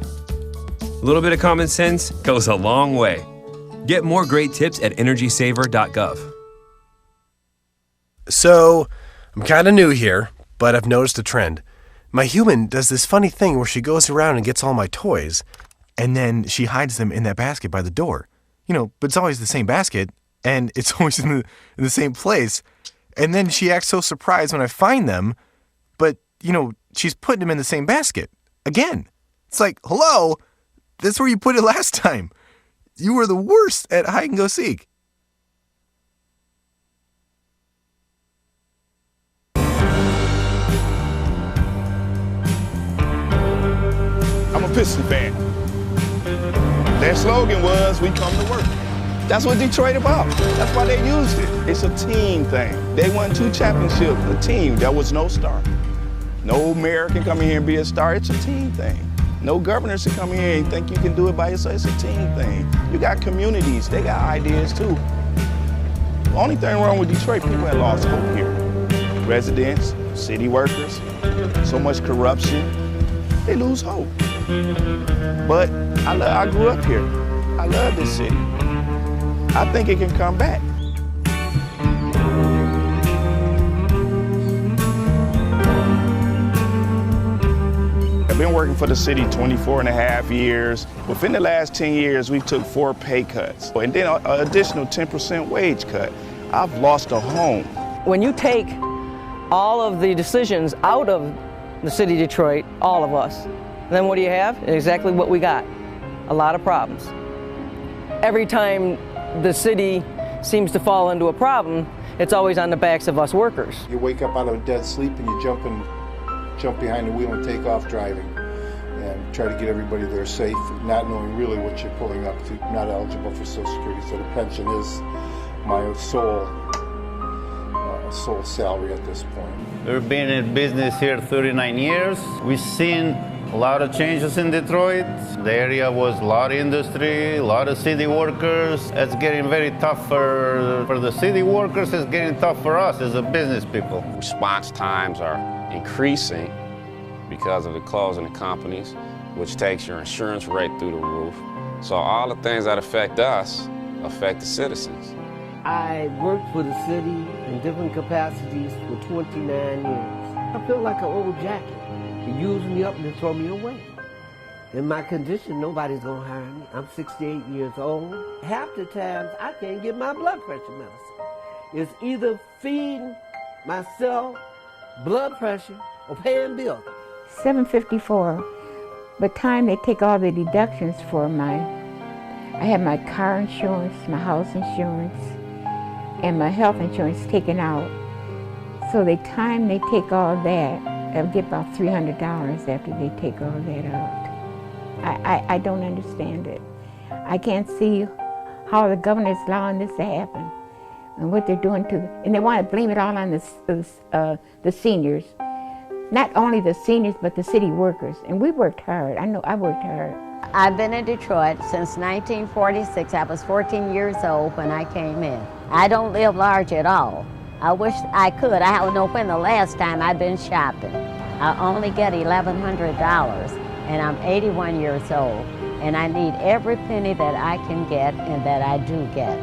A little bit of common sense goes a long way. Get more great tips at energysaver.gov. So, I'm kind of new here, but I've noticed a trend. My human does this funny thing where she goes around and gets all my toys, and then she hides them in that basket by the door. But it's always the same basket, and it's always in the same place. And then she acts so surprised when I find them, but, she's putting them in the same basket. Again. It's like, hello, that's where you put it last time. You were the worst at hide and go seek. I'm a Piston fan. Their slogan was, we come to work. That's what Detroit about. That's why they used it. It's a team thing. They won 2 championships, a team. There was no star. No mayor can come in here and be a star. It's a team thing. No governors can come in here and think you can do it by yourself. It's a team thing. You got communities. They got ideas too. The only thing wrong with Detroit, people have lost hope here. Residents, city workers, so much corruption. They lose hope. But I grew up here. I love this city. I think it can come back. I've been working for the city 24 and a half years. Within the last 10 years, we took 4 pay cuts and then an additional 10% wage cut. I've lost a home. When you take all of the decisions out of the city of Detroit, all of us, then what do you have? Exactly what we got, a lot of problems. Every time the city seems to fall into a problem, it's always on the backs of us workers. You wake up out of a dead sleep and you jump behind the wheel and take off driving and try to get everybody there safe, not knowing really what you're pulling up to, not eligible for Social Security. So the pension is my sole salary at this point. We've been in business here 39 years. We've seen a lot of changes in Detroit. The area was a lot of industry, a lot of city workers. It's getting very tough for the city workers. It's getting tough for us as a business people. Response times are increasing because of the closing of companies, which takes your insurance rate through the roof. So all the things that affect us affect the citizens. I worked for the city in different capacities for 29 years. I feel like an old jacket. They use me up and they throw me away. In my condition, nobody's gonna hire me. I'm 68 years old. Half the times, I can't get my blood pressure medicine. It's either feeding myself blood pressure or paying bills. $754. By the time they take all the deductions for I have my car insurance, my house insurance, and my health insurance taken out. So the time they take all that, I'll get about $300 after they take all that out. I don't understand it. I can't see how the governor is allowing this to happen and what they're doing and they want to blame it all on the seniors. Not only the seniors, but the city workers. And we worked hard. I know I worked hard. I've been in Detroit since 1946. I was 14 years old when I came in. I don't live large at all. I wish I could. I don't know when the last time I've been shopping. I only get $1,100, and I'm 81 years old, and I need every penny that I can get and that I do get.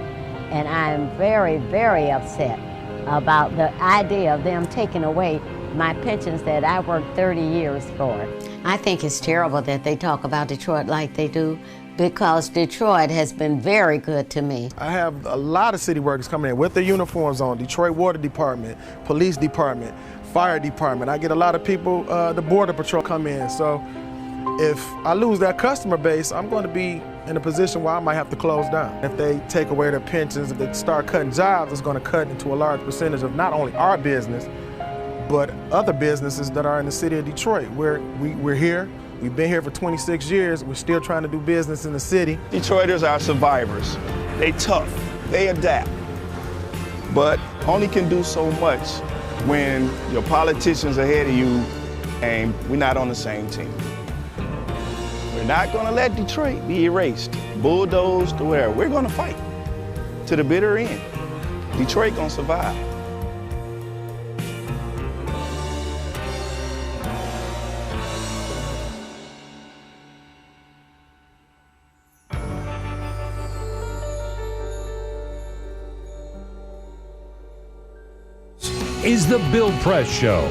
And I'm very, very upset about the idea of them taking away my pensions that I worked 30 years for. I think it's terrible that they talk about Detroit like they do, because Detroit has been very good to me. I have a lot of city workers coming in with their uniforms on, Detroit Water Department, Police Department, Fire Department. I get a lot of people, the Border Patrol come in. So if I lose that customer base, I'm going to be in a position where I might have to close down. If they take away their pensions, if they start cutting jobs, it's going to cut into a large percentage of not only our business, but other businesses that are in the city of Detroit. We're here. We've been here for 26 years. We're still trying to do business in the city. Detroiters are survivors. They tough, they adapt, but only can do so much when your politicians are ahead of you and we're not on the same team. We're not gonna let Detroit be erased, bulldozed, or whatever. We're gonna fight to the bitter end. Detroit gonna survive. is the Bill Press Show.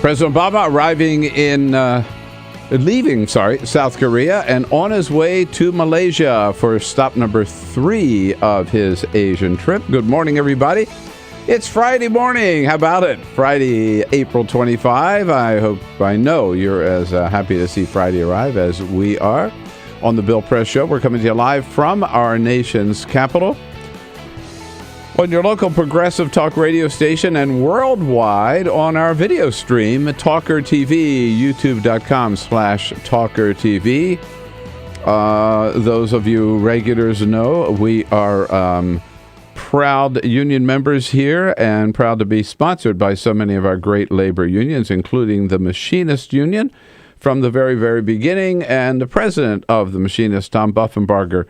President Obama leaving South Korea and on his way to Malaysia for stop number 3 of his Asian trip. Good morning, everybody. It's Friday morning. How about it? Friday, April 25. I know you're as happy to see Friday arrive as we are. On the Bill Press Show, we're coming to you live from our nation's capital, on your local progressive talk radio station, and worldwide on our video stream at TawkrTV, youtube.com/TawkrTV. Those of you regulars know we are proud union members here and proud to be sponsored by so many of our great labor unions, including the Machinists Union from the very, very beginning. And the president of the Machinists, Tom Buffenbarger,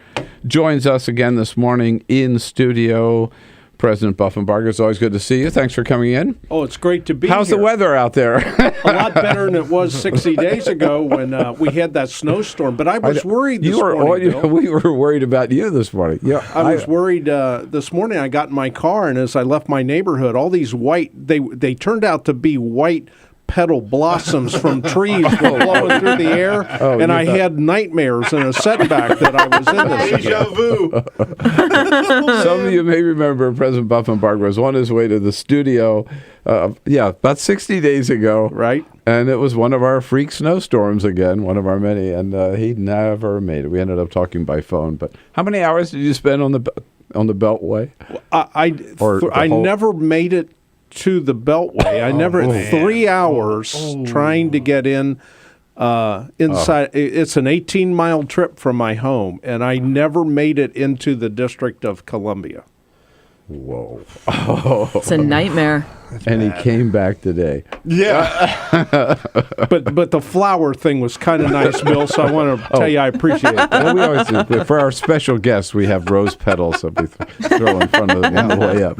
joins us again this morning in studio. President Buffenbarger, it's always good to see you. Thanks for coming in. Oh, it's great to be How's here. the weather out there? A lot better than it was 60 days ago when we had that snowstorm. But I was worried this morning, Bill. We were worried about you this morning. Yeah, I was worried this morning. I got in my car, and as I left my neighborhood, all these they turned out to be white petal blossoms from trees were blowing through the air, and I had nightmares and a setback that I was in this Deja vu. Some of you may remember President Buffenbarger was on his way to the studio, about 60 days ago. Right. And it was one of our freak snowstorms again, one of our many, and he never made it. We ended up talking by phone. But how many hours did you spend on the Beltway? I never made it to the Beltway. I never 3 hours trying to get in inside. It's an 18-mile trip from my home, and I never made it into the District of Columbia. Whoa. It's a nightmare. And he came back today. Yeah. but the flower thing was kind of nice, Bill, so I want to tell you I appreciate it. Well, we always do. For our special guests, we have rose petals that we throw in front of them on the way up.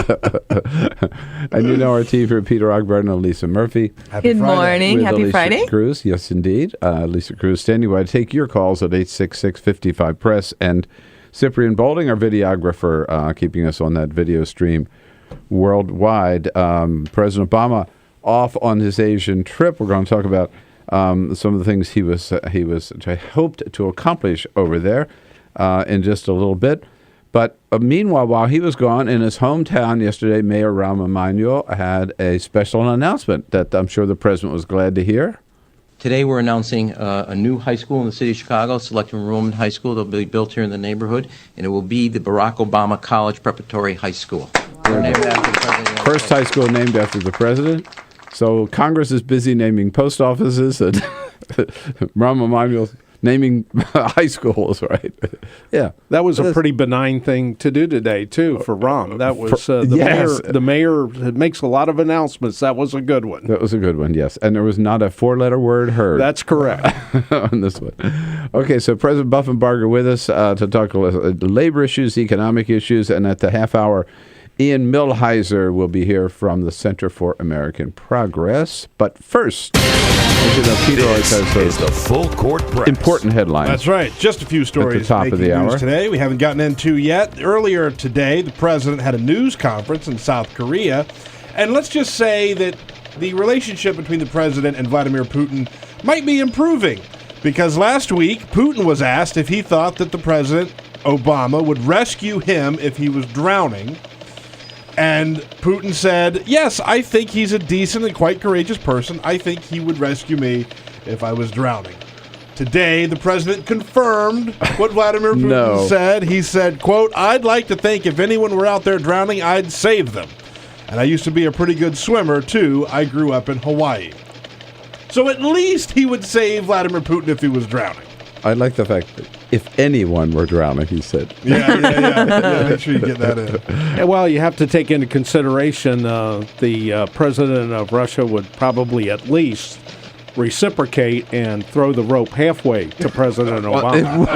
And you know our team here, Peter Ogburn and Lisa Murphy. Good morning. With Happy Alicia Friday. Cruz. Yes, indeed. Lisa Cruz standing by to take your calls at 866-55-PRESS. And Cyprian Bolding, our videographer, keeping us on that video stream worldwide. President Obama off on his Asian trip. We're going to talk about some of the things he hoped to accomplish over there in just a little bit. But meanwhile, while he was gone in his hometown yesterday, Mayor Rahm Emanuel had a special announcement that I'm sure the president was glad to hear. Today we're announcing a new high school in the city of Chicago, Selective Enrollment High School. They'll be built here in the neighborhood, and it will be the Barack Obama College Preparatory High School. Named after the president. First high school named after the president. So Congress is busy naming post offices, and Rahm Emanuel's naming high schools, right? Yeah. That was a pretty benign thing to do today, too, for Rahm. That was the mayor makes a lot of announcements. That was a good one. That was a good one, yes. And there was not a 4-letter word heard. That's correct. On this one. Okay, so President Buffenbarger with us to talk labor issues, economic issues, and at the half hour, Ian Millhiser will be here from the Center for American Progress. But first, This is the Full Court Press. Important headlines. That's right. Just a few stories at the top of the hour today we haven't gotten into yet. Earlier today, the president had a news conference in South Korea. And let's just say that the relationship between the president and Vladimir Putin might be improving. Because last week, Putin was asked if he thought that the president, Obama, would rescue him if he was drowning. And Putin said, yes, I think he's a decent and quite courageous person. I think he would rescue me if I was drowning. Today, the president confirmed what Vladimir Putin said. He said, quote, I'd like to think if anyone were out there drowning, I'd save them. And I used to be a pretty good swimmer, too. I grew up in Hawaii. So at least he would save Vladimir Putin if he was drowning. I like the fact that if anyone were drowning, he said. Yeah, make sure you get that in. Yeah, well, you have to take into consideration the president of Russia would probably at least reciprocate and throw the rope halfway to President Obama.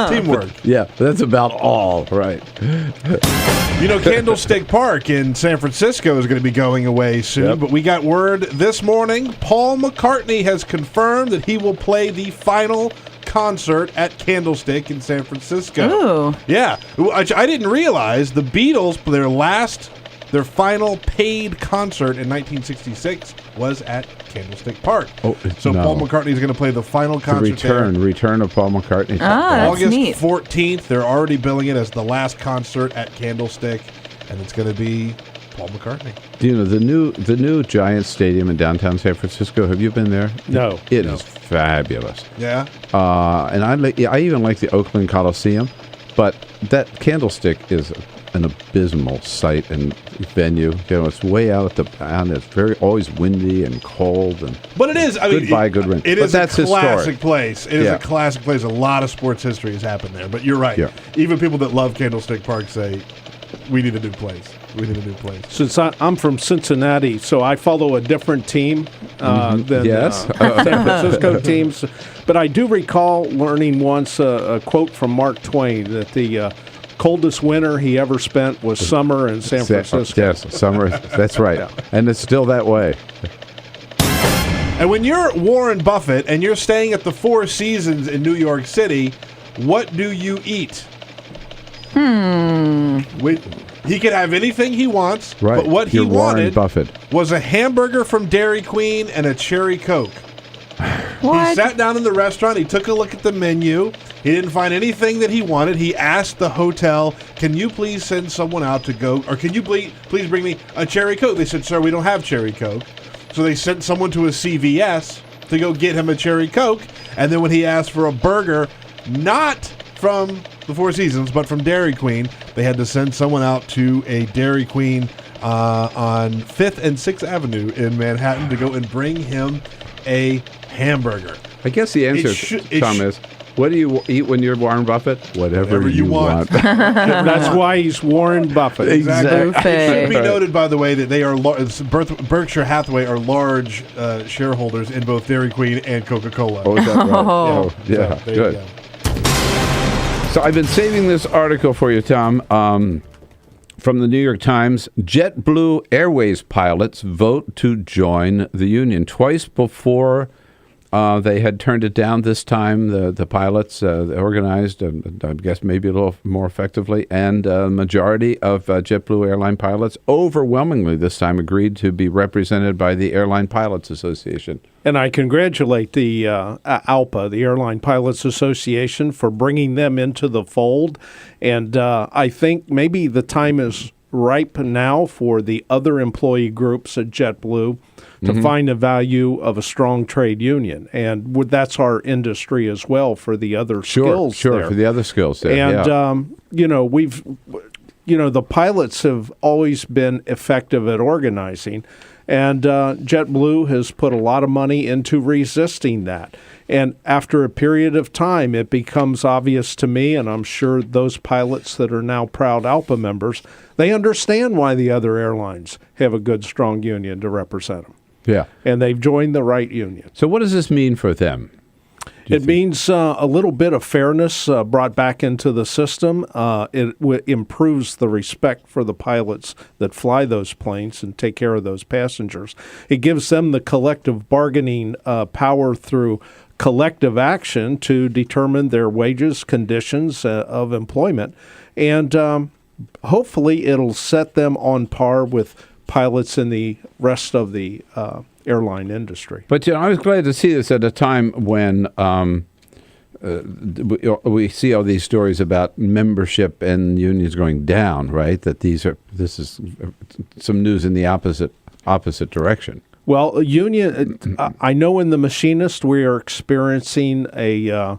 Teamwork. Yeah, that's about all, right. You know, Candlestick Park in San Francisco is going to be going away soon, but we got word this morning Paul McCartney has confirmed that he will play the final concert at Candlestick in San Francisco. Ooh. Yeah, which I didn't realize the Beatles, their last Their final paid concert in 1966 was at Candlestick Park. So Paul McCartney is going to play the final concert return of Paul McCartney. That's August neat. 14th. They're already billing it as the last concert at Candlestick, and it's going to be Paul McCartney. Do you know the new Giants Stadium in downtown San Francisco? Have you been there? No. It is fabulous. Yeah. And I even like the Oakland Coliseum, but that Candlestick is an abysmal site and venue. You know, it's way out at it's always windy and cold but it is. I mean, good rain. It but is that's a classic historic. place. It is a classic place. A lot of sports history has happened there. But you're right. Yeah. Even people that love Candlestick Park say, we need a new place. We need a new place. Since I'm from Cincinnati, so I follow a different team than San Francisco teams. But I do recall learning once a quote from Mark Twain that the coldest winter he ever spent was summer in San Francisco. Yes, summer. That's right. Yeah. And it's still that way. And when you're Warren Buffett and you're staying at the Four Seasons in New York City, what do you eat? He could have anything he wants, right. But what You're he Warren wanted Buffett. was a hamburger from Dairy Queen and a cherry Coke. What? He sat down in the restaurant. He took a look at the menu. He didn't find anything that he wanted. He asked the hotel, can you please send someone out to go, or can you please bring me a cherry Coke? They said, sir, we don't have cherry Coke. So they sent someone to a CVS to go get him a cherry Coke. And then when he asked for a burger, not from the Four Seasons, but from Dairy Queen, they had to send someone out to a Dairy Queen on 5th and 6th Avenue in Manhattan to go and bring him a hamburger. I guess the answer, Tom, is, what do you eat when you're Warren Buffett? Whatever you want. That's why he's Warren Buffett. Exactly. It should be noted, by the way, that they are Berkshire Hathaway are large shareholders in both Dairy Queen and Coca-Cola. Oh, is that right? Yeah, so, good. So I've been saving this article for you, Tom, from the New York Times. JetBlue Airways pilots vote to join the union. Twice before they had turned it down. This time the pilots organized, I guess maybe a little more effectively, and a majority of JetBlue airline pilots overwhelmingly this time agreed to be represented by the Airline Pilots Association. And I congratulate the ALPA, the Airline Pilots Association, for bringing them into the fold. And I think maybe the time is ripe now for the other employee groups at JetBlue to find the value of a strong trade union. And that's our industry as well for the other skills there. For the other skills there. And, the pilots have always been effective at organizing. And JetBlue has put a lot of money into resisting that. And after a period of time, it becomes obvious to me, and I'm sure those pilots that are now proud ALPA members, they understand why the other airlines have a good, strong union to represent them. Yeah. And they've joined the right union. So what does this mean for them? It means a little bit of fairness brought back into the system. It improves the respect for the pilots that fly those planes and take care of those passengers. It gives them the collective bargaining power through collective action to determine their wages, conditions of employment, and hopefully it'll set them on par with pilots in the rest of the airline industry. But I was glad to see this at a time when we see all these stories about membership and unions going down, right? That this is some news in the opposite direction. Well, union. I know in the Machinists we are experiencing a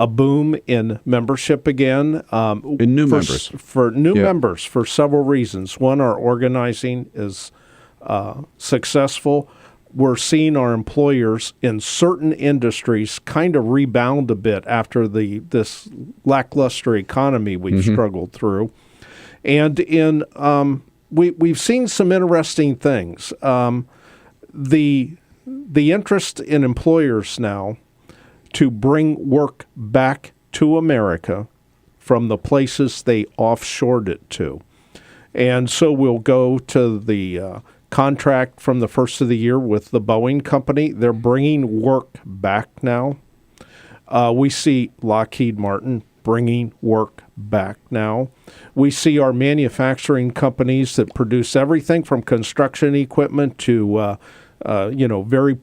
boom in membership again. In new members. For new members for several reasons. One, our organizing is successful. We're seeing our employers in certain industries kind of rebound a bit after this lackluster economy we've struggled through. And we've seen some interesting things. The interest in employers now to bring work back to America from the places they offshored it to. And so we'll go to the contract from the first of the year with the Boeing company. They're bringing work back now. We see Lockheed Martin bringing work back now. We see our manufacturing companies that produce everything from construction equipment to, very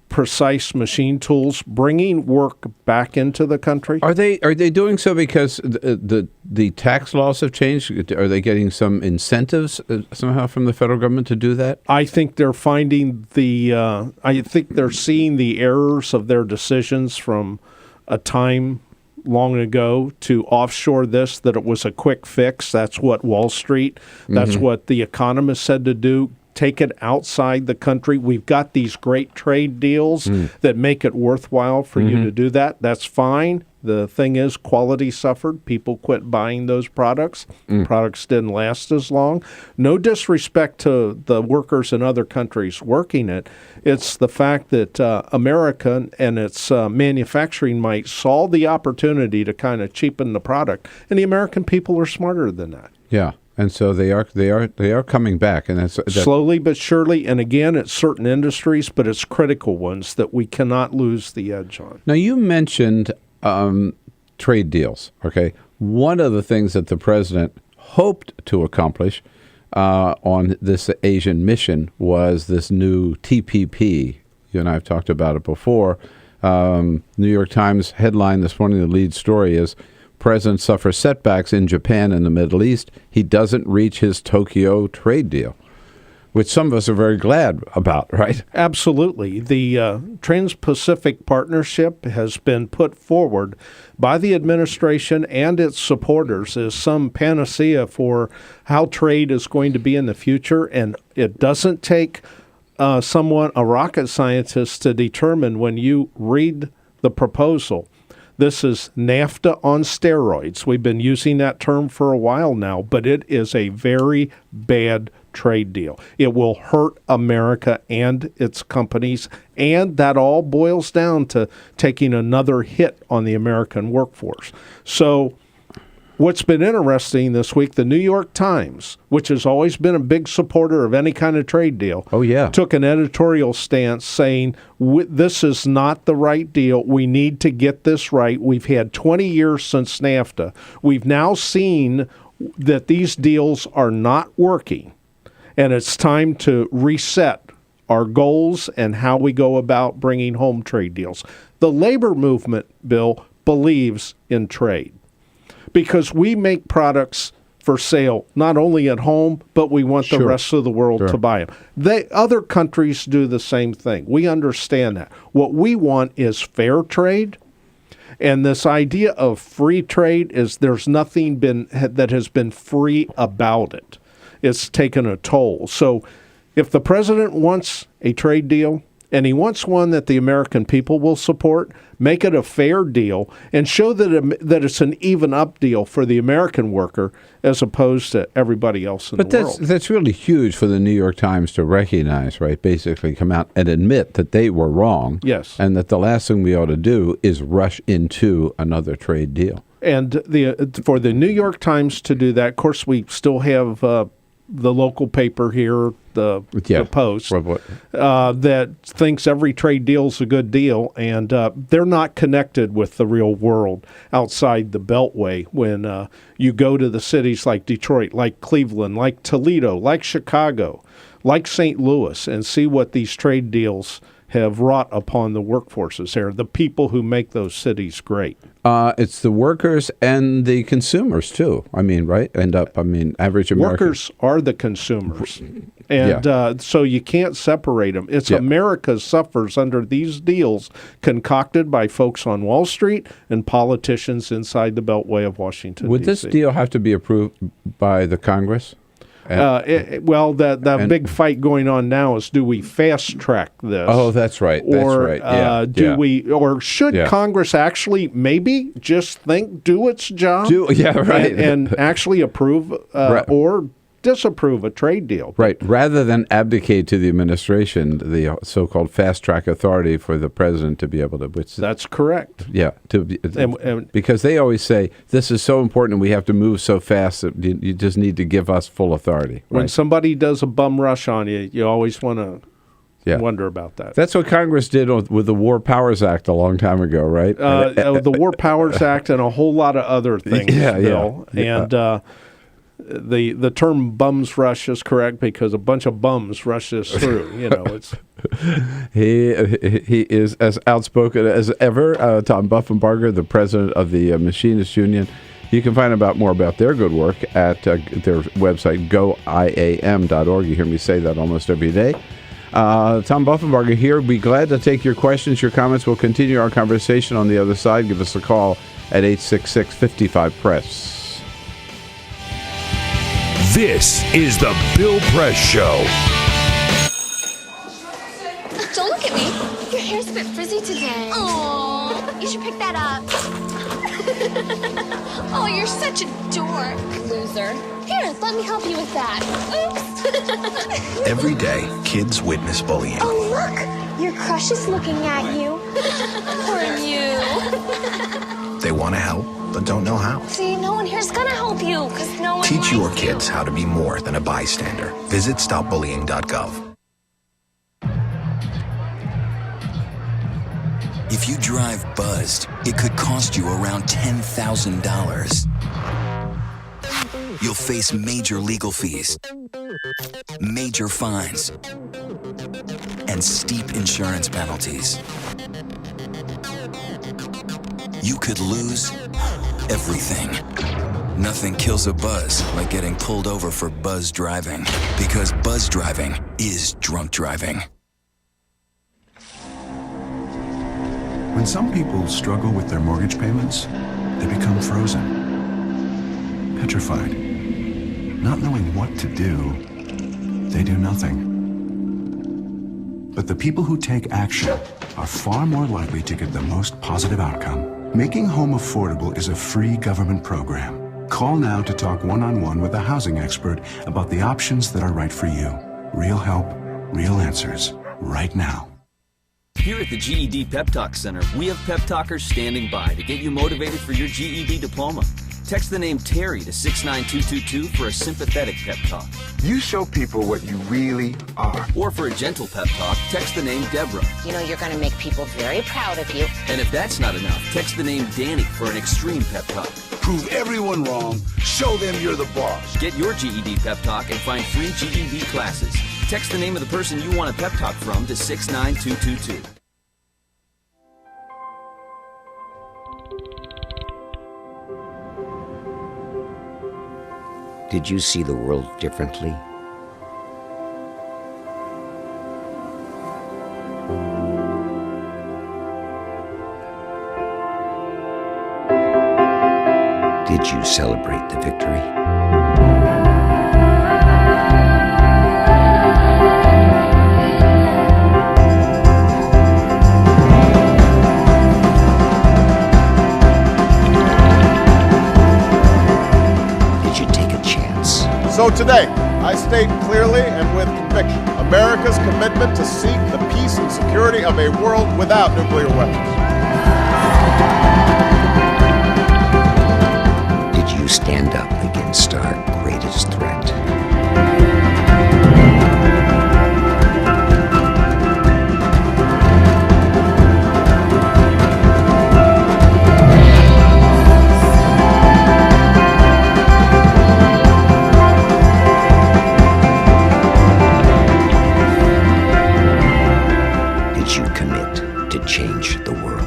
precise machine tools, bringing work back into the country. Are they doing so because the tax laws have changed? Are they getting some incentives somehow from the federal government to do that? I think they're finding I think they're seeing the errors of their decisions from a time long ago to offshore this, that it was a quick fix. That's what Wall Street, that's what the Economist said to do. Take it outside the country. We've got these great trade deals that make it worthwhile for you to do that. That's fine. The thing is, quality suffered. People quit buying those products. Products didn't last as long. No disrespect to the workers in other countries working it. It's the fact that America and its manufacturing might saw the opportunity to kind of cheapen the product, and the American people are smarter than that. Yeah. And so they are coming back, and that's slowly but surely. And again, it's certain industries, but it's critical ones that we cannot lose the edge on. Now, you mentioned trade deals. Okay, one of the things that the president hoped to accomplish on this Asian mission was this new TPP. You and I have talked about it before. New York Times headline this morning, the lead story is, President suffers setbacks in Japan and the Middle East. He doesn't reach his Tokyo trade deal, which some of us are very glad about, right? Absolutely. The Trans-Pacific Partnership has been put forward by the administration and its supporters as some panacea for how trade is going to be in the future, and it doesn't take a rocket scientist, to determine when you read the proposal. This is NAFTA on steroids. We've been using that term for a while now, but it is a very bad trade deal. It will hurt America and its companies, and that all boils down to taking another hit on the American workforce. So what's been interesting this week, the New York Times, which has always been a big supporter of any kind of trade deal, took an editorial stance saying, this is not the right deal. We need to get this right. We've had 20 years since NAFTA. We've now seen that these deals are not working, and it's time to reset our goals and how we go about bringing home trade deals. The labor movement, Bill, believes in trade, because we make products for sale not only at home, but we want the rest of the world to buy them. Other countries do the same thing. We understand that. What we want is fair trade, and this idea of free trade is there's nothing that has been free about it. It's taken a toll. So if the president wants a trade deal, and he wants one that the American people will support, make it a fair deal, and show that it's an even-up deal for the American worker as opposed to everybody else in the world. But that's really huge for the New York Times to recognize, right? Basically come out and admit that they were wrong. Yes. And that the last thing we ought to do is rush into another trade deal. And for the New York Times to do that, of course, we still have the local paper here, the Post, that thinks every trade deal is a good deal, and they're not connected with the real world outside the Beltway. When you go to the cities like Detroit, like Cleveland, like Toledo, like Chicago, like St. Louis, and see what these trade deals have wrought upon the workforces there, the people who make those cities great. It's the workers and the consumers, too. I mean, right? Average American. Workers are the consumers. And so you can't separate them. It's America suffers under these deals concocted by folks on Wall Street and politicians inside the Beltway of Washington, Would this deal have to be approved by the Congress? That big fight going on now is, do we fast track this? Oh, that's right. Or should Congress actually maybe just do its job? And actually approve or disapprove a trade deal. Right. Rather than abdicate to the administration, the so-called fast-track authority for the president to be able to... That's correct. Yeah. Because they always say, this is so important and we have to move so fast that you just need to give us full authority. When somebody does a bum rush on you, you always want to wonder about that. That's what Congress did with the War Powers Act a long time ago, right? The War Powers Act and a whole lot of other things, Bill. And the term "bums rush" is correct because a bunch of bums rush this through. It's he is as outspoken as ever. Tom Buffenbarger, the president of the Machinists Union. You can find out more about their good work at their website, goiam.org. You hear me say that almost every day. Tom Buffenbarger here. Be glad to take your questions, your comments. We'll continue our conversation on the other side. Give us a call at 866-55-PRESS. This is the Bill Press Show. Don't look at me. Your hair's a bit frizzy today. Oh, you should pick that up. Oh, you're such a dork, loser. Here, let me help you with that. Oops. Every day, kids witness bullying. Oh, look, your crush is looking at you. Poor you. They want to help, but don't know how. See, no one here's gonna help you, because no one Teach your likes kids how to be more than a bystander. Visit stopbullying.gov. If you drive buzzed, it could cost you around $10,000. You'll face major legal fees, major fines, and steep insurance penalties. You could lose everything. Nothing kills a buzz like getting pulled over for buzz driving, because buzz driving is drunk driving. When some people struggle with their mortgage payments, they become frozen, petrified. Not knowing what to do, they do nothing. But the people who take action are far more likely to get the most positive outcome. Making home affordable is a free government program. Call now to talk one-on-one with a housing expert about the options that are right for you. Real help, real answers, right now. Here at the GED Pep Talk Center, we have pep talkers standing by to get you motivated for your GED diploma. Text the name Terry to 69222 for a sympathetic pep talk. You show people what you really are. Or for a gentle pep talk, text the name Deborah. You know you're going to make people very proud of you. And if that's not enough, text the name Danny for an extreme pep talk. Prove everyone wrong. Show them you're the boss. Get your GED pep talk and find free GED classes. Text the name of the person you want a pep talk from to 69222. Did you see the world differently? Did you celebrate the victory? So today, I state clearly and with conviction America's commitment to seek the peace and security of a world without nuclear weapons. Did you stand up against our greatest threat? Change the world.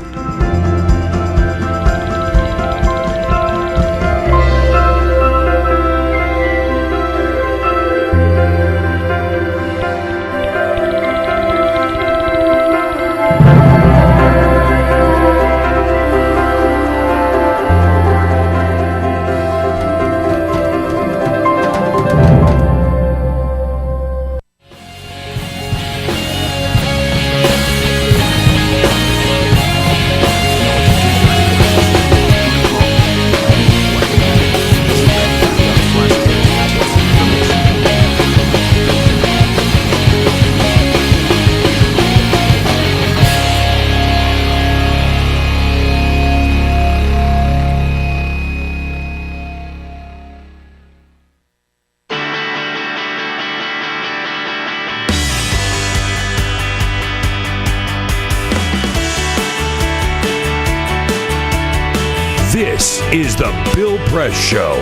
This is the Bill Press Show.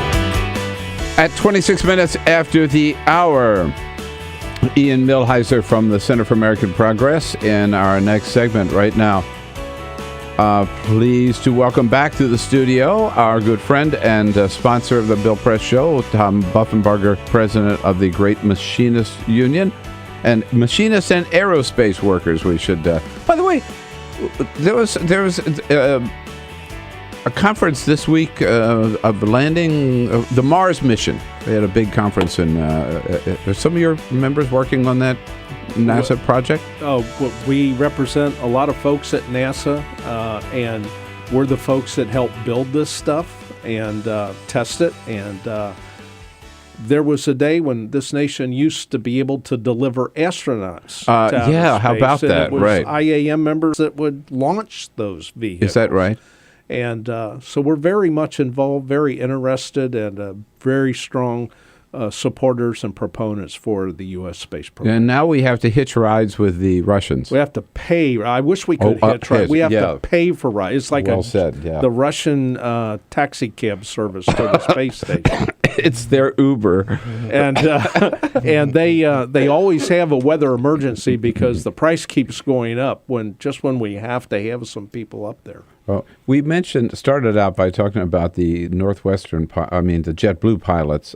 At 26 minutes after the hour, Ian Millhiser from the Center for American Progress in our next segment right now. Pleased to welcome back to the studio our good friend and sponsor of the Bill Press Show, Tom Buffenbarger, president of the Great Machinists Union, and Machinists and Aerospace Workers. We should. By the way, there was a conference this week of landing the Mars mission. They had a big conference, and are some of your members working on that NASA project? Oh, we represent a lot of folks at NASA, and we're the folks that help build this stuff and test it. And there was a day when this nation used to be able to deliver astronauts. To outer space, how about that? It was right. IAM members that would launch those vehicles. Is that right? And so we're very much involved, very interested, and very strong supporters and proponents for the U.S. space program. And now we have to hitch rides with the Russians. We have to pay. I wish we could hitch rides. We have to pay for rides. It's like the Russian taxi cab service to the space station. It's their Uber. And they always have a weather emergency because the price keeps going up when we have to have some people up there. Well, we started out by talking about the the JetBlue pilots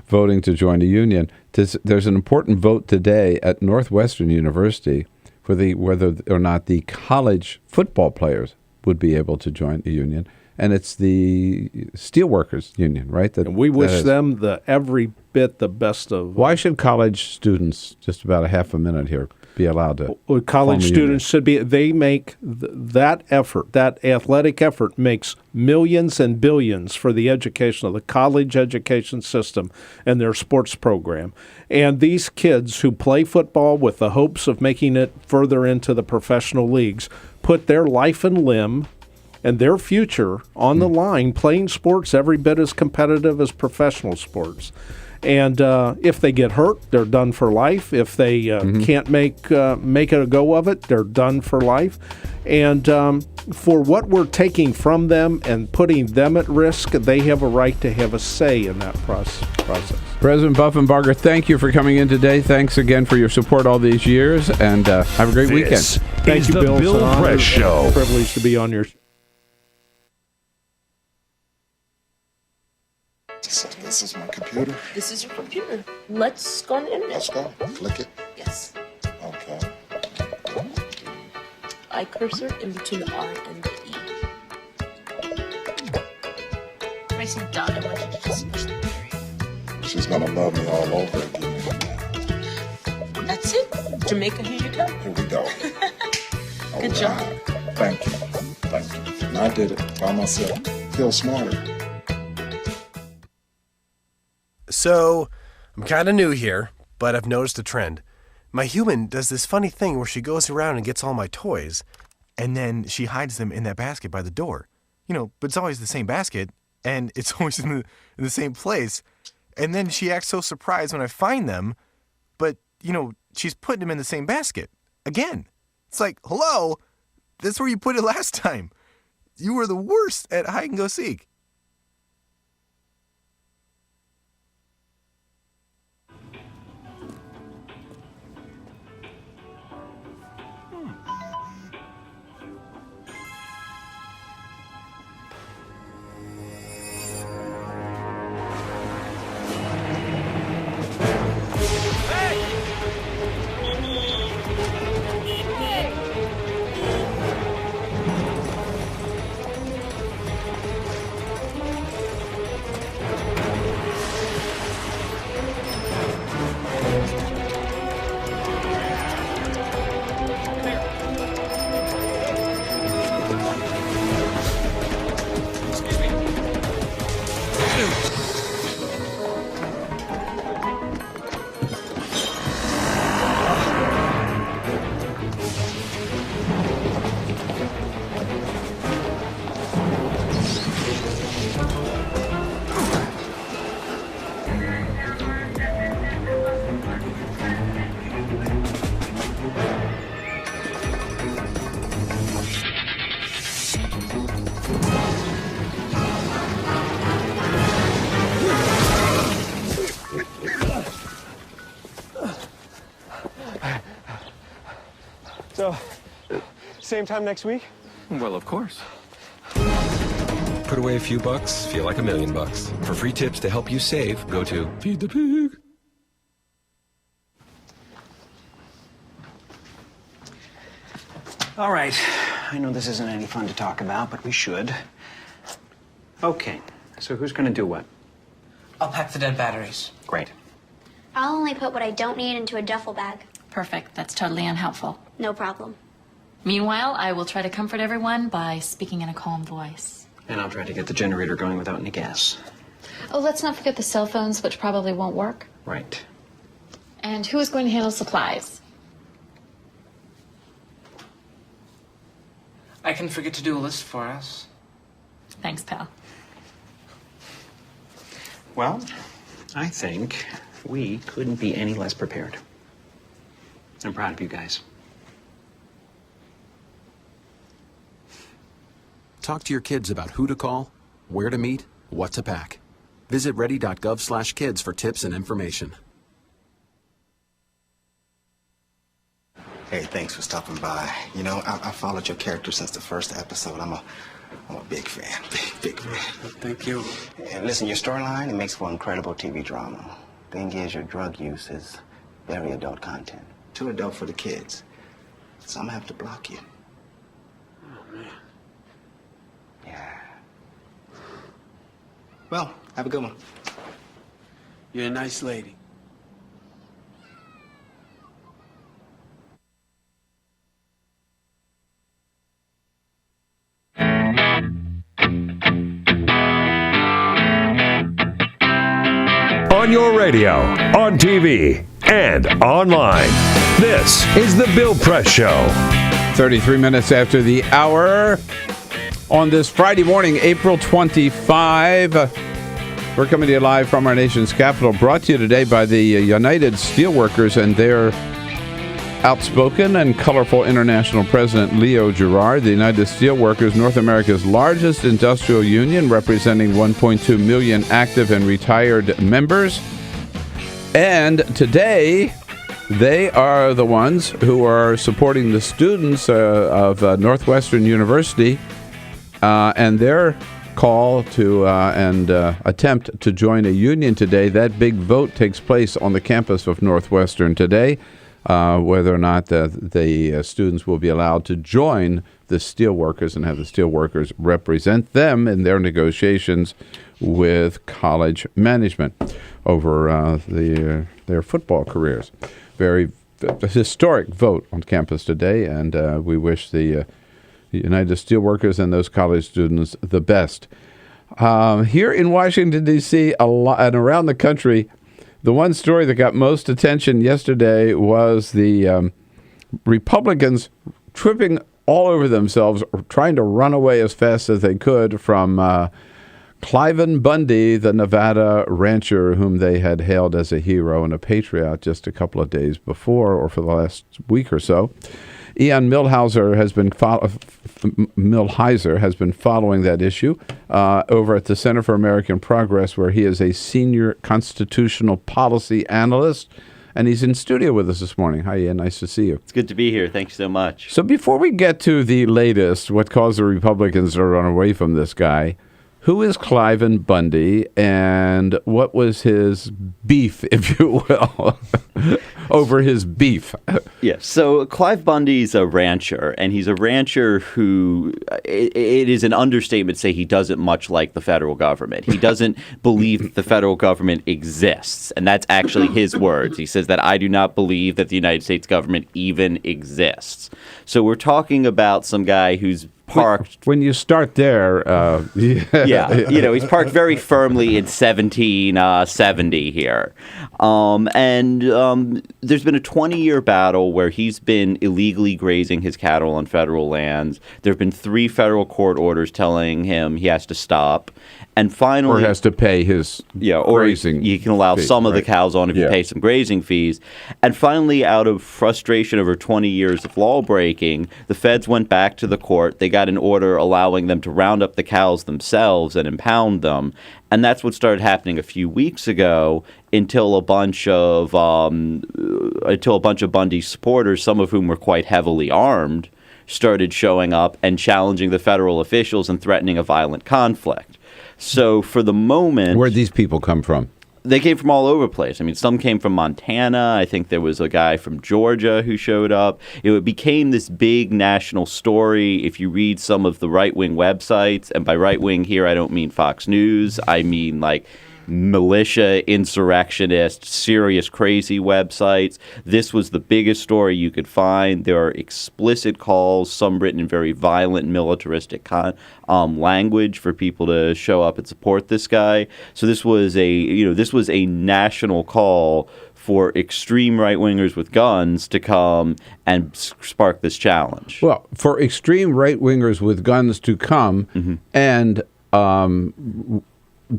voting to join the union. There's an important vote today at Northwestern University for whether or not the college football players would be able to join the union. And it's the Steelworkers Union, right? And we wish them every bit the best of. Why should college students, just about a half a minute here, be allowed to? Well, college students should be. They make that effort, that athletic effort, makes millions and billions for the education of the college education system and their sports program. And these kids who play football with the hopes of making it further into the professional leagues put their life and limb and their future on the line, playing sports every bit as competitive as professional sports. And if they get hurt, they're done for life. If they can't make it a go of it, they're done for life. And for what we're taking from them and putting them at risk, they have a right to have a say in that process. President Buffenbarger, thank you for coming in today. Thanks again for your support all these years, and have a great weekend. Thank you, Bill. Bill Press Show. It's a privilege to be on your. So this is my computer. This is your computer. Let's go on the internet. Let's go. Click it. Yes. Okay. I cursor in between the R and the E. When I say dot, I want you to just push the period. She's gonna love me all over again. That's it. Jamaica, here you go. Here we go. Good job. Thank you. Thank you. And I did it by myself. Feel smarter. So, I'm kind of new here, but I've noticed a trend. My human does this funny thing where she goes around and gets all my toys, and then she hides them in that basket by the door. But it's always the same basket, and it's always in the same place. And then she acts so surprised when I find them, but, she's putting them in the same basket. Again. It's like, hello, that's where you put it last time. You were the worst at hide and go seek. So, same time next week? Well, of course. Put away a few bucks, feel like $1 million. For free tips to help you save, go to Feed the Pig. All right. I know this isn't any fun to talk about, but we should. Okay. So who's going to do what? I'll pack the dead batteries. Great. I'll only put what I don't need into a duffel bag. Perfect. That's totally unhelpful. No problem. Meanwhile, I will try to comfort everyone by speaking in a calm voice. And I'll try to get the generator going without any gas. Oh, let's not forget the cell phones, which probably won't work. Right. And who is going to handle supplies? I can forget to do a list for us. Thanks, pal. Well, I think we couldn't be any less prepared. I'm proud of you guys. Talk to your kids about who to call, where to meet, what to pack. Visit ready.gov/kids for tips and information. Hey, thanks for stopping by. You know, I followed your character since the first episode. I'm a big fan. Big fan. Thank you. And listen, your storyline, it makes for incredible TV drama. Thing is, your drug use is very adult content. Too adult for the kids. So I'm gonna have to block you. Oh, man. Yeah. Well, have a good one. You're a nice lady. On your radio, on TV, and online. This is The Bill Press Show. 33 minutes after the hour on this Friday morning, April 25. We're coming to you live from our nation's capital, brought to you today by the United Steelworkers and their outspoken and colorful international president, Leo Gerard. The United Steelworkers, North America's largest industrial union, representing 1.2 million active and retired members. And today, they are the ones who are supporting the students of Northwestern University and their call to and attempt to join a union today. That big vote takes place on the campus of Northwestern today, whether or not the students will be allowed to join the steelworkers and have the steelworkers represent them in their negotiations with college management over their football careers. Very historic vote on campus today, and we wish the United Steelworkers and those college students the best. Here in Washington, D.C., and around the country, the one story that got most attention yesterday was the Republicans tripping all over themselves, trying to run away as fast as they could from Cliven Bundy, the Nevada rancher whom they had hailed as a hero and a patriot just a couple of days before, or for the last week or so. Ian Millhiser has been following that issue over at the Center for American Progress, where he is a senior constitutional policy analyst. And he's in studio with us this morning. Hi, Ian. Nice to see you. It's good to be here. Thank you so much. So before we get to the latest, what caused the Republicans to run away from this guy, who is Cliven Bundy, and what was his beef, if you will, over his beef? Yeah, so Clive Bundy's a rancher, and he's a rancher who, it is an understatement to say he doesn't much like the federal government. He doesn't believe the federal government exists, and that's actually his words. He says that I do not believe that the United States government even exists. So we're talking about some guy who's parked. When you start there, yeah, he's parked very firmly in 1770 here. And there's been a 20-year battle where he's been illegally grazing his cattle on federal lands. There have been 3 federal court orders telling him he has to stop. And finally, or has to pay his grazing. You can allow some of the cows on if you pay some grazing fees. And finally, out of frustration over 20 years of law breaking, the feds went back to the court. They got an order allowing them to round up the cows themselves and impound them. And that's what started happening a few weeks ago until a bunch of Bundy supporters, some of whom were quite heavily armed, started showing up and challenging the federal officials and threatening a violent conflict. So for the moment... Where'd these people come from? They came from all over the place. I mean, some came from Montana. I think there was a guy from Georgia who showed up. It became this big national story. If you read some of the right-wing websites, and by right-wing here I don't mean Fox News, I mean like militia, insurrectionist, serious, crazy websites. This was the biggest story you could find. There are explicit calls, some written in very violent, militaristic language for people to show up and support this guy. So this was a national call for extreme right-wingers with guns to come and spark this challenge. Well, for extreme right-wingers with guns to come and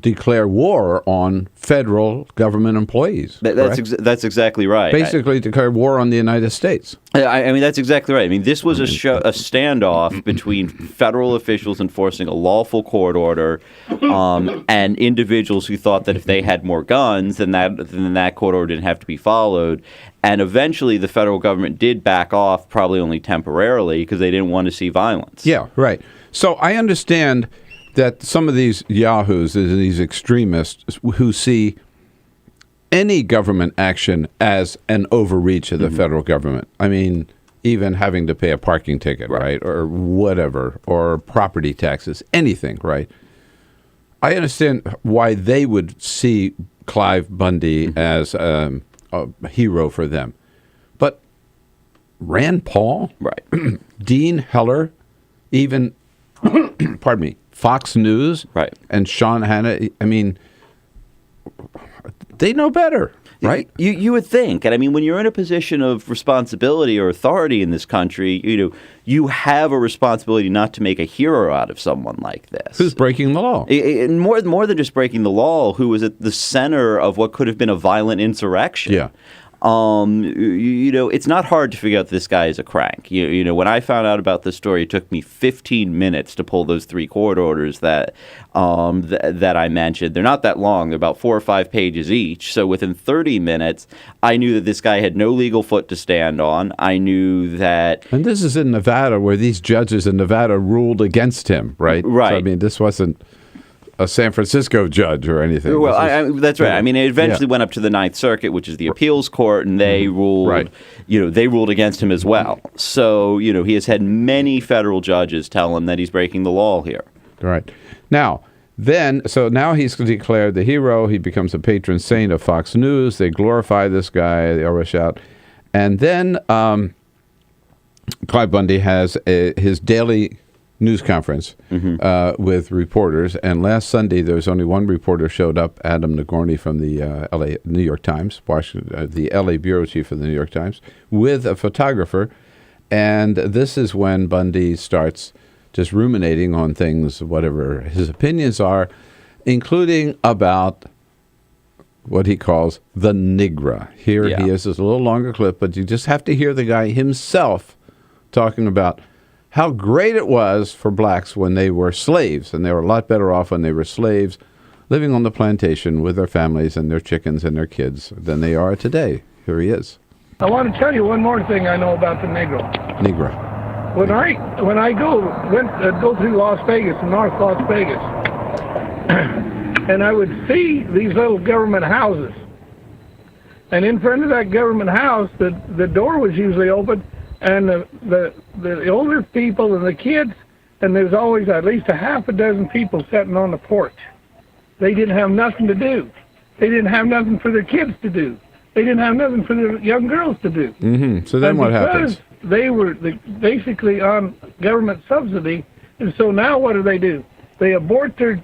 declare war on federal government employees. That's exactly right. Basically declare war on the United States. I mean, that's exactly right. I mean, this was a standoff between federal officials enforcing a lawful court order and individuals who thought that if they had more guns, then that court order didn't have to be followed. And eventually the federal government did back off, probably only temporarily, because they didn't want to see violence. Yeah, right. So I understand that some of these yahoos, these extremists who see any government action as an overreach of the federal government, I mean, even having to pay a parking ticket, right, or whatever, or property taxes, anything, right? I understand why they would see Clive Bundy as a hero for them. But Rand Paul, Dean Heller, even, pardon me, Fox News and Sean Hannity, I mean, they know better, right? You would think. And I mean, when you're in a position of responsibility or authority in this country, you have a responsibility not to make a hero out of someone like this. Who's breaking the law. And more than just breaking the law, who was at the center of what could have been a violent insurrection. Yeah. It's not hard to figure out this guy is a crank. When I found out about this story, it took me 15 minutes to pull those 3 court orders that I mentioned. They're not that long. They're about 4 or 5 pages each. So within 30 minutes, I knew that this guy had no legal foot to stand on. I knew that... And this is in Nevada, where these judges in Nevada ruled against him, right? Right. So, I mean, this wasn't a San Francisco judge or anything. Well, that's right. I mean, it eventually went up to the Ninth Circuit, which is the appeals court, and they ruled, they ruled against him as well. So, he has had many federal judges tell him that he's breaking the law here. Right. Now he's declared the hero. He becomes a patron saint of Fox News. They glorify this guy. They always shout. And then Clive Bundy has his daily news conference with reporters, and last Sunday there was only one reporter showed up, Adam Nagorny from the New York Times, the LA bureau chief of the New York Times, with a photographer, and this is when Bundy starts just ruminating on things, whatever his opinions are, including about what he calls the Nigra. Here he is, it's a little longer clip, but you just have to hear the guy himself talking about how great it was for blacks when they were slaves, and they were a lot better off when they were slaves, living on the plantation with their families and their chickens and their kids than they are today. Here he is. I want to tell you one more thing I know about the Negro. When I go through Las Vegas, North Las Vegas, and I would see these little government houses, and in front of that government house, the door was usually open. And the older people and the kids, and there's always at least a half a dozen people sitting on the porch. They didn't have nothing to do. They didn't have nothing for their kids to do. They didn't have nothing for their young girls to do. So then what happens? They were basically on government subsidy, and so now what do? They abort their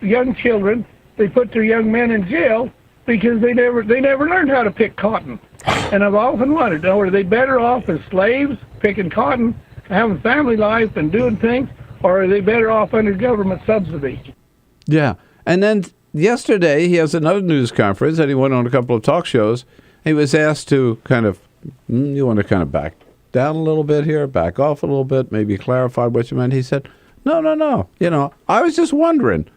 young children. They put their young men in jail because they never learned how to pick cotton. And I've often wondered, are they better off as slaves, picking cotton, having family life and doing things, or are they better off under government subsidy? Yeah. And then yesterday, he has another news conference, and he went on a couple of talk shows. He was asked to kind of, you want to kind of back down a little bit here, back off a little bit, maybe clarify what you meant. He said, no. I was just wondering.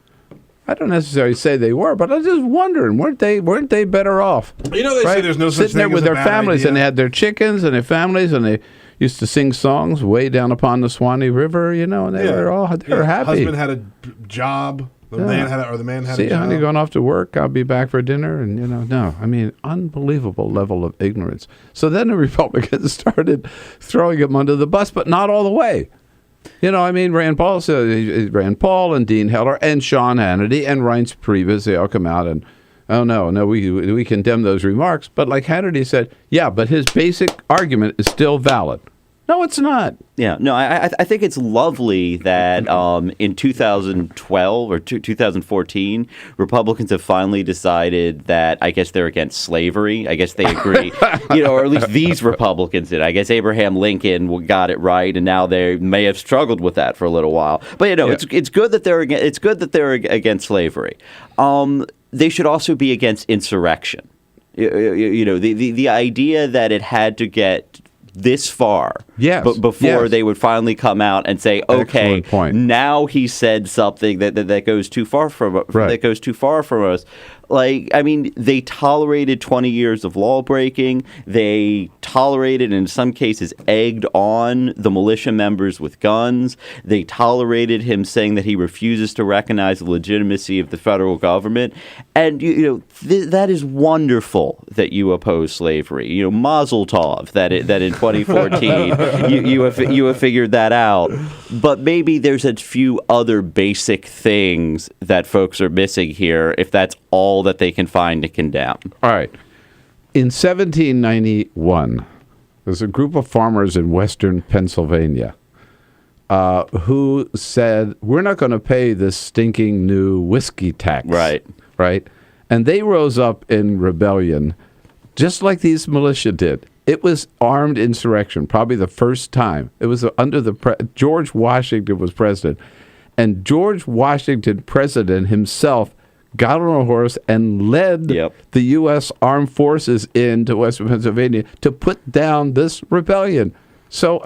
I don't necessarily say they were, but I was just wondering, weren't they better off? They say there's no such sitting there thing with as a their bad families, idea. and they had their chickens and their families, and they used to sing songs way down upon the Swanee River, and they were happy. Husband had a job. The man had a See, job. honey, going off to work. I'll be back for dinner, and unbelievable level of ignorance. So then the Republicans started throwing him under the bus, but not all the way. Rand Paul and Dean Heller and Sean Hannity and Reince Priebus, they all come out and, we condemn those remarks. But like Hannity said, yeah, but his basic argument is still valid. No, it's not. Yeah, no, I think it's lovely that in 2012 or 2014, Republicans have finally decided that I guess they're against slavery. I guess they agree, or at least these Republicans did. I guess Abraham Lincoln got it right, and now they may have struggled with that for a little while. But it's good that they're against slavery. They should also be against insurrection. The idea that it had to get this far before they would finally come out and say, okay, now he said something that goes too far from us. They tolerated 20 years of law breaking. They tolerated, and in some cases, egged on the militia members with guns. They tolerated him saying that he refuses to recognize the legitimacy of the federal government. And, that is wonderful that you oppose slavery. Mazel tov that in 2014 you have figured that out. But maybe there's a few other basic things that folks are missing here if that's all that they can find to condemn. All right. In 1791, there's a group of farmers in western Pennsylvania who said, we're not going to pay this stinking new whiskey tax. Right? And they rose up in rebellion, just like these militia did. It was armed insurrection, probably the first time. It was under George Washington was president. And George Washington, president himself, got on a horse and led the U.S. Armed Forces into Western Pennsylvania to put down this rebellion. So,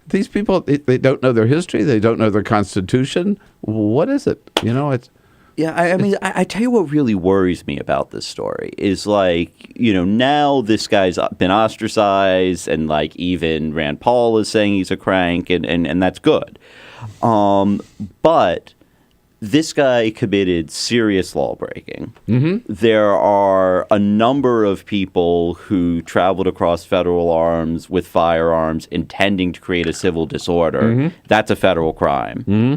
these people, they don't know their history. They don't know their Constitution. What is it? It's... Yeah, I tell you what really worries me about this story is now this guy's been ostracized, and even Rand Paul is saying he's a crank, and that's good. But this guy committed serious law breaking. Mm-hmm. There are a number of people who traveled across federal arms with firearms intending to create a civil disorder. Mm-hmm. That's a federal crime. Mm-hmm.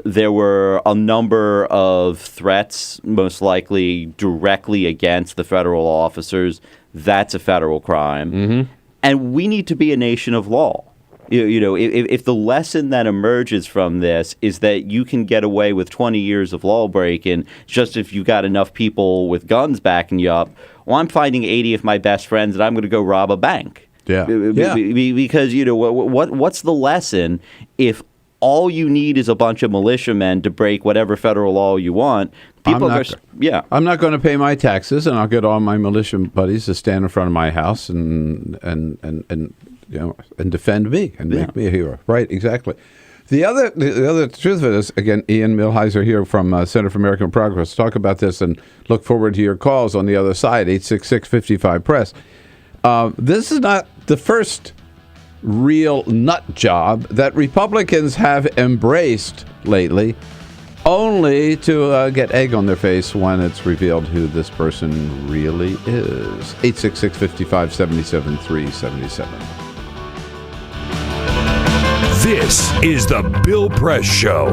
There were a number of threats, most likely directly against the federal officers. That's a federal crime. Mm-hmm. And we need to be a nation of law. If the lesson that emerges from this is that you can get away with 20 years of law breaking just if you got enough people with guns backing you up, well, I'm finding 80 of my best friends and I'm going to go rob a bank. Yeah. Because, what's the lesson if all you need is a bunch of militiamen to break whatever federal law you want? I'm not going to pay my taxes, and I'll get all my militia buddies to stand in front of my house and defend me and make me a hero. Right, exactly. The other truth of it is, again, Ian Millhiser here from Center for American Progress. Talk about this and look forward to your calls on the other side, 866-55-PRESS. This is not the first real nut job that Republicans have embraced lately, only to get egg on their face when it's revealed who this person really is. 866-55-77-377. This is the Bill Press Show.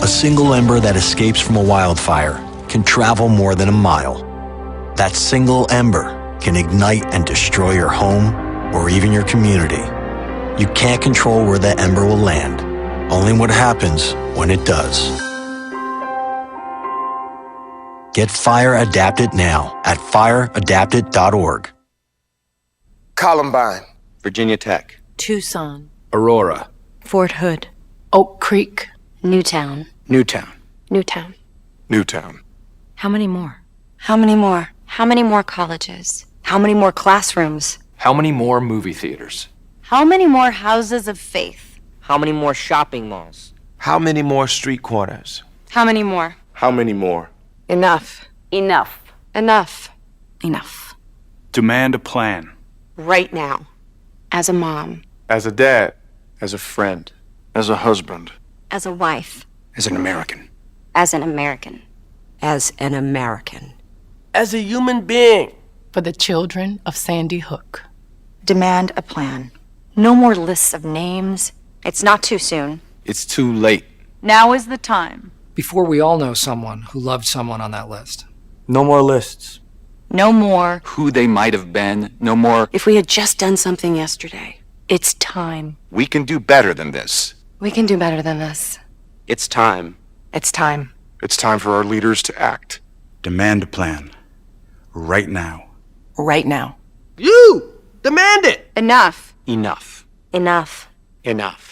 A single ember that escapes from a wildfire can travel more than a mile. That single ember can ignite and destroy your home or even your community. You can't control where that ember will land, only what happens when it does. Get Fire Adapted now at fireadapted.org. Columbine, Virginia Tech, Tucson, Aurora, Fort Hood, Oak Creek, Newtown. Newtown, Newtown. Newtown. How many more? How many more? How many more colleges? How many more classrooms? How many more movie theaters? How many more houses of faith? How many more shopping malls? How many more street corners? How many more? How many more? Enough. Enough. Enough. Enough. Demand a plan. Right now. As a mom. As a dad, as a friend, as a husband, As a wife. as an American. As an American. As an American. As a human being. For the children of Sandy Hook. Demand a plan. No more lists of names. It's not too soon. It's too late. Now is the time. Before we all know someone who loved someone on that list. No more lists. No more. Who they might have been. No more. If we had just done something yesterday. It's time. We can do better than this. We can do better than this. It's time. It's time. It's time for our leaders to act. Demand a plan. Right now. Right now. You! Demand it! Enough. Enough. Enough. Enough.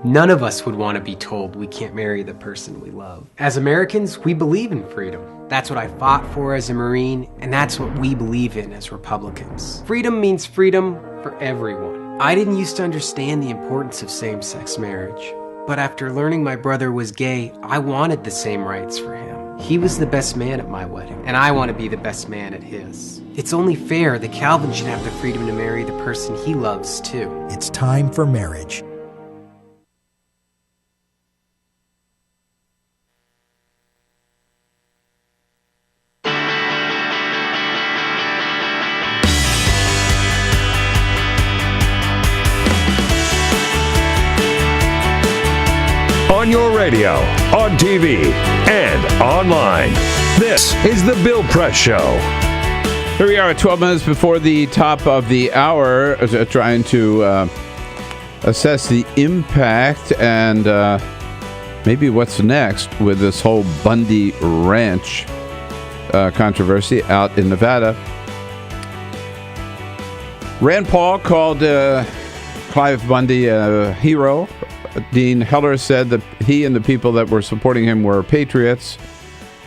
None of us would want to be told we can't marry the person we love. As Americans, we believe in freedom. That's what I fought for as a Marine, and that's what we believe in as Republicans. Freedom means freedom for everyone. I didn't used to understand the importance of same-sex marriage, but after learning my brother was gay, I wanted the same rights for him. He was the best man at my wedding, and I want to be the best man at his. It's only fair that Calvin should have the freedom to marry the person he loves, too. It's time for marriage. On your radio, on TV, and online. This is The Bill Press Show. Here we are at 12 minutes before the top of the hour, trying to assess the impact and maybe what's next with this whole Bundy Ranch controversy out in Nevada. Rand Paul called Clive Bundy a hero. Dean Heller said that he and the people that were supporting him were patriots.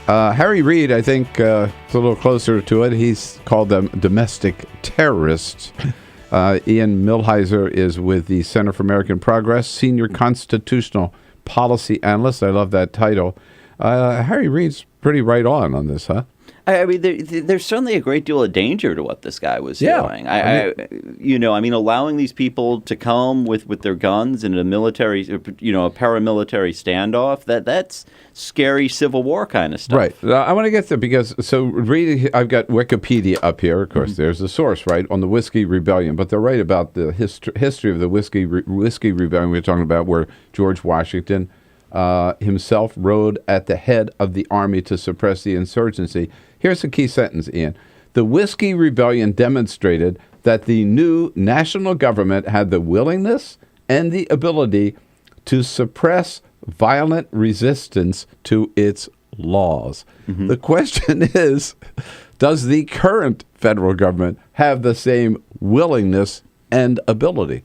Harry Reid, I think, is a little closer to it. He's called them domestic terrorists. Ian Millhiser is with the Center for American Progress, Senior Constitutional Policy Analyst. I love that title. Harry Reid's pretty right on this, huh? I mean, there's certainly a great deal of danger to what this guy was doing. Allowing these people to come with their guns in a military, a paramilitary standoff, that's scary Civil War kind of stuff. Right. I want to get there because, I've got Wikipedia up here. Of course, there's the source, right, on the Whiskey Rebellion. But they're right about the history of the Whiskey Rebellion we were talking about, where George Washington himself rode at the head of the army to suppress the insurgency. Here's a key sentence, Ian. The Whiskey Rebellion demonstrated that the new national government had the willingness and the ability to suppress violent resistance to its laws. Mm-hmm. The question is, does the current federal government have the same willingness and ability?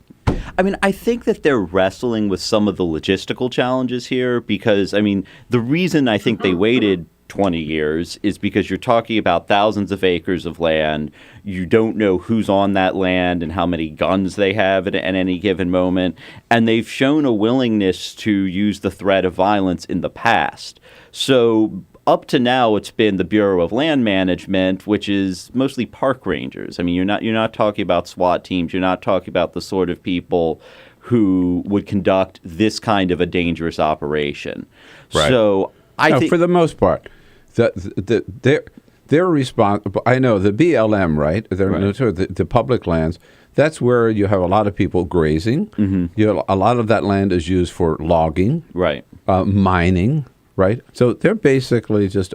I mean, I think that they're wrestling with some of the logistical challenges here because, the reason I think they waited 20 years is because you're talking about thousands of acres of land. You don't know who's on that land and how many guns they have at any given moment. And they've shown a willingness to use the threat of violence in the past. So up to now, it's been the Bureau of Land Management, which is mostly park rangers. I mean, you're not talking about SWAT teams. You're not talking about the sort of people who would conduct this kind of a dangerous operation. Right. So I think, for the most part, they're responsible. I know the BLM, right? The public lands. That's where you have a lot of people grazing. A lot of that land is used for logging, right? Mining, right? So they're basically just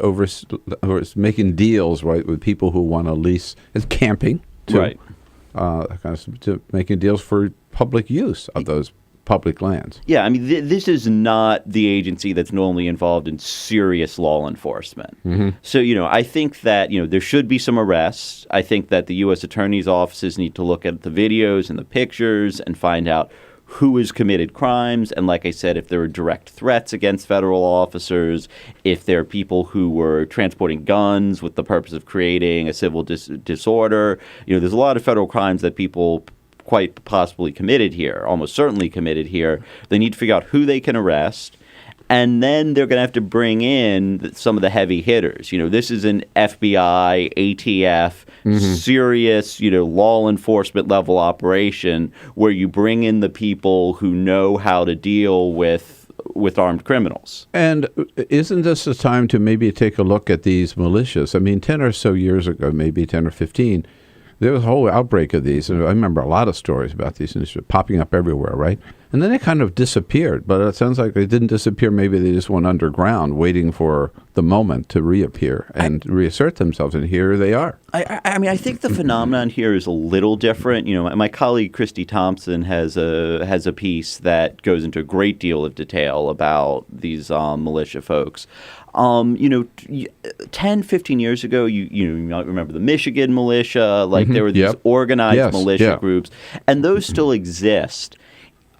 making deals, right, with people who want to lease and camping, too, right? To making deals for public use of those public lands. Yeah, I mean, this is not the agency that's normally involved in serious law enforcement. So, I think that, there should be some arrests. I think that the U.S. Attorney's offices need to look at the videos and the pictures and find out who has committed crimes. And like I said, if there are direct threats against federal officers, if there are people who were transporting guns with the purpose of creating a civil disorder, there's a lot of federal crimes that people quite possibly committed here, almost certainly committed here. They need to figure out who they can arrest, and then they're going to have to bring in some of the heavy hitters. This is an FBI, ATF, serious, law enforcement level operation where you bring in the people who know how to deal with armed criminals. And isn't this a time to maybe take a look at these militias? I mean, 10 or so years ago, maybe 10 or 15, there was a whole outbreak of these. And I remember a lot of stories about these popping up everywhere, right? And then they kind of disappeared. But it sounds like they didn't disappear. Maybe they just went underground waiting for the moment to reappear and reassert themselves. And here they are. I mean, I think the phenomenon here is a little different. My colleague Christy Thompson has a piece that goes into a great deal of detail about these militia folks. 10, 15 years ago, you might remember the Michigan militia, there were these organized militia groups, and those still exist.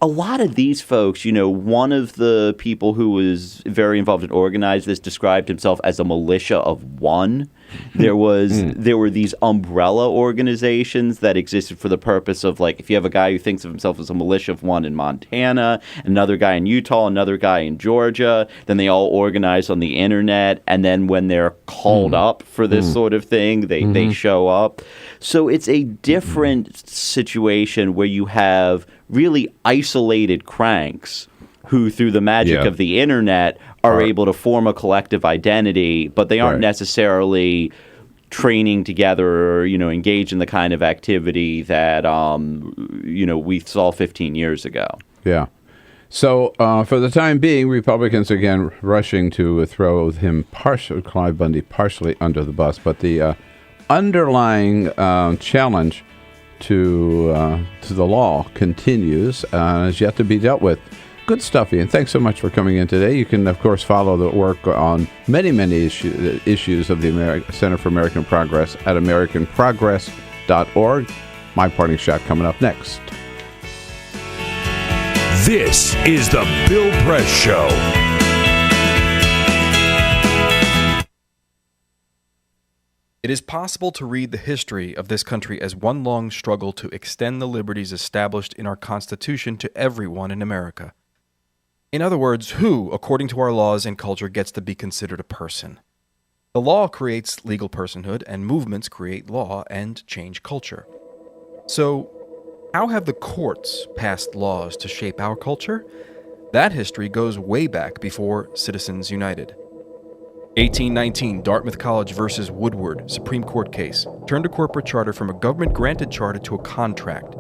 A lot of these folks, one of the people who was very involved in organizing this described himself as a militia of one. There were these umbrella organizations that existed for the purpose of, if you have a guy who thinks of himself as a militia of one in Montana, another guy in Utah, another guy in Georgia, then they all organize on the internet, and then when they're called up for this sort of thing, they show up. So it's a different situation where you have really isolated cranks who, through the magic of the internet, are able to form a collective identity, but they aren't necessarily training together or, engage in the kind of activity that, we saw 15 years ago. Yeah. So for the time being, Republicans, again, rushing to throw Clive Bundy partially under the bus, but the underlying challenge to the law continues and is yet to be dealt with. Good stuff, Ian. Thanks so much for coming in today. You can, of course, follow the work on many issues of the Center for American Progress at AmericanProgress.org. My parting shot coming up next. This is the Bill Press Show. It is possible to read the history of this country as one long struggle to extend the liberties established in our Constitution to everyone in America. In other words, who, according to our laws and culture, gets to be considered a person? The law creates legal personhood, and movements create law and change culture. So, how have the courts passed laws to shape our culture? That history goes way back before Citizens United. 1819, Dartmouth College versus Woodward, Supreme Court case, turned a corporate charter from a government-granted charter to a contract.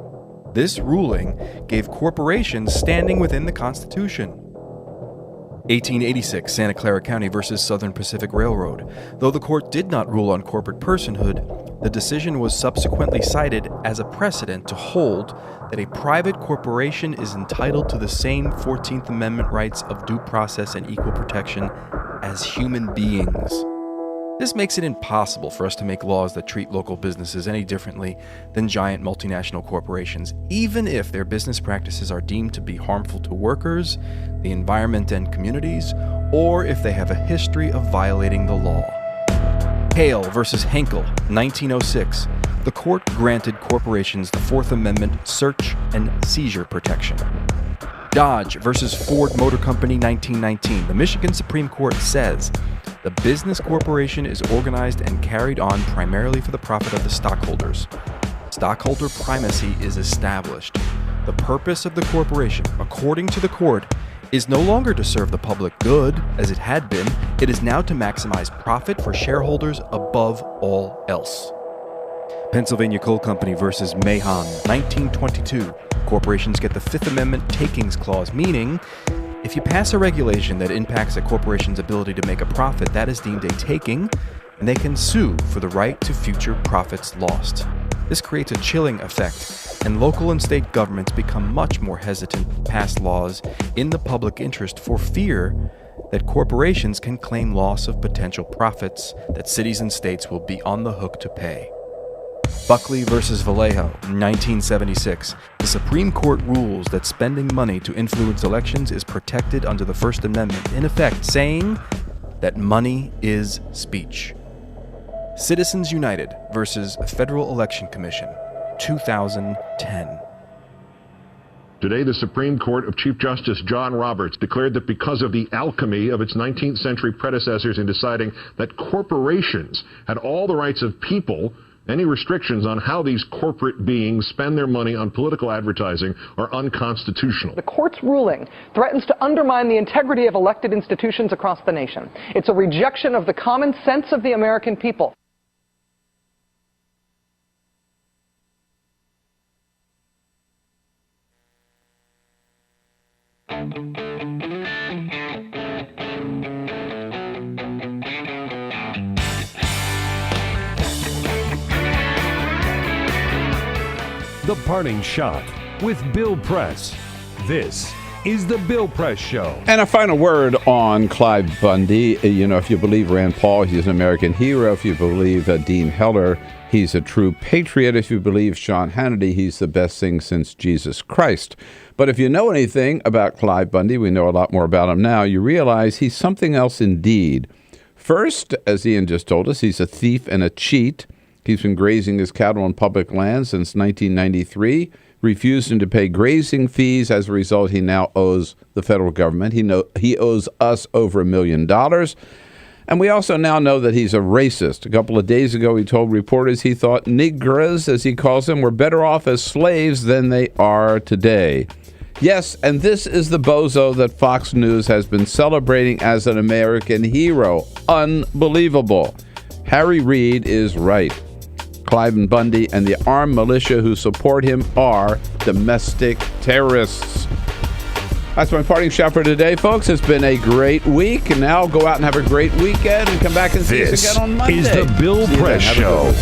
This ruling gave corporations standing within the Constitution. 1886, Santa Clara County versus Southern Pacific Railroad. Though the court did not rule on corporate personhood, the decision was subsequently cited as a precedent to hold that a private corporation is entitled to the same 14th Amendment rights of due process and equal protection as human beings. This makes it impossible for us to make laws that treat local businesses any differently than giant multinational corporations, even if their business practices are deemed to be harmful to workers, the environment and communities, or if they have a history of violating the law. Hale versus Henkel, 1906. The court granted corporations the Fourth Amendment search and seizure protection. Dodge versus Ford Motor Company, 1919. The Michigan Supreme Court says The business corporation is organized and carried on primarily for the profit of the stockholders. Stockholder primacy is established. The purpose of the corporation, according to the court, is no longer to serve the public good, as it had been. It is now to maximize profit for shareholders above all else. Pennsylvania Coal Company versus Mahon, 1922. Corporations get the Fifth Amendment takings clause, meaning if you pass a regulation that impacts a corporation's ability to make a profit, that is deemed a taking, and they can sue for the right to future profits lost. This creates a chilling effect, and local and state governments become much more hesitant to pass laws in the public interest for fear that corporations can claim loss of potential profits that cities and states will be on the hook to pay. Buckley versus Vallejo, 1976. The Supreme Court rules that spending money to influence elections is protected under the First Amendment, in effect saying that money is speech. Citizens United versus Federal Election Commission, 2010. Today, the Supreme Court of Chief Justice John Roberts declared that because of the alchemy of its 19th century predecessors in deciding that corporations had all the rights of people, any restrictions on how these corporate beings spend their money on political advertising are unconstitutional. The court's ruling threatens to undermine the integrity of elected institutions across the nation. It's a rejection of the common sense of the American people. The Parting Shot with Bill Press. This is the Bill Press Show. And a final word on Clive Bundy. You know, if you believe Rand Paul, he's an American hero. If you believe Dean Heller, he's a true patriot. If you believe Sean Hannity, he's the best thing since Jesus Christ. But if you know anything about Clive Bundy, we know a lot more about him now, you realize he's something else indeed. First, as Ian just told us, he's a thief and a cheat. He's been grazing his cattle on public land since 1993, refusing to pay grazing fees. As a result, he now owes the federal government. He owes us over $1 million. And we also now know that he's a racist. A couple of days ago, he told reporters he thought Negroes, as he calls them, were better off as slaves than they are today. Yes, and this is the bozo that Fox News has been celebrating as an American hero. Unbelievable. Harry Reid is right. Clive Bundy and the armed militia who support him are domestic terrorists. That's my parting shot for today, folks. It's been a great week. And now go out and have a great weekend and come back and see us again on Monday. This is the Bill Press Show.